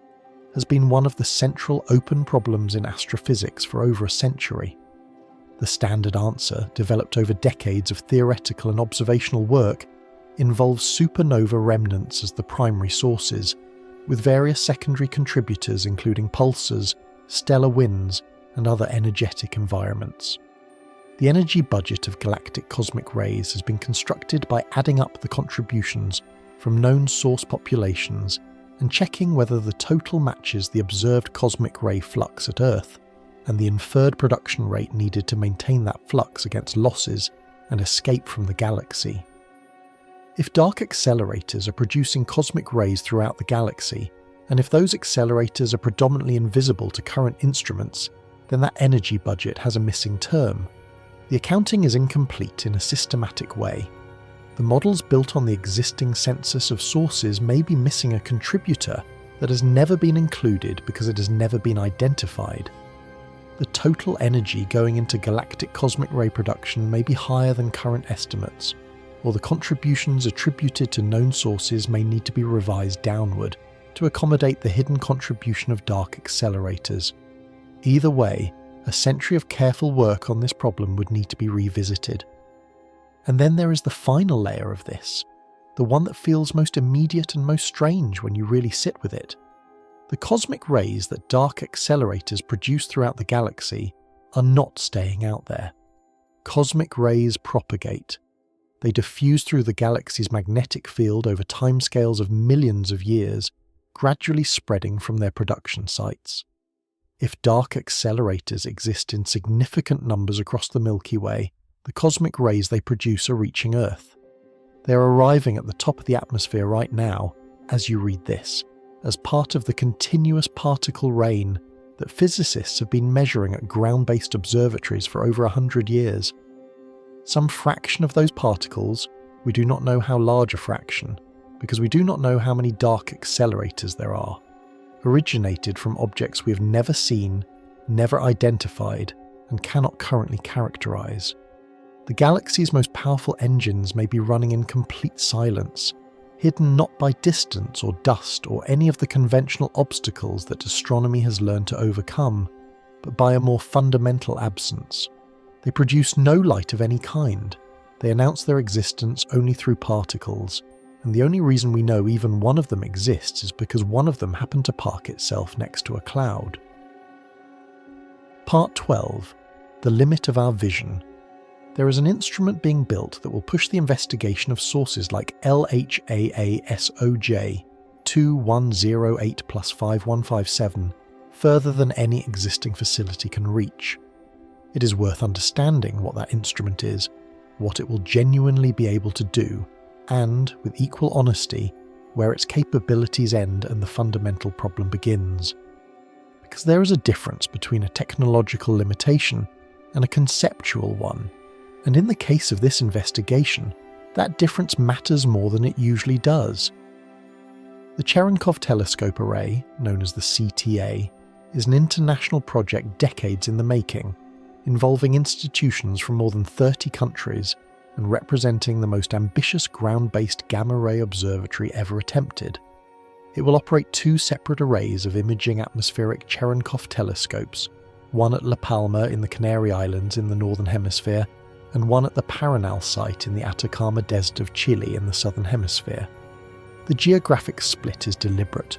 has been one of the central open problems in astrophysics for over a century. The standard answer, developed over decades of theoretical and observational work, involves supernova remnants as the primary sources, with various secondary contributors including pulsars, stellar winds, and other energetic environments. The energy budget of galactic cosmic rays has been constructed by adding up the contributions from known source populations and checking whether the total matches the observed cosmic ray flux at Earth and the inferred production rate needed to maintain that flux against losses and escape from the galaxy. If dark accelerators are producing cosmic rays throughout the galaxy, and if those accelerators are predominantly invisible to current instruments, then that energy budget has a missing term. The accounting is incomplete in a systematic way. The models built on the existing census of sources may be missing a contributor that has never been included because it has never been identified. The total energy going into galactic cosmic ray production may be higher than current estimates, or the contributions attributed to known sources may need to be revised downward to accommodate the hidden contribution of dark accelerators. Either way, a century of careful work on this problem would need to be revisited. And then there is the final layer of this, the one that feels most immediate and most strange when you really sit with it. The cosmic rays that dark accelerators produce throughout the galaxy are not staying out there. Cosmic rays propagate. They diffuse through the galaxy's magnetic field over timescales of millions of years, gradually spreading from their production sites. If dark accelerators exist in significant numbers across the Milky Way, the cosmic rays they produce are reaching Earth. They are arriving at the top of the atmosphere right now, as you read this, as part of the continuous particle rain that physicists have been measuring at ground-based observatories for over 100 years. Some fraction of those particles, we do not know how large a fraction, because we do not know how many dark accelerators there are, originated from objects we have never seen, never identified, and cannot currently characterize. The galaxy's most powerful engines may be running in complete silence, hidden not by distance or dust or any of the conventional obstacles that astronomy has learned to overcome, but by a more fundamental absence. They produce no light of any kind. They announce their existence only through particles, and the only reason we know even one of them exists is because one of them happened to park itself next to a cloud. Part 12. The Limit of Our Vision. There is an instrument being built that will push the investigation of sources like LHAASOJ 2108+5157 further than any existing facility can reach. It is worth understanding what that instrument is, what it will genuinely be able to do, and, with equal honesty, where its capabilities end and the fundamental problem begins. Because there is a difference between a technological limitation and a conceptual one, and in the case of this investigation, that difference matters more than it usually does. The Cherenkov Telescope Array, known as the CTA, is an international project decades in the making, involving institutions from more than 30 countries and representing the most ambitious ground-based gamma-ray observatory ever attempted. It will operate two separate arrays of imaging atmospheric Cherenkov telescopes, one at La Palma in the Canary Islands in the Northern Hemisphere, and one at the Paranal site in the Atacama Desert of Chile in the Southern Hemisphere. The geographic split is deliberate.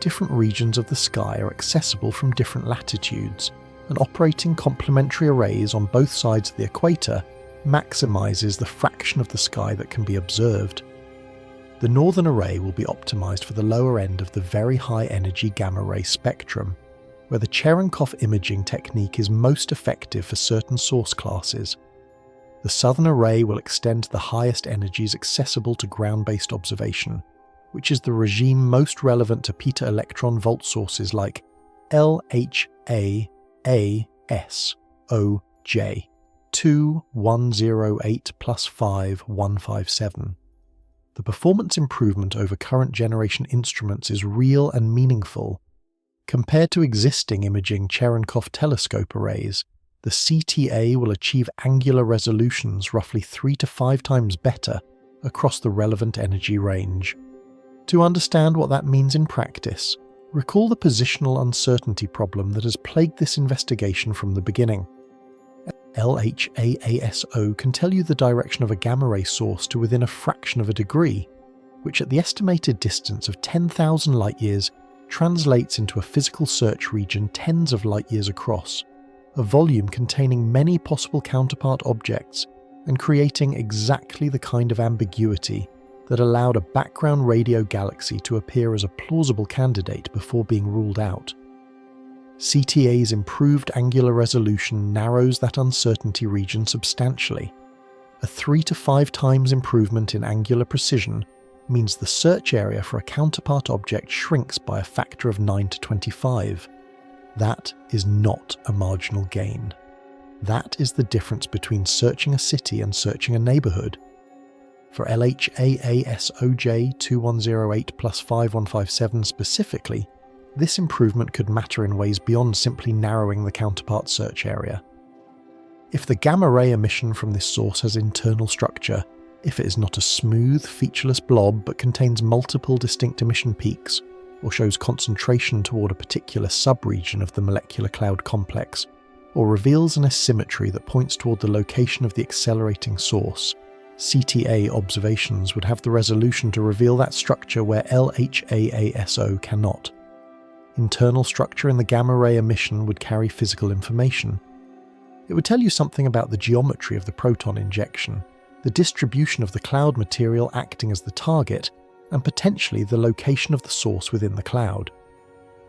Different regions of the sky are accessible from different latitudes, and operating complementary arrays on both sides of the equator maximizes the fraction of the sky that can be observed. The northern array will be optimized for the lower end of the very high-energy gamma-ray spectrum, where the Cherenkov imaging technique is most effective for certain source classes. The southern array will extend to the highest energies accessible to ground-based observation, which is the regime most relevant to peta-electron volt sources like LHAASOJ 2108 plus 5157. The performance improvement over current generation instruments is real and meaningful. Compared to existing imaging Cherenkov telescope arrays, the CTA will achieve angular resolutions roughly 3 to 5 times better across the relevant energy range. To understand what that means in practice, recall the positional uncertainty problem that has plagued this investigation from the beginning. LHAASO can tell you the direction of a gamma-ray source to within a fraction of a degree, which at the estimated distance of 10,000 light-years translates into a physical search region tens of light-years across, a volume containing many possible counterpart objects and creating exactly the kind of ambiguity that allowed a background radio galaxy to appear as a plausible candidate before being ruled out. CTA's improved angular resolution narrows that uncertainty region substantially. A 3 to 5 times improvement in angular precision means the search area for a counterpart object shrinks by a factor of 9 to 25. That is not a marginal gain. That is the difference between searching a city and searching a neighborhood. For LHAASOJ 2108 plus 5157 specifically, this improvement could matter in ways beyond simply narrowing the counterpart search area. If the gamma-ray emission from this source has internal structure, if it is not a smooth, featureless blob but contains multiple distinct emission peaks, or shows concentration toward a particular subregion of the molecular cloud complex, or reveals an asymmetry that points toward the location of the accelerating source, CTA observations would have the resolution to reveal that structure where LHAASO cannot. Internal structure in the gamma-ray emission would carry physical information. It would tell you something about the geometry of the proton injection, the distribution of the cloud material acting as the target, and potentially the location of the source within the cloud.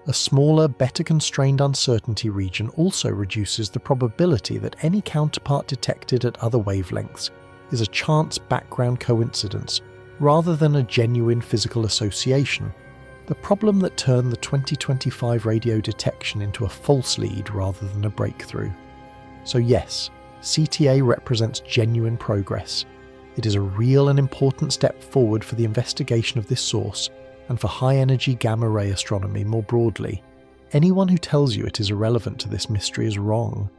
A smaller, better constrained uncertainty region also reduces the probability that any counterpart detected at other wavelengths is a chance background coincidence rather than a genuine physical association, the problem that turned the 2025 radio detection into a false lead rather than a breakthrough. So yes, CTA represents genuine progress. It is a real and important step forward for the investigation of this source and for high-energy gamma-ray astronomy more broadly. Anyone who tells you it is irrelevant to this mystery is wrong.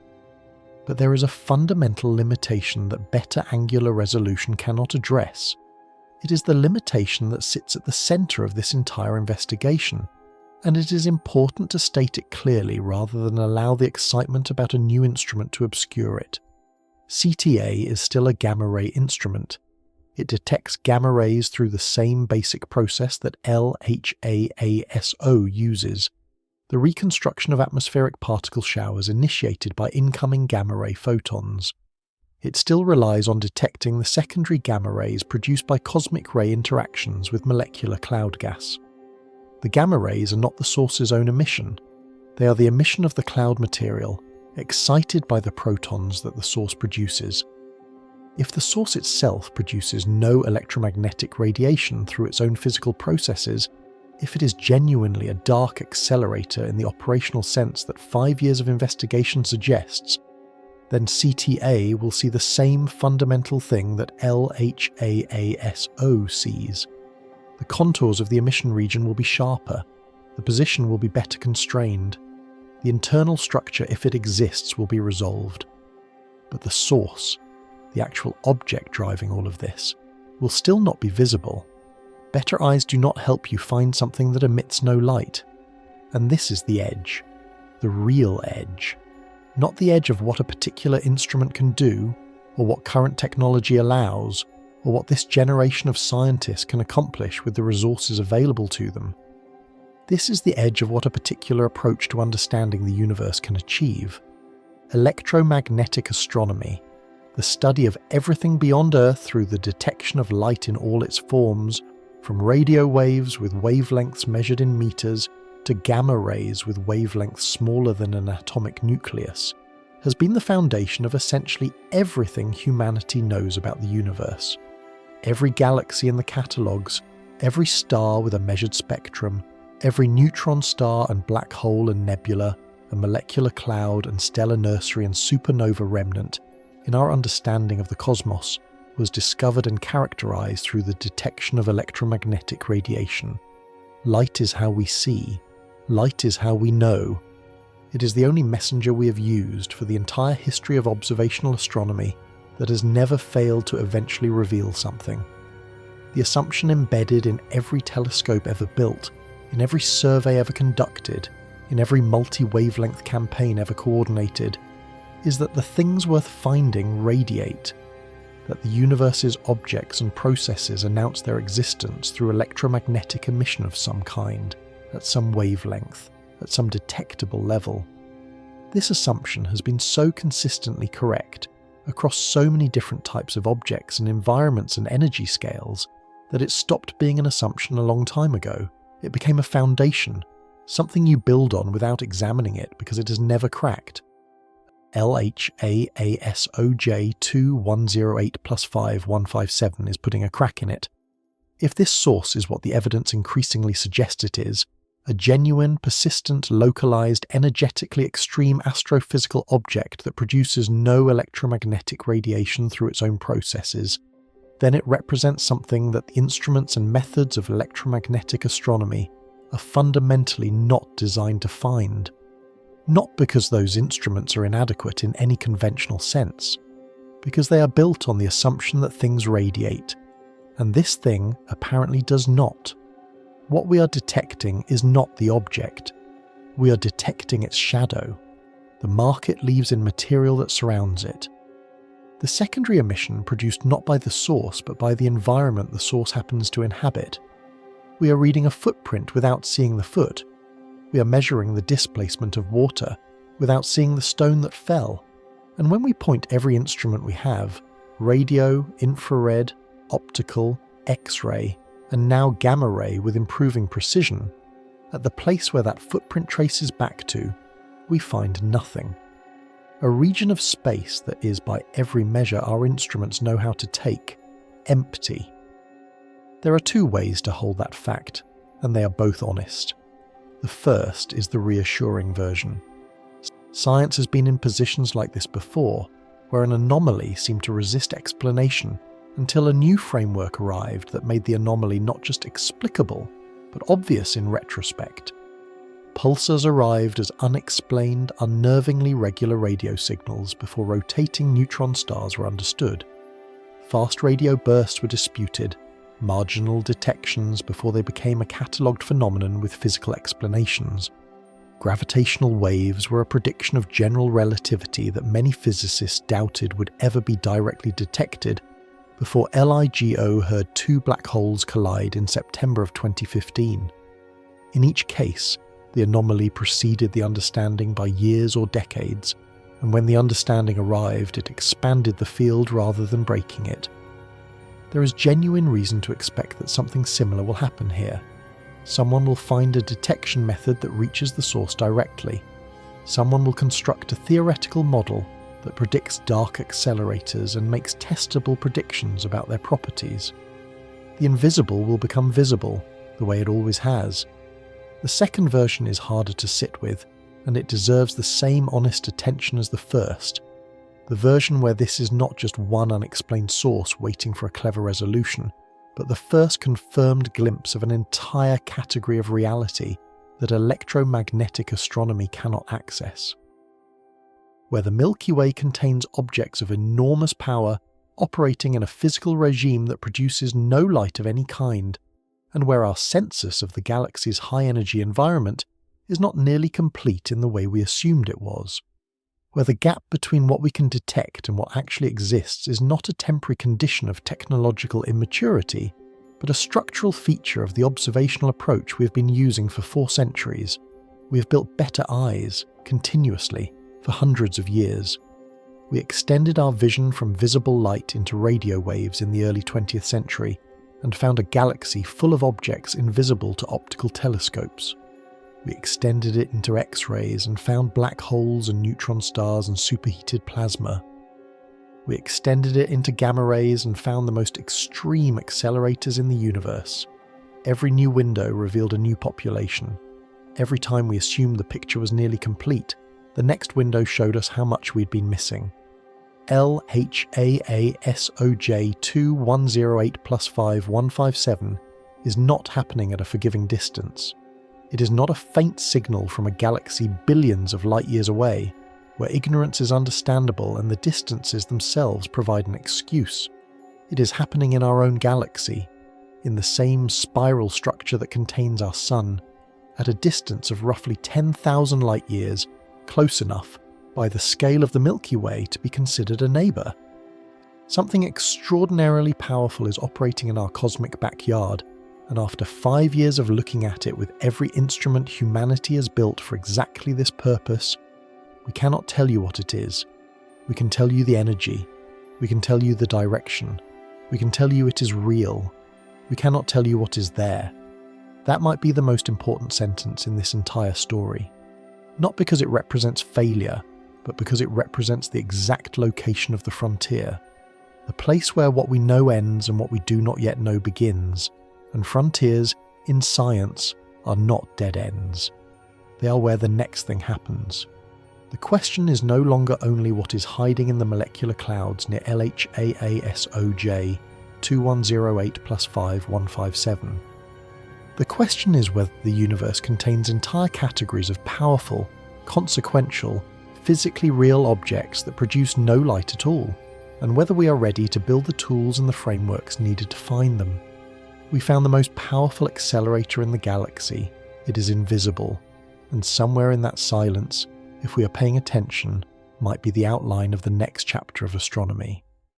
But there is a fundamental limitation that better angular resolution cannot address. It is the limitation that sits at the centre of this entire investigation, and it is important to state it clearly rather than allow the excitement about a new instrument to obscure it. CTA is still a gamma-ray instrument. It detects gamma rays through the same basic process that LHAASO uses, the reconstruction of atmospheric particle showers initiated by incoming gamma-ray photons. It still relies on detecting the secondary gamma rays produced by cosmic ray interactions with molecular cloud gas. The gamma rays are not the source's own emission. They are the emission of the cloud material, excited by the protons that the source produces. If the source itself produces no electromagnetic radiation through its own physical processes, if it is genuinely a dark accelerator in the operational sense that 5 years of investigation suggests, then CTA will see the same fundamental thing that LHAASO sees. The contours of the emission region will be sharper, the position will be better constrained, the internal structure, if it exists, will be resolved. But the source, the actual object driving all of this, will still not be visible. Better eyes do not help you find something that emits no light. And this is the edge, the real edge. Not the edge of what a particular instrument can do, or what current technology allows, or what this generation of scientists can accomplish with the resources available to them. This is the edge of what a particular approach to understanding the universe can achieve. Electromagnetic astronomy, the study of everything beyond Earth through the detection of light in all its forms, from radio waves with wavelengths measured in meters to gamma rays with wavelengths smaller than an atomic nucleus, has been the foundation of essentially everything humanity knows about the universe. Every galaxy in the catalogues, every star with a measured spectrum, every neutron star and black hole and nebula, a molecular cloud and stellar nursery and supernova remnant in our understanding of the cosmos was discovered and characterized through the detection of electromagnetic radiation. Light is how we see. Light is how we know. It is the only messenger we have used for the entire history of observational astronomy that has never failed to eventually reveal something. The assumption embedded in every telescope ever built, in every survey ever conducted, in every multi-wavelength campaign ever coordinated, is that the things worth finding radiate, that the universe's objects and processes announce their existence through electromagnetic emission of some kind, at some wavelength, at some detectable level. This assumption has been so consistently correct across so many different types of objects and environments and energy scales that it stopped being an assumption a long time ago. It became a foundation, something you build on without examining it because it has never cracked. LHAASOJ210855157 is putting a crack in it. If this source is what the evidence increasingly suggests it is, a genuine, persistent, localized, energetically extreme astrophysical object that produces no electromagnetic radiation through its own processes, then it represents something that the instruments and methods of electromagnetic astronomy are fundamentally not designed to find. Not because those instruments are inadequate in any conventional sense, because they are built on the assumption that things radiate, and this thing apparently does not. What we are detecting is not the object. We are detecting its shadow, the mark it leaves in material that surrounds it. The secondary emission produced not by the source but by the environment the source happens to inhabit. We are reading a footprint without seeing the foot. We are measuring the displacement of water without seeing the stone that fell. And when we point every instrument we have, radio, infrared, optical, X-ray, and now gamma ray with improving precision, at the place where that footprint traces back to, we find nothing. A region of space that is, by every measure our instruments know how to take, empty. There are two ways to hold that fact, and they are both honest. The first is the reassuring version. Science has been in positions like this before, where an anomaly seemed to resist explanation until a new framework arrived that made the anomaly not just explicable, but obvious in retrospect. Pulsars arrived as unexplained, unnervingly regular radio signals before rotating neutron stars were understood. Fast radio bursts were disputed, marginal detections before they became a catalogued phenomenon with physical explanations. Gravitational waves were a prediction of general relativity that many physicists doubted would ever be directly detected before LIGO heard two black holes collide in September of 2015. In each case, the anomaly preceded the understanding by years or decades, and when the understanding arrived, it expanded the field rather than breaking it. There is genuine reason to expect that something similar will happen here. Someone will find a detection method that reaches the source directly. Someone will construct a theoretical model that predicts dark accelerators and makes testable predictions about their properties. The invisible will become visible, the way it always has. The second version is harder to sit with, and it deserves the same honest attention as the first. The version where this is not just one unexplained source waiting for a clever resolution, but the first confirmed glimpse of an entire category of reality that electromagnetic astronomy cannot access. Where the Milky Way contains objects of enormous power operating in a physical regime that produces no light of any kind, and where our census of the galaxy's high-energy environment is not nearly complete in the way we assumed it was. Where the gap between what we can detect and what actually exists is not a temporary condition of technological immaturity, but a structural feature of the observational approach we have been using for 4 centuries. We have built better eyes, continuously, for hundreds of years. We extended our vision from visible light into radio waves in the early 20th century, and found a galaxy full of objects invisible to optical telescopes. We extended it into X-rays and found black holes and neutron stars and superheated plasma. We extended it into gamma rays and found the most extreme accelerators in the universe. Every new window revealed a new population. Every time we assumed the picture was nearly complete, the next window showed us how much we'd been missing. LHAASOJ 2108 plus 5157 is not happening at a forgiving distance. It is not a faint signal from a galaxy billions of light years away, where ignorance is understandable and the distances themselves provide an excuse. It is happening in our own galaxy, in the same spiral structure that contains our Sun, at a distance of roughly 10,000 light years, close enough, by the scale of the Milky Way, to be considered a neighbour. Something extraordinarily powerful is operating in our cosmic backyard, and after 5 years of looking at it with every instrument humanity has built for exactly this purpose, we cannot tell you what it is. We can tell you the energy. We can tell you the direction. We can tell you it is real. We cannot tell you what is there. That might be the most important sentence in this entire story. Not because it represents failure, but because it represents the exact location of the frontier. The place where what we know ends and what we do not yet know begins. And frontiers, in science, are not dead ends. They are where the next thing happens. The question is no longer only what is hiding in the molecular clouds near LHAASOJ 2108 plus 5157. The question is whether the universe contains entire categories of powerful, consequential, physically real objects that produce no light at all, and whether we are ready to build the tools and the frameworks needed to find them. We found the most powerful accelerator in the galaxy. It is invisible, and somewhere in that silence, if we are paying attention, might be the outline of the next chapter of astronomy.